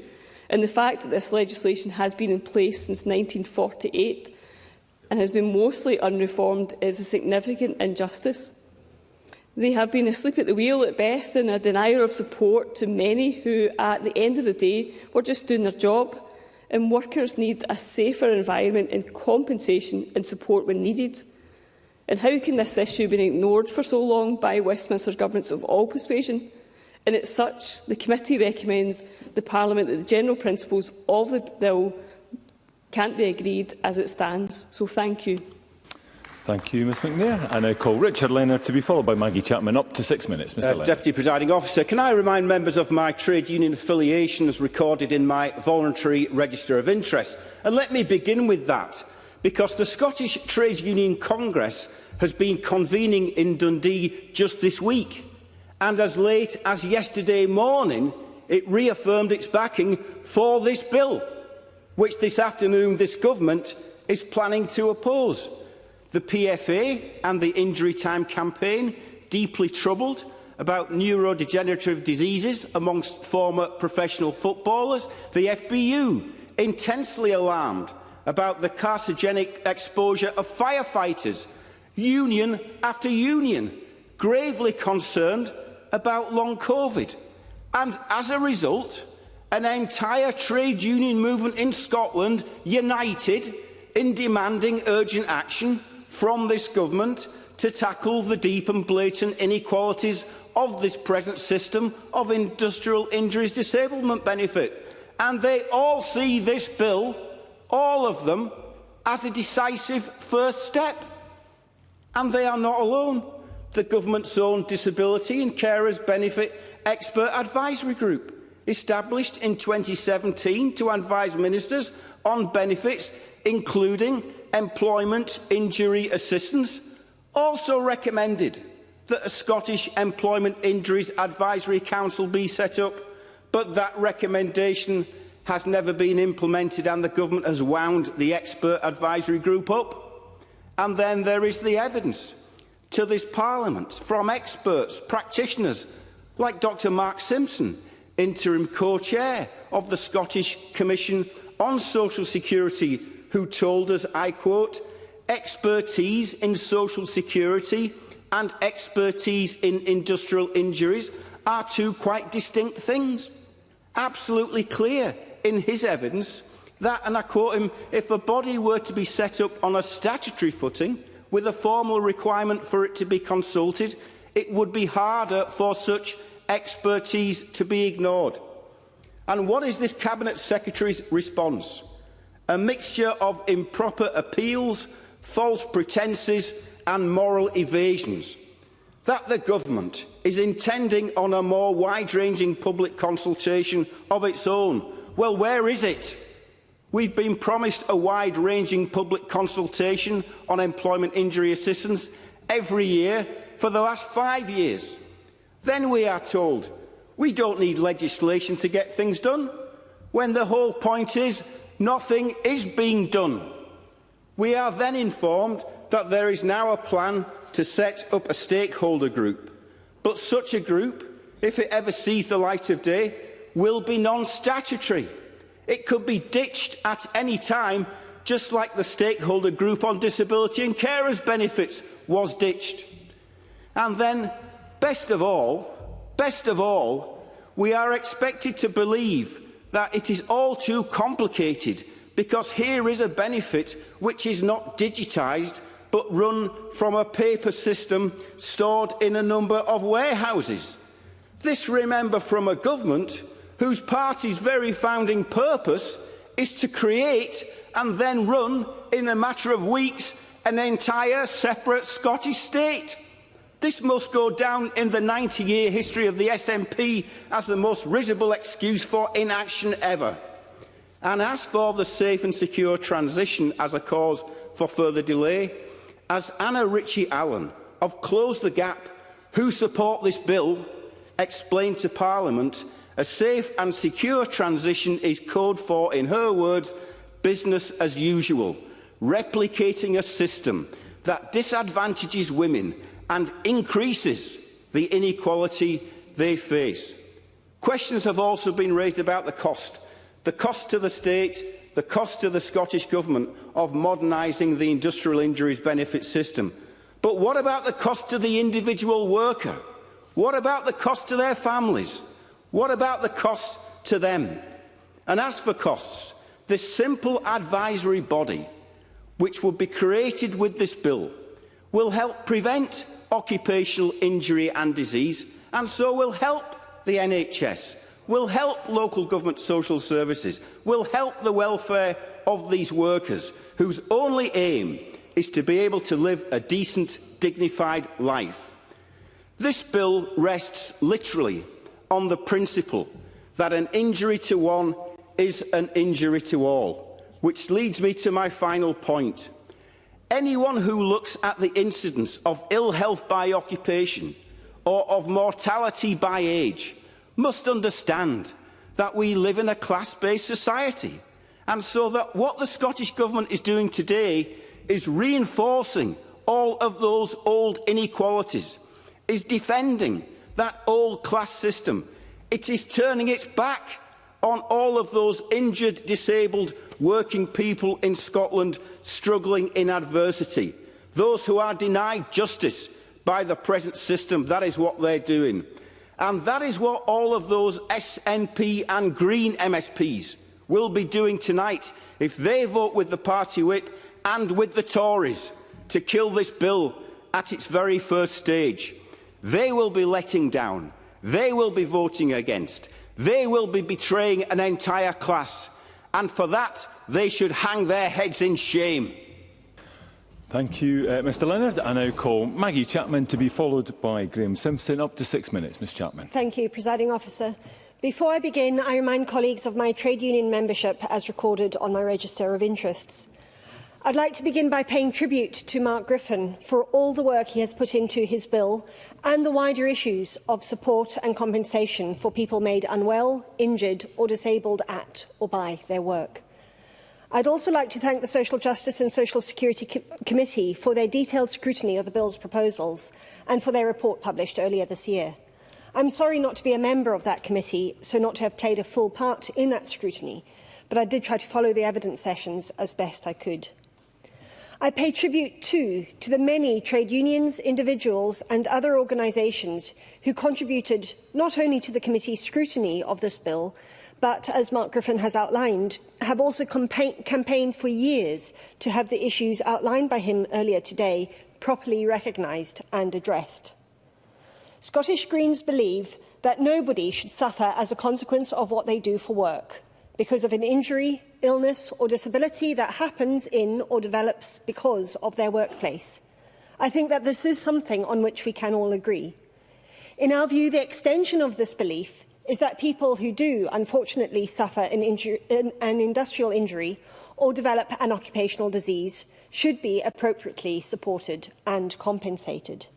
and the fact that this legislation has been in place since 1948 and has been mostly unreformed is a significant injustice. They have been asleep at the wheel at best and a denier of support to many who, at the end of the day, were just doing their job, and workers need a safer environment and compensation and support when needed. And how can this issue be ignored for so long by Westminster governments of all persuasion? And as such, the committee recommends the Parliament that the general principles of the bill can't be agreed as it stands. So thank you. Thank you, Ms McNair. I now call Richard Leonard to be followed by Maggie Chapman. Up to 6 minutes. Mr Leonard. Deputy Presiding Officer, can I remind members of my trade union affiliations recorded in my voluntary register of interest? And let me begin with that, because the Scottish Trades Union Congress has been convening in Dundee just this week. And as late as yesterday morning, it reaffirmed its backing for this bill, which this afternoon this government is planning to oppose. The PFA and the Injury Time campaign, deeply troubled about neurodegenerative diseases amongst former professional footballers. The FBU, intensely alarmed about the carcinogenic exposure of firefighters. Union after union, gravely concerned about long COVID. And as a result, an entire trade union movement in Scotland united in demanding urgent action from this government to tackle the deep and blatant inequalities of this present system of industrial injuries disablement benefit. And they all see this bill, all of them, as a decisive first step. And they are not alone. The government's own Disability and Carers Benefit Expert Advisory Group, established in 2017 to advise ministers on benefits including employment injury assistance, also recommended that a Scottish Employment Injuries Advisory Council be set up, but that recommendation has never been implemented and the government has wound the expert advisory group up. And then there is the evidence to this Parliament from experts, practitioners like Dr Mark Simpson, interim co-chair of the Scottish Commission on Social Security, who told us, I quote, expertise in social security and expertise in industrial injuries are two quite distinct things. Absolutely clear in his evidence that, and I quote him, if a body were to be set up on a statutory footing with a formal requirement for it to be consulted, it would be harder for such expertise to be ignored. And what is this Cabinet Secretary's response? A mixture of improper appeals, false pretences and moral evasions. That the government is intending on a more wide-ranging public consultation of its own. Well, where is it? We've been promised a wide-ranging public consultation on employment injury assistance every year for the last 5 years. Then we are told we don't need legislation to get things done, when the whole point is nothing is being done. We are then informed that there is now a plan to set up a stakeholder group. But such a group, if it ever sees the light of day, will be non-statutory. It could be ditched at any time, just like the stakeholder group on disability and carers benefits was ditched. And then, best of all, we are expected to believe that it is all too complicated, because here is a benefit which is not digitised but run from a paper system stored in a number of warehouses. This, remember, from a government whose party's very founding purpose is to create and then run, in a matter of weeks, an entire separate Scottish state. This must go down in the 90-year history of the SNP as the most risible excuse for inaction ever. And as for the safe and secure transition as a cause for further delay, as Anna Ritchie-Allen of Close the Gap, who support this bill, explained to Parliament, a safe and secure transition is code for, in her words, business as usual, replicating a system that disadvantages women and increases the inequality they face. Questions have also been raised about the cost to the state, the cost to the Scottish Government of modernising the industrial injuries benefit system. But what about the cost to the individual worker? What about the cost to their families? What about the cost to them? And as for costs, this simple advisory body, which would be created with this bill, will help prevent occupational injury and disease, and so will help the NHS, will help local government social services, will help the welfare of these workers, whose only aim is to be able to live a decent, dignified life. This bill rests literally on the principle that an injury to one is an injury to all, which leads me to my final point. Anyone who looks at the incidence of ill health by occupation or of mortality by age must understand that we live in a class-based society, and so that what the Scottish Government is doing today is reinforcing all of those old inequalities, is defending that old class system. It is turning its back on all of those injured, disabled, working people in Scotland struggling in adversity. Those who are denied justice by the present system, that is what they're doing. And that is what all of those SNP and Green MSPs will be doing tonight if they vote with the party whip and with the Tories to kill this bill at its very first stage. They will be letting down. They will be voting against. They will be betraying an entire class. And for that, they should hang their heads in shame. Thank you, Mr Leonard. I now call Maggie Chapman to be followed by Graham Simpson. Up to 6 minutes, Ms Chapman. Thank you, Presiding Officer. Before I begin, I remind colleagues of my trade union membership as recorded on my register of interests. I'd like to begin by paying tribute to Mark Griffin for all the work he has put into his bill and the wider issues of support and compensation for people made unwell, injured or disabled at or by their work. I'd also like to thank the Social Justice and Social Security Committee for their detailed scrutiny of the bill's proposals and for their report published earlier this year. I'm sorry not to be a member of that committee, so not to have played a full part in that scrutiny, but I did try to follow the evidence sessions as best I could. I pay tribute too to the many trade unions, individuals and other organisations who contributed not only to the committee's scrutiny of this bill, but, as Mark Griffin has outlined, have also campaigned for years to have the issues outlined by him earlier today properly recognised and addressed. Scottish Greens believe that nobody should suffer as a consequence of what they do for work, because of an injury, illness or disability that happens in or develops because of their workplace. I think that this is something on which we can all agree. In our view, the extension of this belief is that people who do, unfortunately, suffer an industrial injury or develop an occupational disease should be appropriately supported and compensated.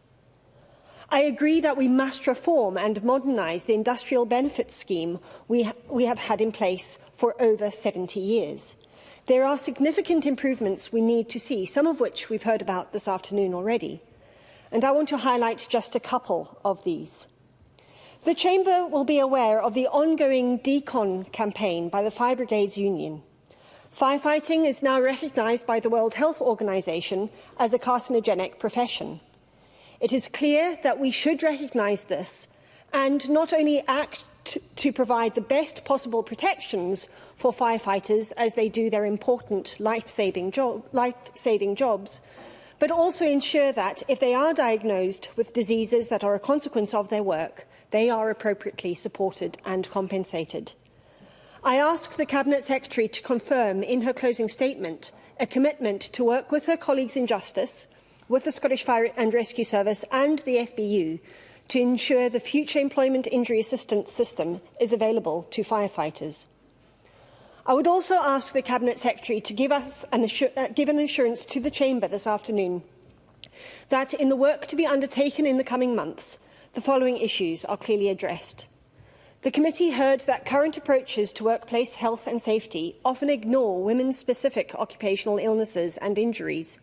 I agree that we must reform and modernise the industrial benefits scheme we have had in place for over 70 years. There are significant improvements we need to see, some of which we've heard about this afternoon already, and I want to highlight just a couple of these. The Chamber will be aware of the ongoing decon campaign by the Fire Brigades Union. Firefighting is now recognised by the World Health Organization as a carcinogenic profession. It is clear that we should recognise this and not only act to provide the best possible protections for firefighters as they do their important life-saving jobs, but but also ensure that, if they are diagnosed with diseases that are a consequence of their work, they are appropriately supported and compensated. I ask the Cabinet Secretary to confirm in her closing statement a commitment to work with her colleagues in Justice, with the Scottish Fire and Rescue Service and the FBU to ensure the future employment injury assistance system is available to firefighters. I would also ask the Cabinet Secretary to give an assurance to the Chamber this afternoon that in the work to be undertaken in the coming months, the following issues are clearly addressed. The committee heard that current approaches to workplace health and safety often ignore women-specific occupational illnesses and injuries.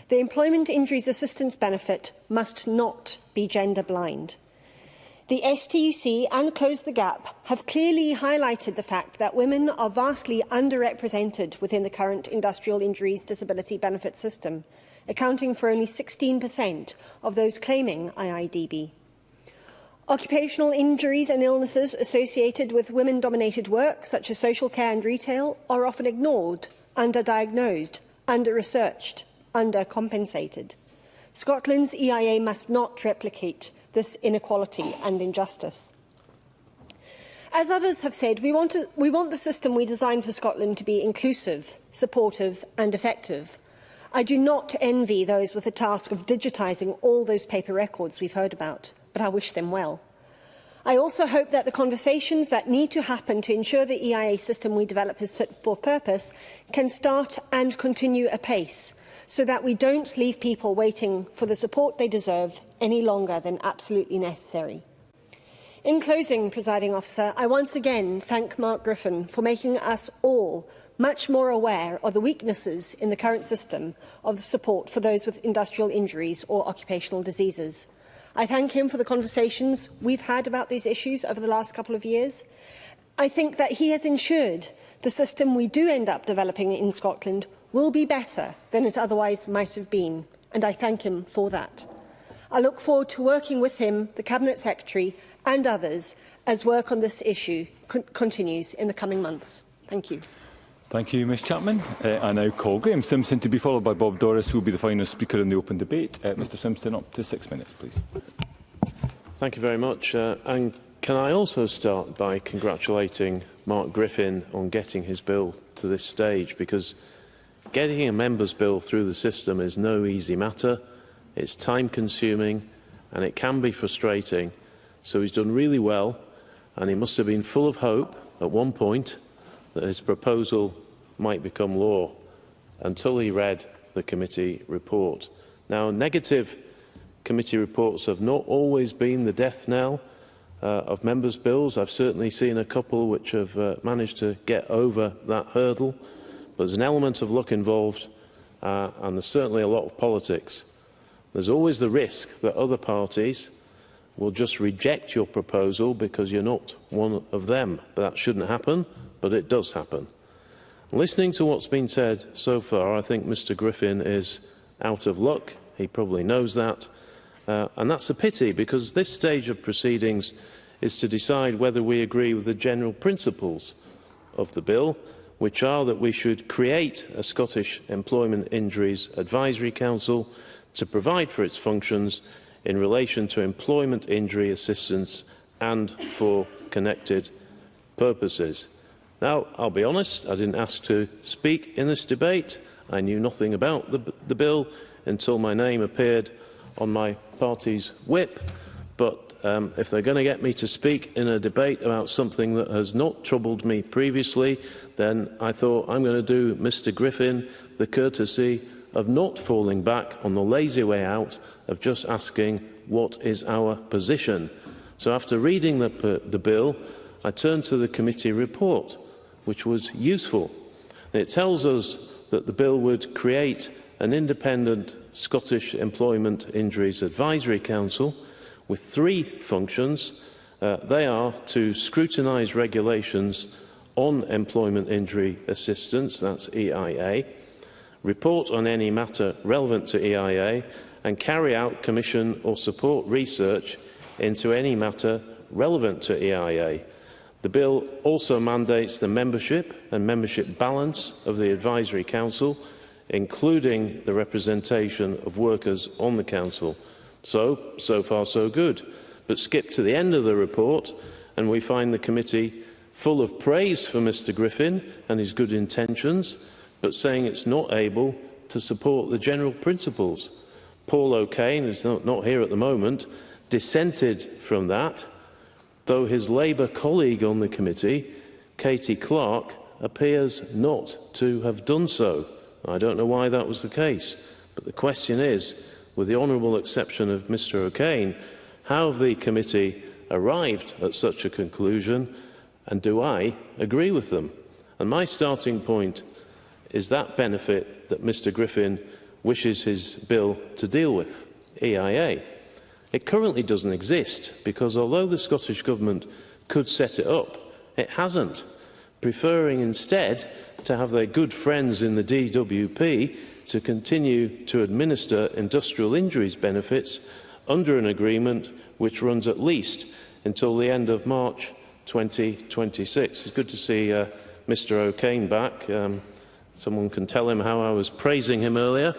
The Employment Injuries Assistance Benefit must not be gender-blind. The STUC and Close the Gap have clearly highlighted the fact that women are vastly underrepresented within the current Industrial Injuries Disability Benefit system, accounting for only 16% of those claiming IIDB. Occupational injuries and illnesses associated with women-dominated work, such as social care and retail, are often ignored, underdiagnosed, under-researched, undercompensated. Scotland's EIA must not replicate this inequality and injustice. As others have said, we want the system we designed for Scotland to be inclusive, supportive and effective. I do not envy those with the task of digitising all those paper records we've heard about, but I wish them well. I also hope that the conversations that need to happen to ensure the EIA system we develop is fit for purpose can start and continue apace, so that we don't leave people waiting for the support they deserve any longer than absolutely necessary. In closing, Presiding Officer, I once again thank Mark Griffin for making us all much more aware of the weaknesses in the current system of support for those with industrial injuries or occupational diseases. I thank him for the conversations we've had about these issues over the last couple of years. I think that he has ensured the system we do end up developing in Scotland will be better than it otherwise might have been, and I thank him for that. I look forward to working with him, the Cabinet Secretary and others as work on this issue continues in the coming months. Thank you. Thank you, Ms Chapman. I now call Graham Simpson to be followed by Bob Doris, who will be the final speaker in the open debate. Mr Simpson, up to 6 minutes, please. Thank you very much. And can I also start by congratulating Mark Griffin on getting his bill to this stage, because getting a member's bill through the system is no easy matter. It's time-consuming and it can be frustrating. So he's done really well, and he must have been full of hope at one point that his proposal might become law, until he read the committee report. Now, negative committee reports have not always been the death knell of members' bills. I've certainly seen a couple which have managed to get over that hurdle, but there's an element of luck involved, and there's certainly a lot of politics. There's always the risk that other parties will just reject your proposal because you're not one of them. But that shouldn't happen, but it does happen. Listening to what's been said so far, I think Mr Griffin is out of luck. He probably knows that. And that's a pity, because this stage of proceedings is to decide whether we agree with the general principles of the bill, which are that we should create a Scottish Employment Injuries Advisory Council to provide for its functions in relation to employment injury assistance and for connected purposes. Now, I'll be honest, I didn't ask to speak in this debate. I knew nothing about the bill until my name appeared on my party's whip. But if they're going to get me to speak in a debate about something that has not troubled me previously, then I thought I'm going to do Mr Griffin the courtesy of not falling back on the lazy way out of just asking what is our position. So after reading the bill, I turned to the committee report, which was useful. It tells us that the bill would create an independent Scottish Employment Injuries Advisory Council with 3 functions. They are to scrutinise regulations on employment injury assistance, that's EIA, report on any matter relevant to EIA, and carry out, commission or support research into any matter relevant to EIA. The bill also mandates the membership and membership balance of the Advisory Council including the representation of workers on the Council. So far so good. But skip to the end of the report and we find the committee full of praise for Mr Griffin and his good intentions, but saying it's not able to support the general principles. Paul O'Kane, who's not here at the moment, dissented from that, though his Labour colleague on the committee, Katie Clark, appears not to have done so. I don't know why that was the case, but the question is, with the honourable exception of Mr O'Kane, how have the committee arrived at such a conclusion, and do I agree with them? And my starting point is that benefit that Mr Griffin wishes his bill to deal with, EIA. It currently doesn't exist because although the Scottish Government could set it up, it hasn't, preferring instead to have their good friends in the DWP to continue to administer industrial injuries benefits under an agreement which runs at least until the end of March 2026. It's good to see Mr O'Kane back. Someone can tell him how I was praising him earlier.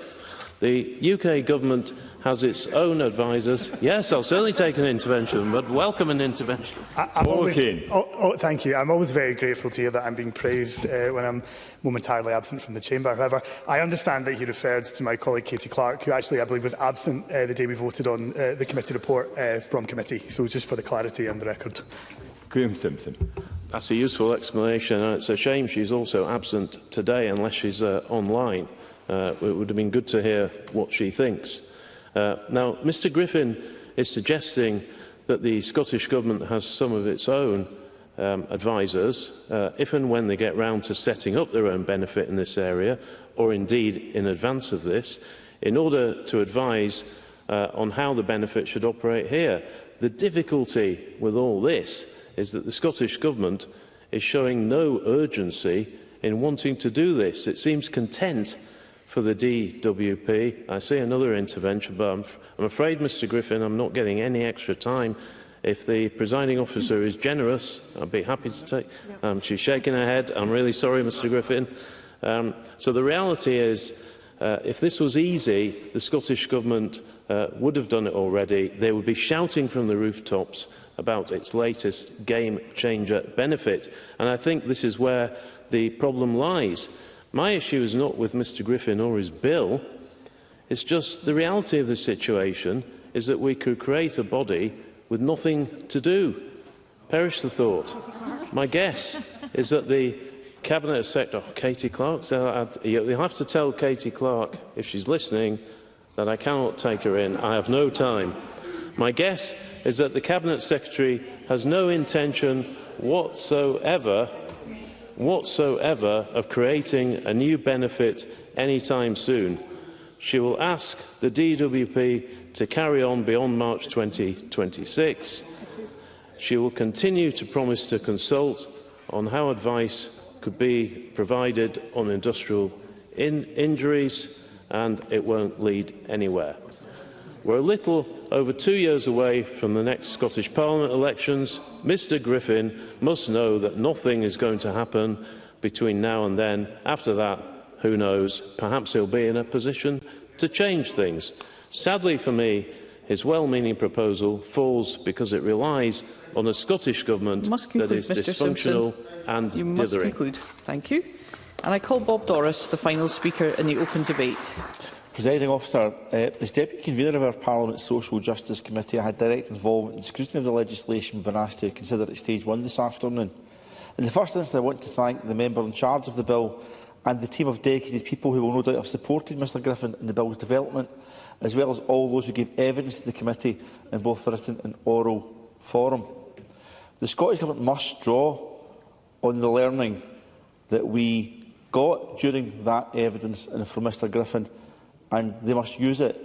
The UK Government has its own advisers. Yes, I'll certainly take an intervention, but welcome an intervention. Thank you. I'm always very grateful to hear that I'm being praised when I'm momentarily absent from the chamber. However, I understand that he referred to my colleague Katie Clark, who actually, I believe, was absent the day we voted on the committee report from committee. So just for the clarity and the record. Graham Simpson. That's a useful explanation, and it's a shame she's also absent today unless she's online. It would have been good to hear what she thinks. Now, Mr Griffin is suggesting that the Scottish Government has some of its own advisers, if and when they get round to setting up their own benefit in this area, or indeed in advance of this, in order to advise on how the benefit should operate here. The difficulty with all this is that the Scottish Government is showing no urgency in wanting to do this. It seems content for the DWP. I see another intervention, but I'm afraid, Mr Griffin, I'm not getting any extra time. If the presiding officer is generous, I'd be happy to take... she's shaking her head. I'm really sorry, Mr Griffin. So the reality is, if this was easy, the Scottish Government would have done it already. They would be shouting from the rooftops about its latest game-changer benefit. And I think this is where the problem lies. My issue is not with Mr Griffin or his bill. It's just the reality of the situation is that we could create a body with nothing to do. Perish the thought. My guess is that the Cabinet Secretary... Oh, Katie Clark? You'll have to tell Katie Clark, if she's listening, that I cannot take her in. I have no time. My guess is that the Cabinet Secretary has no intention whatsoever of creating a new benefit anytime soon. She will ask the DWP to carry on beyond March 2026. She will continue to promise to consult on how advice could be provided on industrial injuries, and it won't lead anywhere. We're a little over 2 years away from the next Scottish Parliament elections. Mr Griffin must know that nothing is going to happen between now and then. After that, who knows, perhaps he'll be in a position to change things. Sadly for me, his well-meaning proposal falls because it relies on a Scottish Government that is dysfunctional and dithering. Must conclude. Thank you. And I call Bob Doris, the final speaker in the open debate. Presiding Officer, as Deputy Convener of our Parliament's Social Justice Committee, I had direct involvement in the scrutiny of the legislation we've been asked to consider at stage 1 this afternoon. In the first instance, I want to thank the member in charge of the bill and the team of dedicated people who will no doubt have supported Mr Griffin in the bill's development, as well as all those who gave evidence to the committee in both written and oral forum. The Scottish Government must draw on the learning that we got during that evidence and from Mr Griffin, and they must use it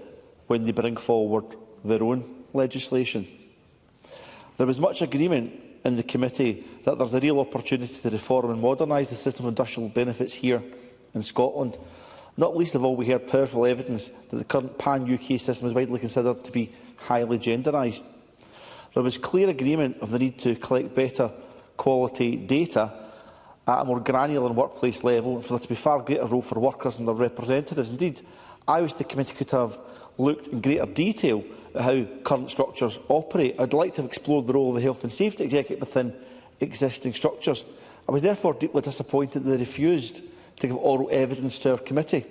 when they bring forward their own legislation. There was much agreement in the committee that there is a real opportunity to reform and modernise the system of industrial benefits here in Scotland. Not least of all, we heard powerful evidence that the current pan-UK system is widely considered to be highly genderised. There was clear agreement of the need to collect better quality data, at a more granular and workplace level, and for there to be far greater role for workers and their representatives. Indeed, I wish the committee could have looked in greater detail at how current structures operate. I'd like to have explored the role of the Health and Safety Executive within existing structures. I was therefore deeply disappointed that they refused to give oral evidence to our committee,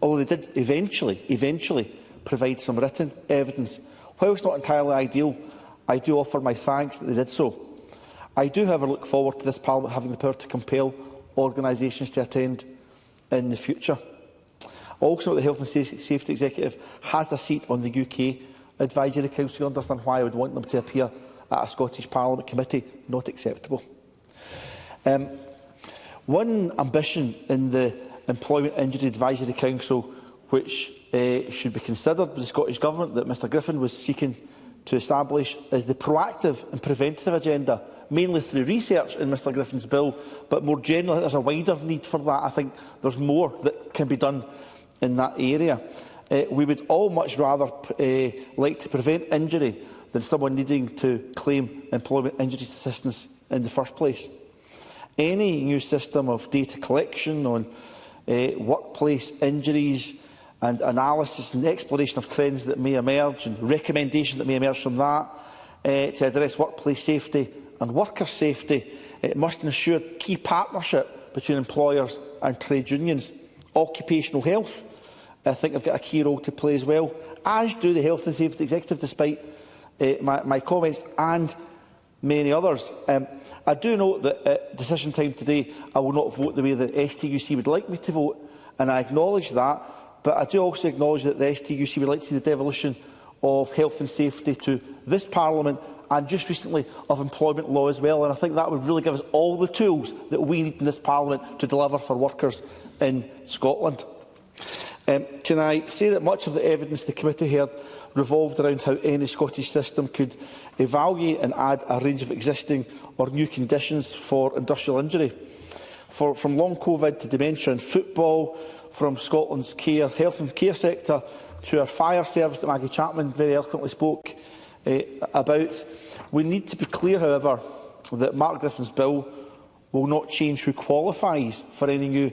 although they did eventually provide some written evidence. Whilst not entirely ideal, I do offer my thanks that they did so. I do, however, look forward to this Parliament having the power to compel organisations to attend in the future. Also, the Health and Safety Executive has a seat on the UK Advisory Council. You understand why I would want them to appear at a Scottish Parliament committee. Not acceptable. One ambition in the Employment Injury Advisory Council which should be considered by the Scottish Government that Mr Griffin was seeking to establish is the proactive and preventative agenda, mainly through research in Mr Griffin's bill, but more generally there's a wider need for that. I think there's more that can be done in that area. We would all much rather like to prevent injury than someone needing to claim employment injury assistance in the first place. Any new system of data collection on workplace injuries and analysis and exploration of trends that may emerge and recommendations that may emerge from that to address workplace safety and worker safety, it must ensure key partnership between employers and trade unions. Occupational health, I think, have got a key role to play as well, as do the Health and Safety Executive, despite my comments, and many others. I do note that at decision time today I will not vote the way the STUC would like me to vote, and I acknowledge that, but I do also acknowledge that the STUC would like to see the devolution of health and safety to this Parliament and just recently of employment law as well, and I think that would really give us all the tools that we need in this Parliament to deliver for workers in Scotland. Can I say that much of the evidence the committee heard revolved around how any Scottish system could evaluate and add a range of existing or new conditions for industrial injury, from long COVID to dementia in football, from Scotland's health and care sector to our fire service that Maggie Chapman very eloquently spoke about. We need to be clear, however, that Mark Griffin's bill will not change who qualifies for any new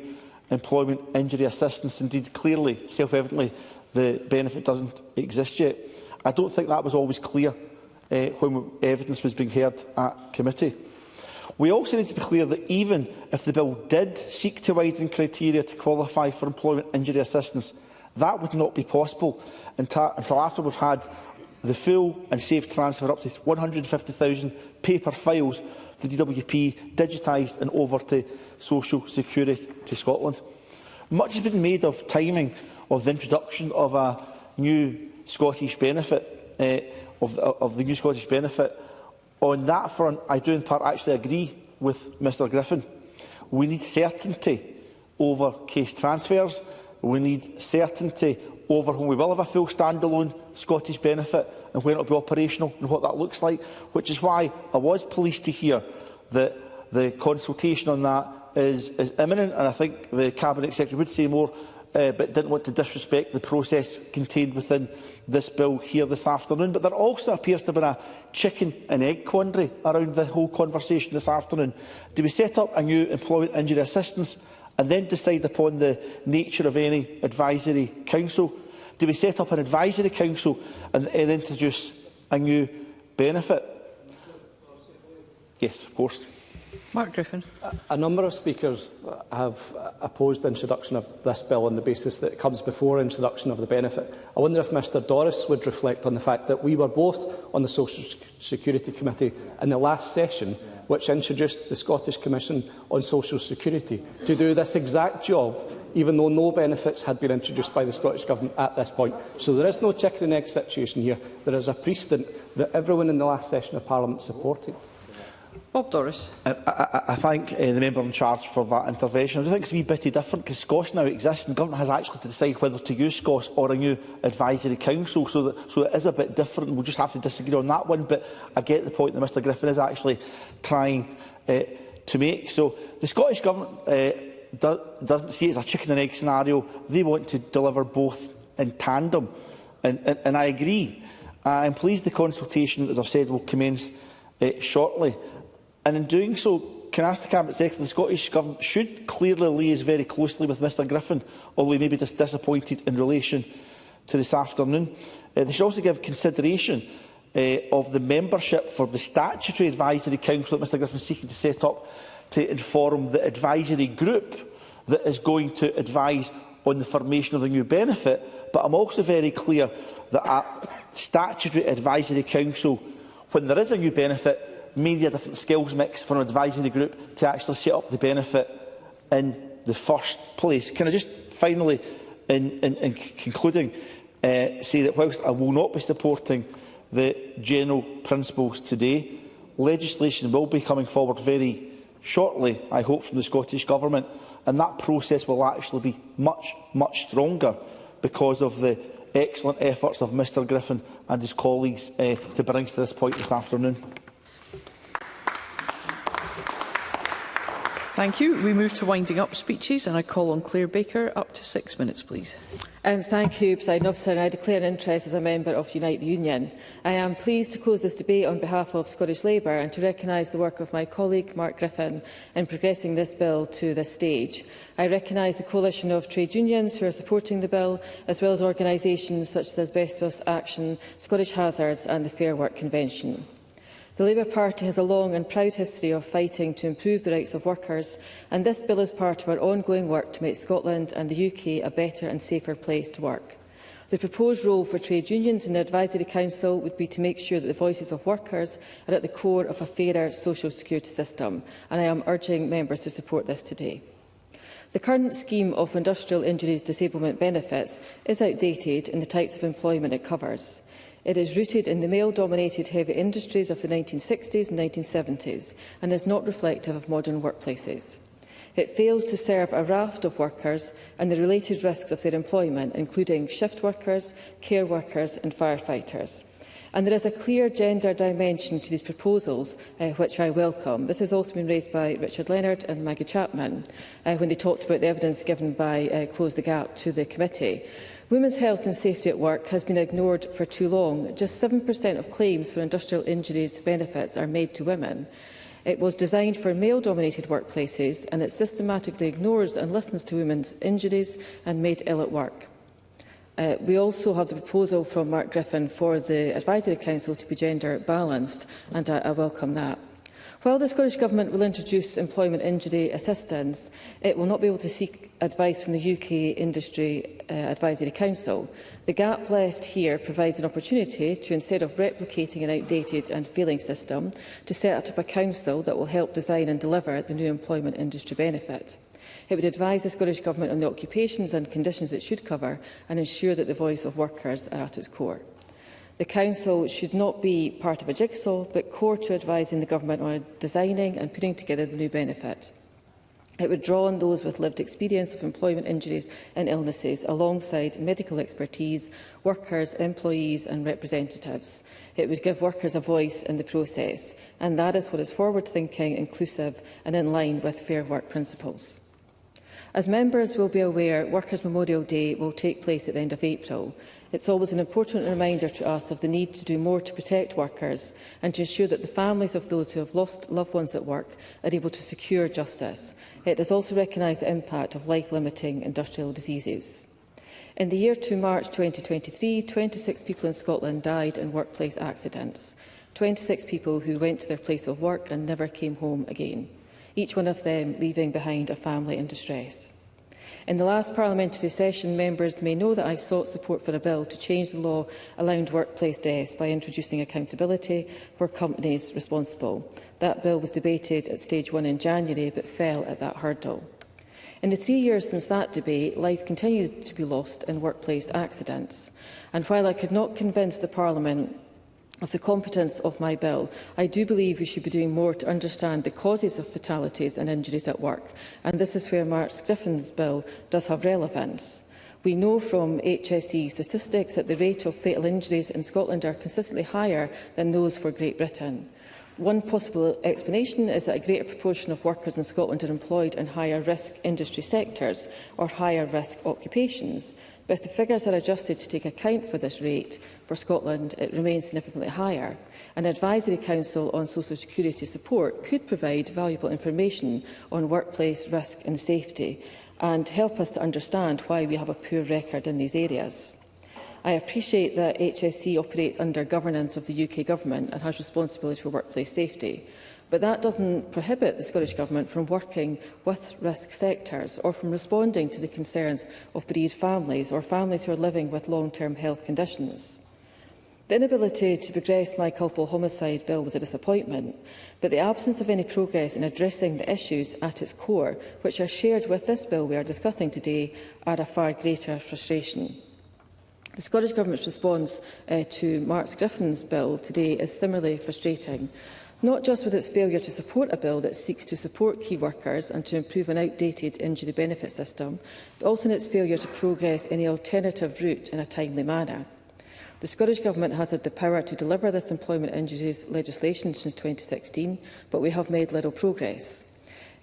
employment injury assistance. Indeed, clearly, self-evidently, the benefit doesn't exist yet. I don't think that was always clear when evidence was being heard at committee. We also need to be clear that even if the bill did seek to widen criteria to qualify for employment injury assistance, that would not be possible until after we've had the full and safe transfer up to 150,000 paper files for the DWP digitised and over to Social Security to Scotland. Much has been made of timing of the introduction of a new Scottish benefit, of the new Scottish benefit. On that front, I do in part actually agree with Mr Griffin. We need certainty over case transfers. We need certainty over when we will have a full standalone Scottish benefit and when it will be operational and what that looks like, which is why I was pleased to hear that the consultation on that is imminent, and I think the Cabinet Secretary would say more, but didn't want to disrespect the process contained within this bill here this afternoon. But there also appears to have been a chicken and egg quandary around the whole conversation this afternoon. Do we set up a new employment injury assistance and then decide upon the nature of any advisory council? Do we set up an advisory council and introduce a new benefit? Yes, of course. Mark Griffin. A number of speakers have opposed the introduction of this bill on the basis that it comes before introduction of the benefit. I wonder if Mr Doris would reflect on the fact that we were both on the Social Security Committee in the last session, which introduced the Scottish Commission on Social Security to do this exact job, even though no benefits had been introduced by the Scottish Government at this point. So there is no chicken and egg situation here. There is a precedent that everyone in the last session of Parliament supported. Bob Doris. I thank the member in charge for that intervention. I think it's a wee bit different because SCOS now exists and the Government has actually to decide whether to use SCOS or a new advisory council, so it is a bit different. We'll just have to disagree on that one, but I get the point that Mr Griffin is actually trying to make. So the Scottish Government doesn't see it as a chicken and egg scenario. They want to deliver both in tandem, and I agree. I'm pleased the consultation, as I've said, will commence shortly. And in doing so, can I ask the Cabinet Secretary, the Scottish Government should clearly liaise very closely with Mr Griffin, although he may be just disappointed in relation to this afternoon. They should also give consideration of the membership for the Statutory Advisory Council that Mr Griffin is seeking to set up to inform the advisory group that is going to advise on the formation of the new benefit. But I'm also very clear that a Statutory Advisory Council, when there is a new benefit, may need a different skills mix for an advisory group to actually set up the benefit in the first place. Can I just finally, in concluding, say that whilst I will not be supporting the general principles today, legislation will be coming forward very shortly, I hope, from the Scottish Government, and that process will actually be much, much stronger because of the excellent efforts of Mr Griffin and his colleagues to bring us to this point this afternoon. Thank you. We move to winding up speeches, and I call on Claire Baker. Up to 6 minutes, please. Thank you, Presiding Officer, and I declare an interest as a member of Unite the Union. I am pleased to close this debate on behalf of Scottish Labour and to recognise the work of my colleague Mark Griffin in progressing this bill to this stage. I recognise the coalition of trade unions who are supporting the bill, as well as organisations such as Asbestos Action, Scottish Hazards and the Fair Work Convention. The Labour Party has a long and proud history of fighting to improve the rights of workers, and this bill is part of our ongoing work to make Scotland and the UK a better and safer place to work. The proposed role for trade unions in the Advisory Council would be to make sure that the voices of workers are at the core of a fairer social security system, and I am urging members to support this today. The current scheme of industrial injuries disablement benefits is outdated in the types of employment it covers. It is rooted in the male-dominated heavy industries of the 1960s and 1970s and is not reflective of modern workplaces. It fails to serve a raft of workers and the related risks of their employment, including shift workers, care workers and firefighters. And there is a clear gender dimension to these proposals, which I welcome. This has also been raised by Richard Leonard and Maggie Chapman when they talked about the evidence given by Close the Gap to the committee. Women's health and safety at work has been ignored for too long. Just 7% of claims for industrial injuries benefits are made to women. It was designed for male-dominated workplaces, and it systematically ignores and listens to women's injuries and made ill at work. We also have the proposal from Mark Griffin for the Advisory Council to be gender balanced, and I welcome that. While the Scottish Government will introduce employment injury assistance, it will not be able to seek advice from the UK Industry Advisory Council. The gap left here provides an opportunity to, instead of replicating an outdated and failing system, to set up a council that will help design and deliver the new employment industry benefit. It would advise the Scottish Government on the occupations and conditions it should cover and ensure that the voice of workers are at its core. The Council should not be part of a jigsaw, but core to advising the Government on designing and putting together the new benefit. It would draw on those with lived experience of employment injuries and illnesses, alongside medical expertise, workers, employees and representatives. It would give workers a voice in the process, and that is what is forward-thinking, inclusive and in line with fair work principles. As members will be aware, Workers' Memorial Day will take place at the end of April. It's always an important reminder to us of the need to do more to protect workers and to ensure that the families of those who have lost loved ones at work are able to secure justice. It does also recognise the impact of life-limiting industrial diseases. In the year to March 2023, 26 people in Scotland died in workplace accidents. 26 people who went to their place of work and never came home again, each one of them leaving behind a family in distress. In the last parliamentary session, members may know that I sought support for a bill to change the law allowing workplace deaths by introducing accountability for companies responsible. That bill was debated at stage 1 in January, but fell at that hurdle. In the 3 years since that debate, life continued to be lost in workplace accidents. And while I could not convince the Parliament of the competence of my bill, I do believe we should be doing more to understand the causes of fatalities and injuries at work, and this is where Mark Griffin's bill does have relevance. We know from HSE statistics that the rate of fatal injuries in Scotland are consistently higher than those for Great Britain. One possible explanation is that a greater proportion of workers in Scotland are employed in higher risk industry sectors or higher risk occupations. But if the figures are adjusted to take account for this rate, for Scotland it remains significantly higher. An advisory council on social security support could provide valuable information on workplace risk and safety and help us to understand why we have a poor record in these areas. I appreciate that HSE operates under governance of the UK Government and has responsibility for workplace safety, but that doesn't prohibit the Scottish Government from working with risk sectors or from responding to the concerns of bereaved families or families who are living with long-term health conditions. The inability to progress my culpable homicide bill was a disappointment, but the absence of any progress in addressing the issues at its core, which are shared with this bill we are discussing today, are a far greater frustration. The Scottish Government's response to Mark Griffin's bill today is similarly frustrating, not just with its failure to support a bill that seeks to support key workers and to improve an outdated injury benefit system, but also in its failure to progress any alternative route in a timely manner. The Scottish Government has had the power to deliver this employment injuries legislation since 2016, but we have made little progress.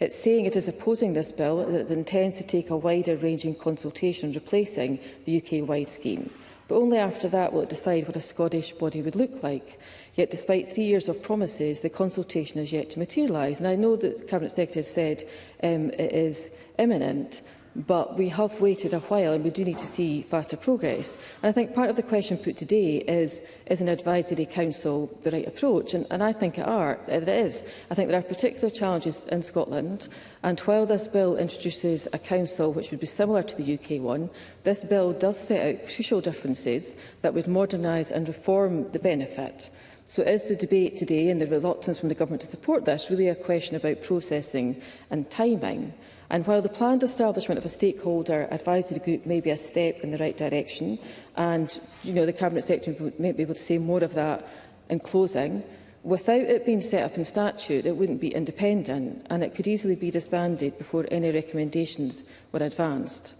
It's saying it is opposing this bill that it intends to take a wider-ranging consultation replacing the UK-wide scheme. But only after that will it decide what a Scottish body would look like. Yet, despite 3 years of promises, the consultation is yet to materialise. And I know that the Cabinet Secretary said it is imminent, but we have waited a while and we do need to see faster progress. And I think part of the question put today is an advisory council the right approach? And I think it is. I think there are particular challenges in Scotland, and while this bill introduces a council which would be similar to the UK one, this bill does set out crucial differences that would modernise and reform the benefit. So is the debate today and the reluctance from the Government to support this really a question about processing and timing? And while the planned establishment of a stakeholder advisory group may be a step in the right direction, and the Cabinet Secretary may be able to say more of that in closing, without it being set up in statute, it wouldn't be independent, and it could easily be disbanded before any recommendations were advanced.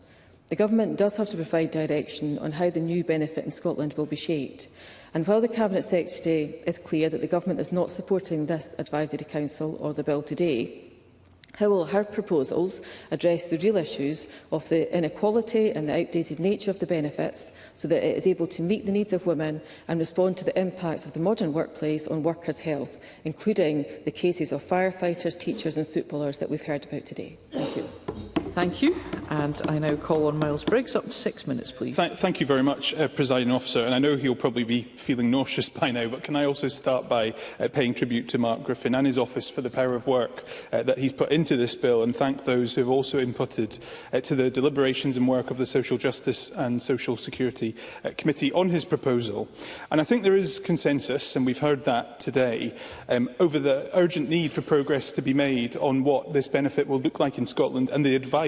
The Government does have to provide direction on how the new benefit in Scotland will be shaped. And while the Cabinet Secretary is clear that the Government is not supporting this advisory council or the bill today, how will her proposals address the real issues of the inequality and the outdated nature of the benefits so that it is able to meet the needs of women and respond to the impacts of the modern workplace on workers' health, including the cases of firefighters, teachers and footballers that we've heard about today? Thank you. Thank you. And I now call on Miles Briggs. Up to 6 minutes, please. Thank you very much, Presiding Officer. And I know he'll probably be feeling nauseous by now, but can I also start by paying tribute to Mark Griffin and his office for the power of work that he's put into this bill, and thank those who have also inputted to the deliberations and work of the Social Justice and Social Security Committee on his proposal. And I think there is consensus, and we've heard that today, over the urgent need for progress to be made on what this benefit will look like in Scotland and the advice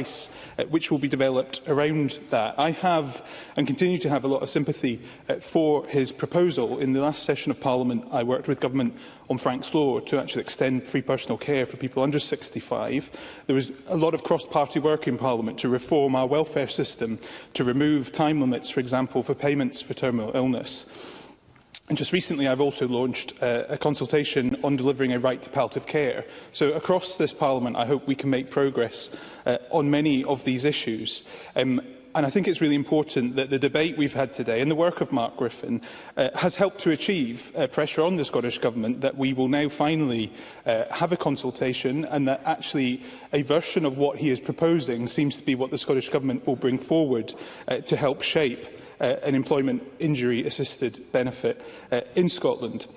which will be developed around that. I have and continue to have a lot of sympathy for his proposal. In the last session of Parliament, I worked with Government on Frank's Law to actually extend free personal care for people under 65. There was a lot of cross-party work in Parliament to reform our welfare system, to remove time limits, for example, for payments for terminal illness. And just recently, I've also launched a consultation on delivering a right to palliative care. So across this Parliament, I hope we can make progress on many of these issues. And I think it's really important that the debate we've had today and the work of Mark Griffin has helped to achieve pressure on the Scottish Government that we will now finally have a consultation, and that actually a version of what he is proposing seems to be what the Scottish Government will bring forward to help shape an employment injury-assisted benefit in Scotland.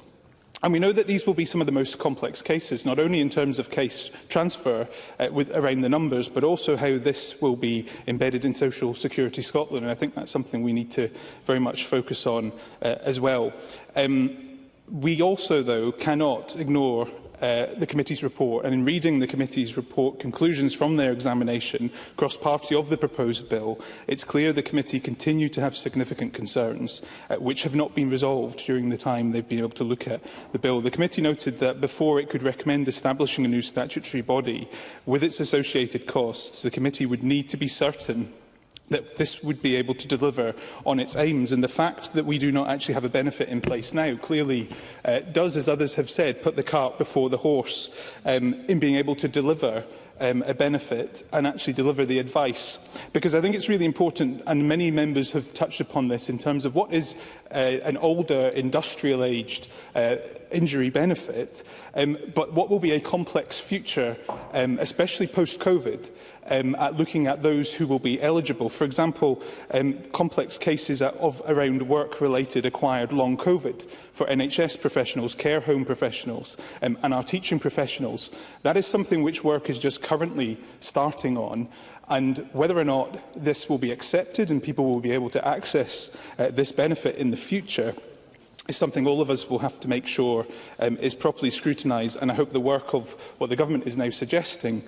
And we know that these will be some of the most complex cases, not only in terms of case transfer around the numbers, but also how this will be embedded in Social Security Scotland. And I think that's something we need to very much focus on as well. We also, though, cannot ignore the committee's report, and in reading the committee's report conclusions from their examination cross-party of the proposed bill, it's clear the committee continue to have significant concerns which have not been resolved during the time they've been able to look at the bill. The committee noted that before it could recommend establishing a new statutory body with its associated costs, the committee would need to be certain that this would be able to deliver on its aims. And the fact that we do not actually have a benefit in place now clearly does, as others have said, put the cart before the horse in being able to deliver a benefit and actually deliver the advice. Because I think it's really important, and many members have touched upon this, in terms of what is an older, industrial-aged injury benefit, but what will be a complex future, especially post-COVID, at looking at those who will be eligible. For example, complex cases around work-related acquired long COVID for NHS professionals, care home professionals and our teaching professionals. That is something which work is just currently starting on, and whether or not this will be accepted and people will be able to access this benefit in the future is something all of us will have to make sure is properly scrutinised, and I hope the work of what the Government is now suggesting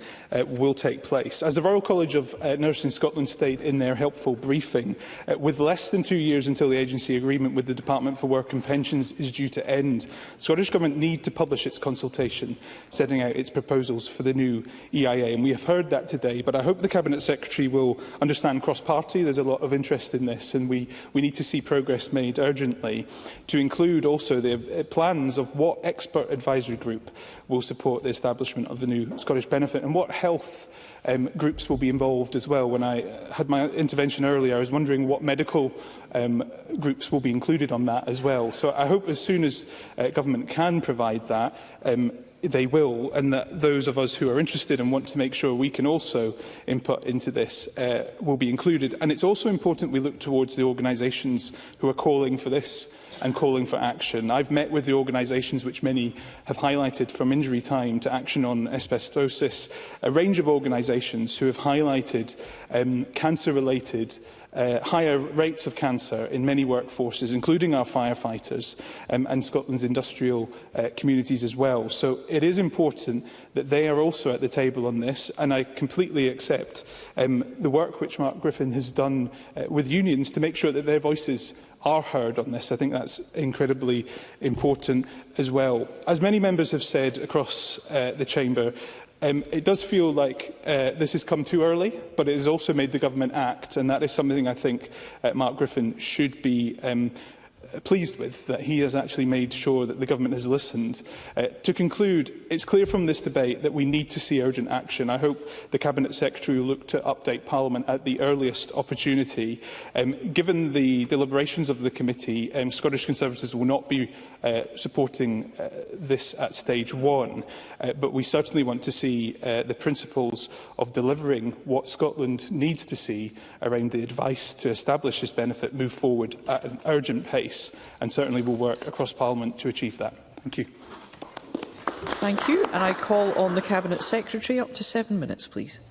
will take place. As the Royal College of Nursing Scotland state in their helpful briefing, with less than 2 years until the agency agreement with the Department for Work and Pensions is due to end, the Scottish Government need to publish its consultation, setting out its proposals for the new EIA. And we have heard that today, but I hope the Cabinet Secretary will understand cross-party. There's a lot of interest in this, and we need to see progress made urgently to include also the plans of what expert advisory group will support the establishment of the new Scottish benefit and what health groups will be involved as well. When I had my intervention earlier, I was wondering what medical groups will be included on that as well. So I hope as soon as Government can provide that, they will, and that those of us who are interested and want to make sure we can also input into this will be included. And it's also important we look towards the organisations who are calling for this and calling for action. I've met with the organisations which many have highlighted, from Injury Time to Action on Asbestosis, a range of organisations who have highlighted cancer-related higher rates of cancer in many workforces, including our firefighters and Scotland's industrial communities as well. So it is important that they are also at the table on this, and I completely accept the work which Mark Griffin has done with unions to make sure that their voices are heard on this. I think that's incredibly important as well. As many members have said across the Chamber, it does feel like this has come too early, but it has also made the Government act, and that is something I think Mark Griffin should be pleased with, that he has actually made sure that the Government has listened. To conclude, it's clear from this debate that we need to see urgent action. I hope the Cabinet Secretary will look to update Parliament at the earliest opportunity. Given the deliberations of the committee, Scottish Conservatives will not be supporting this at stage one, but we certainly want to see the principles of delivering what Scotland needs to see around the advice to establish this benefit move forward at an urgent pace, and certainly will work across Parliament to achieve that. Thank you. Thank you. And I call on the Cabinet Secretary. Up to 7 minutes, please.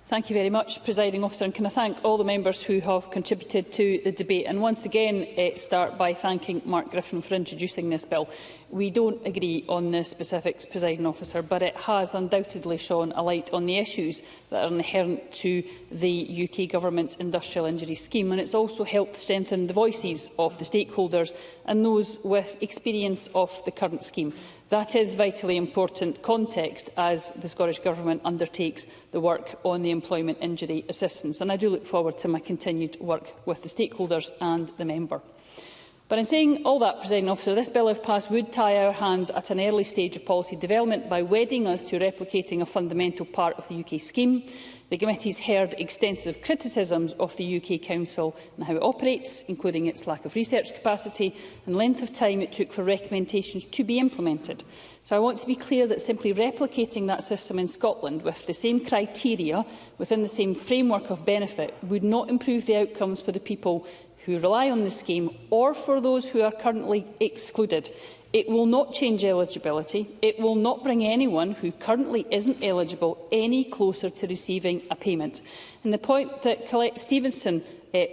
Thank you very much, Presiding Officer, and can I thank all the members who have contributed to the debate, and once again start by thanking Mark Griffin for introducing this bill. We don't agree on the specifics, Presiding Officer, but it has undoubtedly shone a light on the issues that are inherent to the UK Government's industrial injury scheme, and it's also helped strengthen the voices of the stakeholders and those with experience of the current scheme. That is vitally important context as the Scottish Government undertakes the work on the employment injury assistance, and I do look forward to my continued work with the stakeholders and the member. But in saying all that, Presiding Officer, this bill, if passed, would tie our hands at an early stage of policy development by wedding us to replicating a fundamental part of the UK scheme. The committee's heard extensive criticisms of the UK Council and how it operates, including its lack of research capacity and length of time it took for recommendations to be implemented. So I want to be clear that simply replicating that system in Scotland with the same criteria, within the same framework of benefit, would not improve the outcomes for the people who rely on the scheme or for those who are currently excluded. It will not change eligibility. It will not bring anyone who currently isn't eligible any closer to receiving a payment. And the point that Colette Stevenson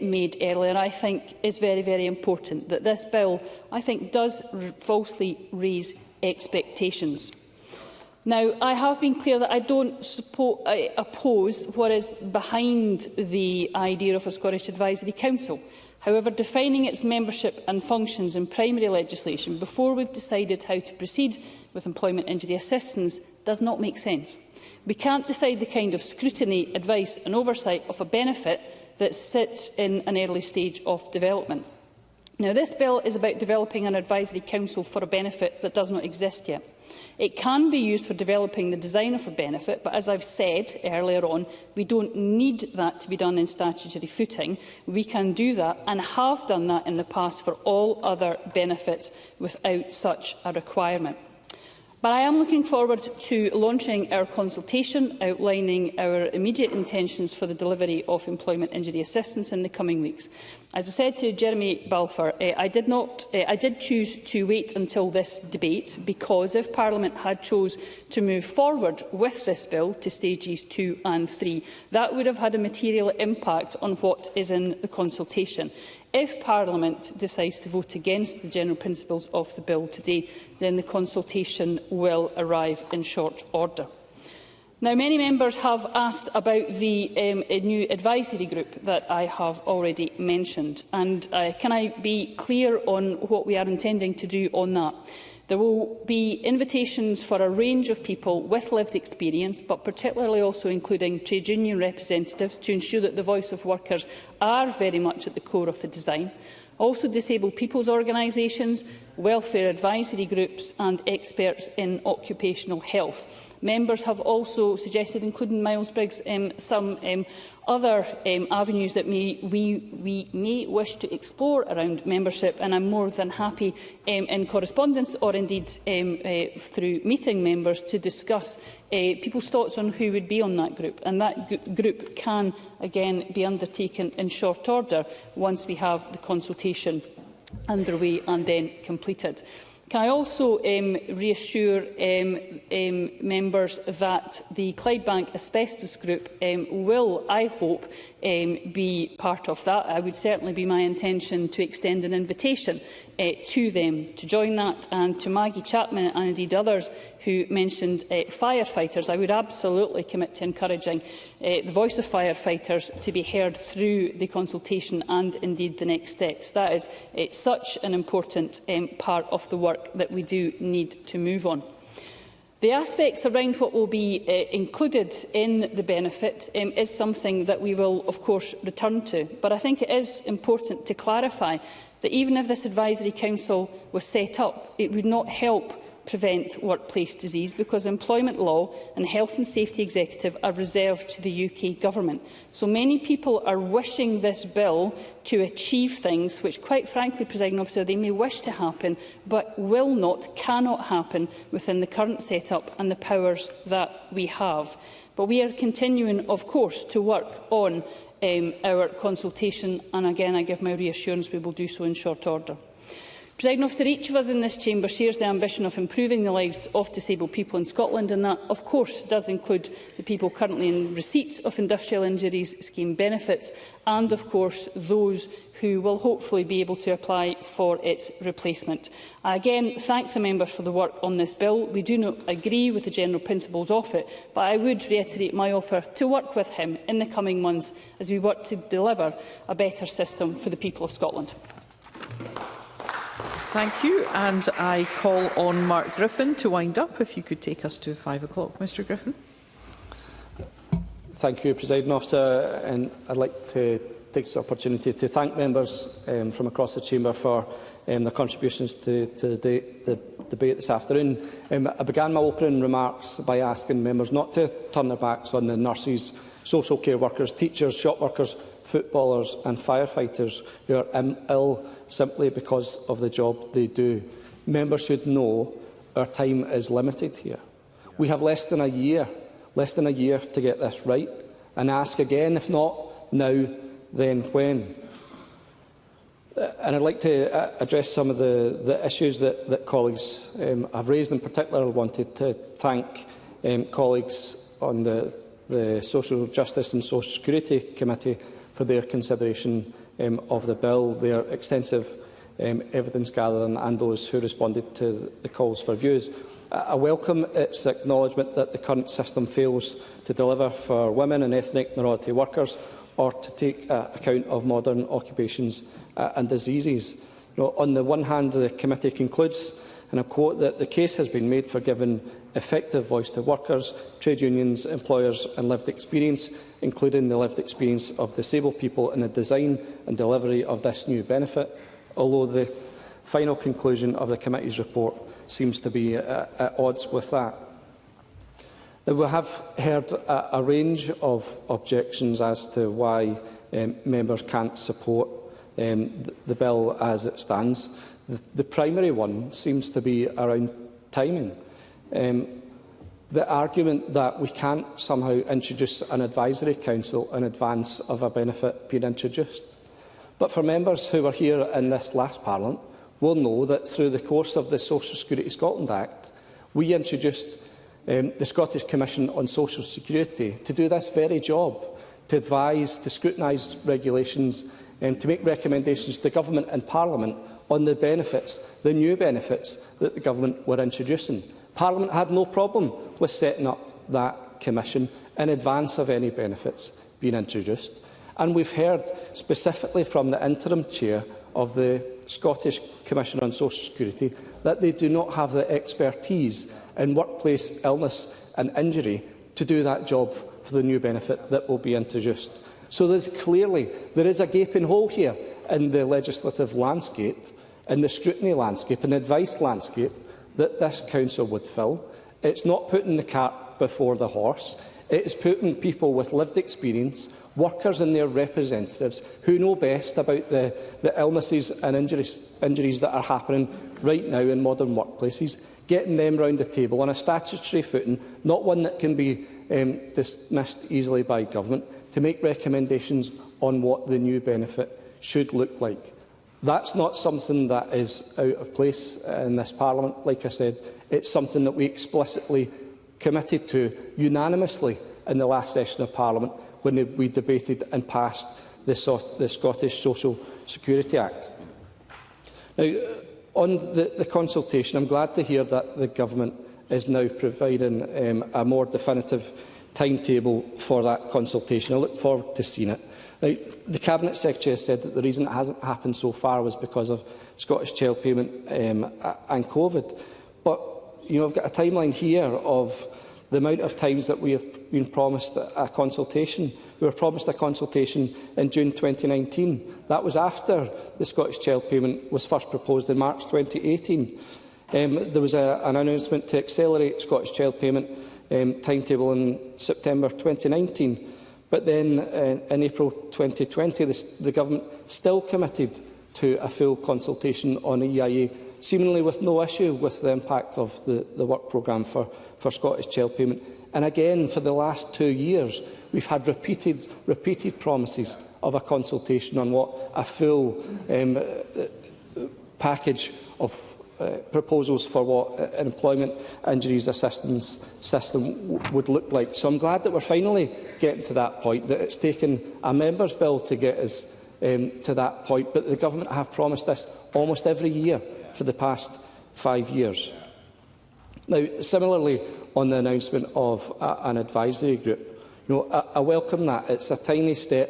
made earlier, I think, is very, very important, that this bill, I think, does falsely raise expectations. Now, I have been clear that I don't oppose what is behind the idea of a Scottish Advisory Council. However, defining its membership and functions in primary legislation before we've decided how to proceed with employment injury assistance does not make sense. We can't decide the kind of scrutiny, advice and oversight of a benefit that sits in an early stage of development. Now, this bill is about developing an advisory council for a benefit that does not exist yet. It can be used for developing the design of a benefit, but as I've said earlier on, we don't need that to be done in statutory footing. We can do that and have done that in the past for all other benefits without such a requirement. But I am looking forward to launching our consultation outlining our immediate intentions for the delivery of employment injury assistance in the coming weeks. As I said to Jeremy Balfour, I did choose to wait until this debate because if Parliament had chose to move forward with this bill to stages 2 and 3, that would have had a material impact on what is in the consultation. If Parliament decides to vote against the general principles of the bill today, then the consultation will arrive in short order. Now, many members have asked about the new advisory group that I have already mentioned. And can I be clear on what we are intending to do on that? There will be invitations for a range of people with lived experience, but particularly also including trade union representatives to ensure that the voice of workers are very much at the core of the design. Also disabled people's organisations, welfare advisory groups and experts in occupational health. Members have also suggested, including Miles Briggs, some other avenues that we may wish to explore around membership, and I'm more than happy in correspondence or indeed through meeting members to discuss people's thoughts on who would be on that group. And that group can, again, be undertaken in short order once we have the consultation underway and then completed. Can I also reassure members that the Clydebank Asbestos Group will, I hope, be part of that. It would certainly be my intention to extend an invitation to them to join that, and to Maggie Chapman and indeed others who mentioned firefighters. I would absolutely commit to encouraging the voice of firefighters to be heard through the consultation and indeed the next steps. That is such an important part of the work that we do need to move on. The aspects around what will be included in the benefit is something that we will, of course, return to. But I think it is important to clarify that even if this advisory council was set up, it would not help prevent workplace disease, because employment law and health and safety executive are reserved to the UK Government. So many people are wishing this bill to achieve things which, quite frankly, Presiding Officer, they may wish to happen, but will not, cannot happen within the current setup and the powers that we have. But we are continuing, of course, to work on our consultation, and again I give my reassurance we will do so in short order. Presiding Officer, each of us in this chamber shares the ambition of improving the lives of disabled people in Scotland, and that, of course, does include the people currently in receipt of industrial injuries scheme benefits and, of course, those who will hopefully be able to apply for its replacement. I again thank the member for the work on this bill. We do not agree with the general principles of it, but I would reiterate my offer to work with him in the coming months as we work to deliver a better system for the people of Scotland. Thank you, and I call on Mark Griffin to wind up. If you could take us to 5 o'clock, Mr. Griffin. Thank you, Presiding Officer, and I'd like to take this opportunity to thank members from across the chamber for their contributions to the debate this afternoon. I began my opening remarks by asking members not to turn their backs on the nurses, social care workers, teachers, shop workers, footballers and firefighters who are ill simply because of the job they do. Members should know our time is limited here. We have less than a year to get this right, and ask again, if not now, then when? And I'd like to address some of the issues that colleagues have raised. In particular, I wanted to thank colleagues on the Social Justice and Social Security Committee for their consideration of the bill, their extensive evidence gathering and those who responded to the calls for views. I welcome its acknowledgement that the current system fails to deliver for women and ethnic minority workers, or to take account of modern occupations and diseases. On the one hand, the committee concludes, and I quote, that the case has been made for giving effective voice to workers, trade unions, employers and lived experience, including the lived experience of disabled people in the design and delivery of this new benefit, although the final conclusion of the committee's report seems to be at odds with that. Now, we have heard a range of objections as to why members can't support the bill as it stands. The primary one seems to be around timing. The argument that we can't somehow introduce an advisory council in advance of a benefit being introduced. But for members who were here in this last Parliament will know that through the course of the Social Security Scotland Act, we introduced the Scottish Commission on Social Security to do this very job, to advise, to scrutinise regulations, and to make recommendations to Government and Parliament on the benefits, the new benefits that the Government were introducing. Parliament had no problem with setting up that commission in advance of any benefits being introduced. And we've heard specifically from the interim chair of the Scottish Commission on Social Security that they do not have the expertise in workplace illness and injury to do that job for the new benefit that will be introduced. So there is a gaping hole here in the legislative landscape, in the scrutiny landscape, and advice landscape that this council would fill. It's not putting the cart before the horse. It is putting people with lived experience, workers and their representatives, who know best about the illnesses and injuries that are happening right now in modern workplaces, getting them round the table on a statutory footing, not one that can be dismissed easily by government, to make recommendations on what the new benefit should look like. That's not something that is out of place in this Parliament. Like I said, it's something that we explicitly committed to unanimously in the last session of Parliament when we debated and passed the Scottish Social Security Act. Now, on the consultation, I'm glad to hear that the Government is now providing a more definitive timetable for that consultation. I look forward to seeing it. Now, the Cabinet Secretary has said that the reason it hasn't happened so far was because of Scottish child payment and COVID. But I've got a timeline here of the amount of times that we have been promised a consultation. We were promised a consultation in June 2019. That was after the Scottish child payment was first proposed in March 2018. There was an announcement to accelerate Scottish child payment timetable in September 2019. But then in April 2020, the Government still committed to a full consultation on EIA, seemingly with no issue with the impact of the work programme for Scottish child payment. And again, for the last 2 years, we've had repeated promises of a consultation on what a full package of proposals for what an employment injuries assistance system would look like. So I'm glad that we're finally getting to that point, that it's taken a members' bill to get us to that point, but the Government have promised this almost every year for the past 5 years. Now, similarly, on the announcement of an advisory group, I welcome that. It's a tiny step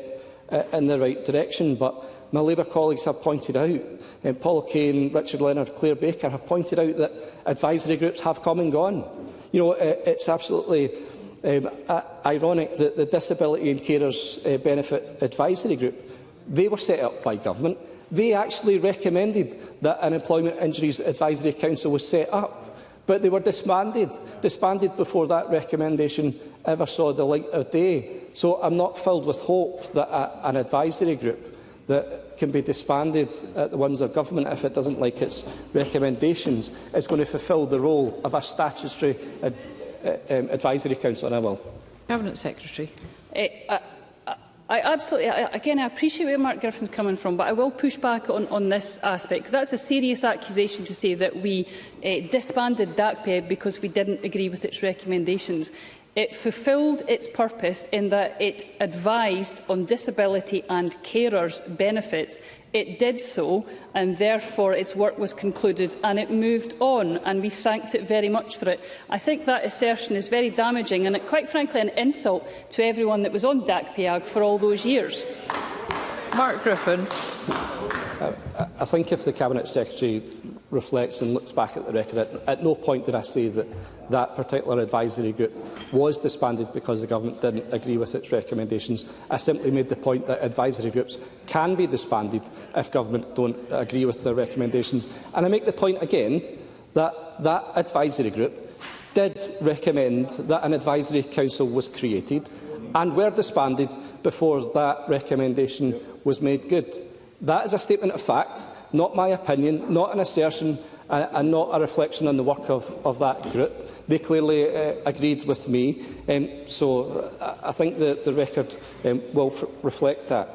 in the right direction, but my Labour colleagues have pointed out, and Paul Kane, Richard Leonard, Claire Baker have pointed out that advisory groups have come and gone. It's absolutely ironic that the Disability and Carers Benefit Advisory Group, they were set up by government. They actually recommended that an Employment Injuries Advisory Council was set up, but they were disbanded before that recommendation ever saw the light of day. So I'm not filled with hope that an advisory group that can be disbanded at the whims of government if it doesn't like its recommendations is going to fulfil the role of a statutory advisory council, and I will. Cabinet Secretary. I appreciate where Mark Griffin's coming from, but I will push back on this aspect, because that's a serious accusation to say that we disbanded DACPEB because we didn't agree with its recommendations. It fulfilled its purpose in that it advised on disability and carers' benefits. It did so, and therefore its work was concluded and it moved on, and we thanked it very much for it. I think that assertion is very damaging and, quite frankly, an insult to everyone that was on DACPEAG for all those years. Mark Griffin. I think if the Cabinet Secretary reflects and looks back at the record, at no point did I say that that particular advisory group was disbanded because the Government didn't agree with its recommendations. I simply made the point that advisory groups can be disbanded if Government don't agree with their recommendations. And I make the point again that advisory group did recommend that an advisory council was created and were disbanded before that recommendation was made good. That is a statement of fact, not my opinion, not an assertion and not a reflection on the work of that group. They clearly agreed with me, so I think the record will reflect that.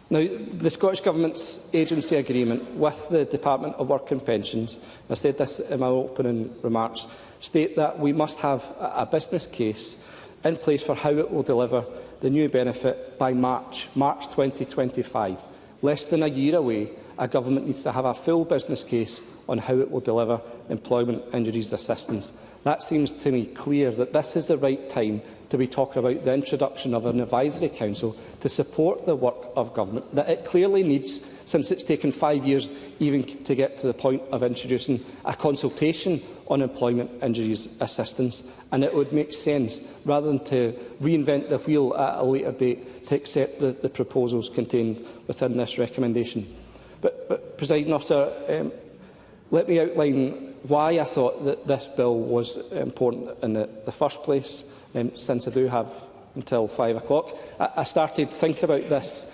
Now, the Scottish Government's agency agreement with the Department of Work and Pensions, I said this in my opening remarks, state that we must have a business case in place for how it will deliver the new benefit by March 2025. Less than a year away, a government needs to have a full business case on how it will deliver employment injuries assistance. That seems to me clear that this is the right time to be talking about the introduction of an advisory council to support the work of government that it clearly needs, since it's taken 5 years even to get to the point of introducing a consultation on employment injuries assistance. And it would make sense, rather than to reinvent the wheel at a later date, to accept the proposals contained within this recommendation. But Presiding Officer, let me outline why I thought that this bill was important in the first place, since I do have until 5 o'clock. I started thinking about this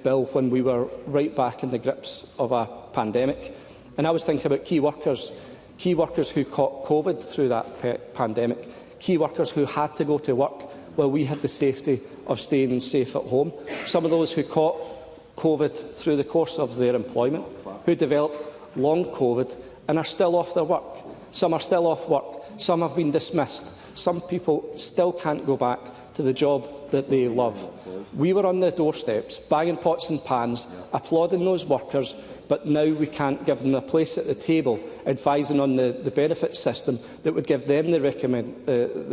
bill when we were right back in the grips of a pandemic, and I was thinking about key workers who caught COVID through that pandemic, key workers who had to go to work while we had the safety of staying safe at home, some of those who caught COVID through the course of their employment, who developed long COVID and are still off their work. Some are still off work, some have been dismissed, some people still can't go back to the job that they love. We were on the doorsteps, banging pots and pans, applauding those workers, but now we can't give them a place at the table, advising on the benefit system that would give them the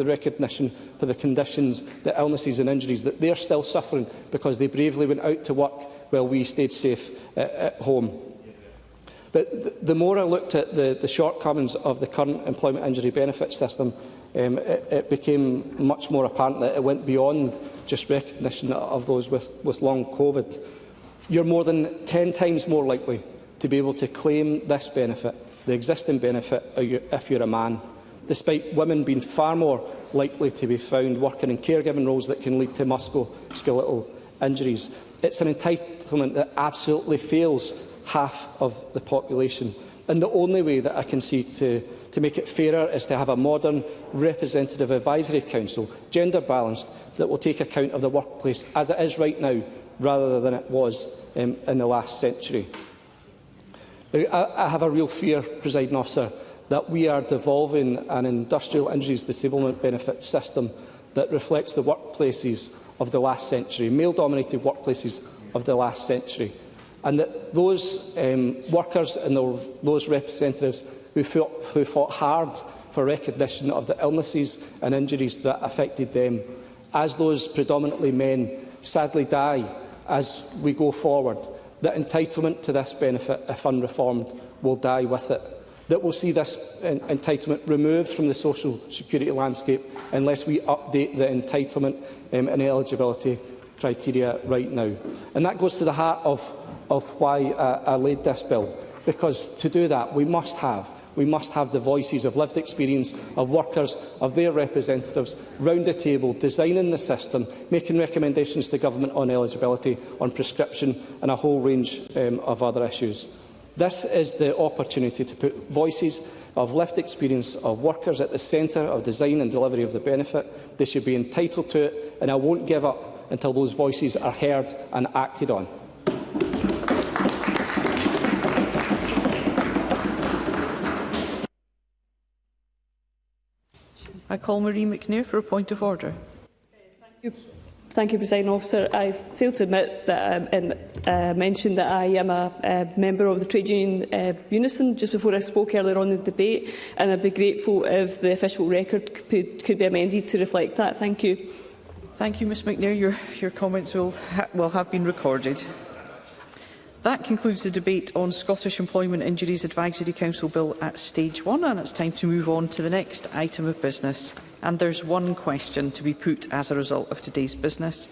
recognition for the conditions, the illnesses and injuries that they are still suffering because they bravely went out to work while we stayed safe at home. But the more I looked at the shortcomings of the current employment injury benefit system, it became much more apparent that it went beyond just recognition of those with long COVID. You're more than 10 times more likely to be able to claim this benefit, the existing benefit, if you're a man, despite women being far more likely to be found working in caregiving roles that can lead to musculoskeletal injuries. It's an entitlement that absolutely fails half of the population. And the only way that I can see to make it fairer is to have a modern, representative advisory council, gender balanced, that will take account of the workplace as it is right now, rather than it was in the last century. I have a real fear, Presiding Officer, that we are devolving an industrial injuries disablement benefit system that reflects the workplaces of the last century, male-dominated workplaces of the last century, and that those workers and those representatives who fought hard for recognition of the illnesses and injuries that affected them, as those predominantly men sadly die as we go forward, that entitlement to this benefit, if unreformed, will die with it. That we'll see this entitlement removed from the social security landscape unless we update the entitlement and eligibility criteria right now. And that goes to the heart of why I laid this bill, because to do that we must have the voices of lived experience, of workers, of their representatives round the table, designing the system, making recommendations to government on eligibility, on prescription and a whole range of other issues. This is the opportunity to put voices of lived experience of workers at the centre of design and delivery of the benefit. They should be entitled to it, and I won't give up until those voices are heard and acted on. I call Marie McNair for a point of order. Thank you, Presiding Officer. I failed to admit that I mentioned that I am a member of the trade union Unison just before I spoke earlier on in the debate, and I'd be grateful if the official record could be amended to reflect that. Thank you. Thank you, Ms McNair. Your comments will have been recorded. That concludes the debate on Scottish Employment Injuries Advisory Council Bill at Stage 1, and it's time to move on to the next item of business. And there's one question to be put as a result of today's business.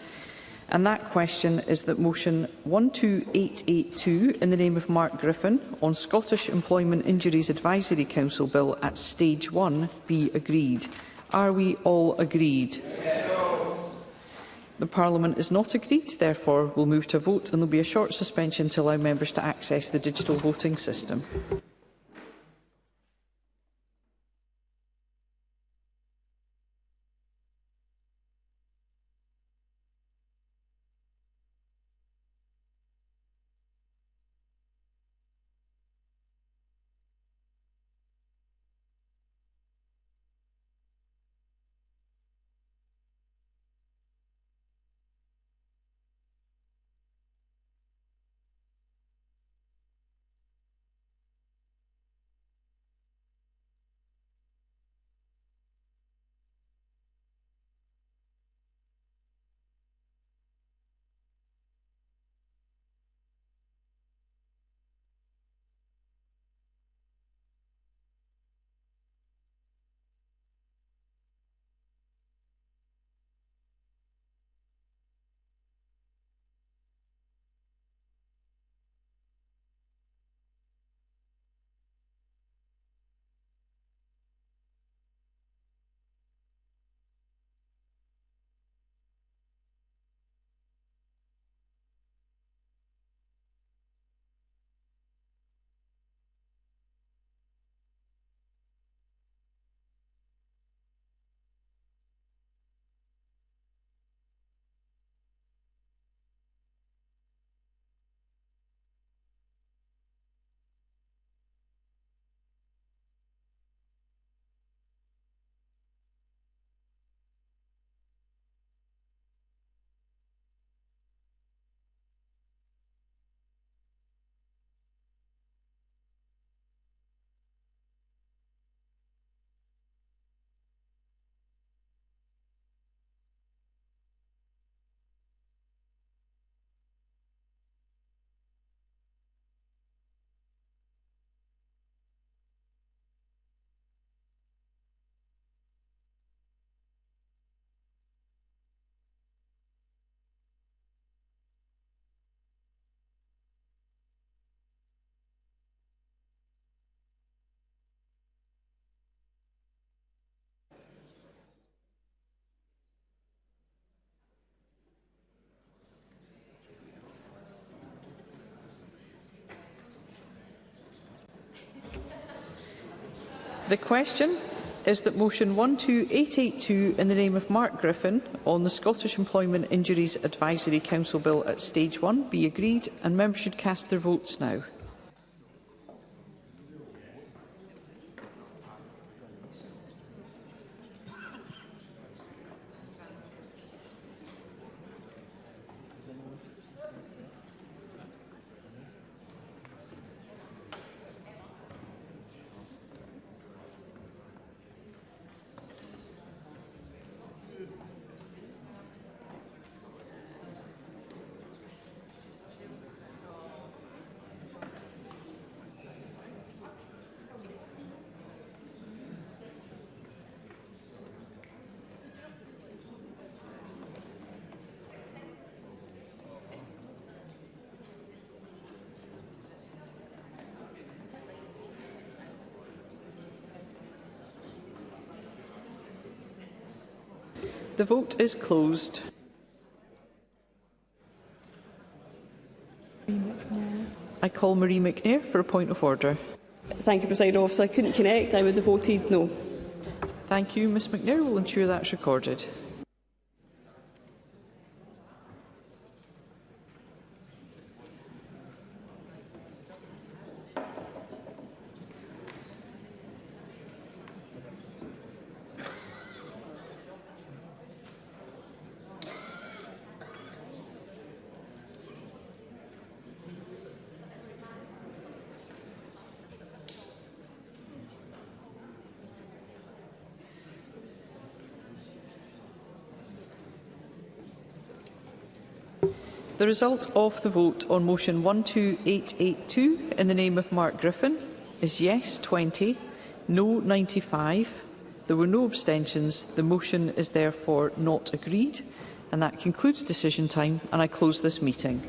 And that question is that motion 12882 in the name of Mark Griffin on Scottish Employment Injuries Advisory Council Bill at stage 1 be agreed. Are we all agreed? Yes. The Parliament is not agreed, therefore we'll move to a vote and there will be a short suspension to allow members to access the digital voting system. The question is that motion 12882 in the name of Mark Griffin on the Scottish Employment Injuries Advisory Council Bill at stage 1 be agreed, and members should cast their votes now. The vote is closed. I call Marie McNair for a point of order. Thank you, Presiding Officer. I couldn't connect. I would have voted no. Thank you, Ms McNair. We'll ensure that's recorded. The result of the vote on motion 12882 in the name of Mark Griffin is yes 20, no 95. There were no abstentions. The motion is therefore not agreed. And that concludes decision time, and I close this meeting.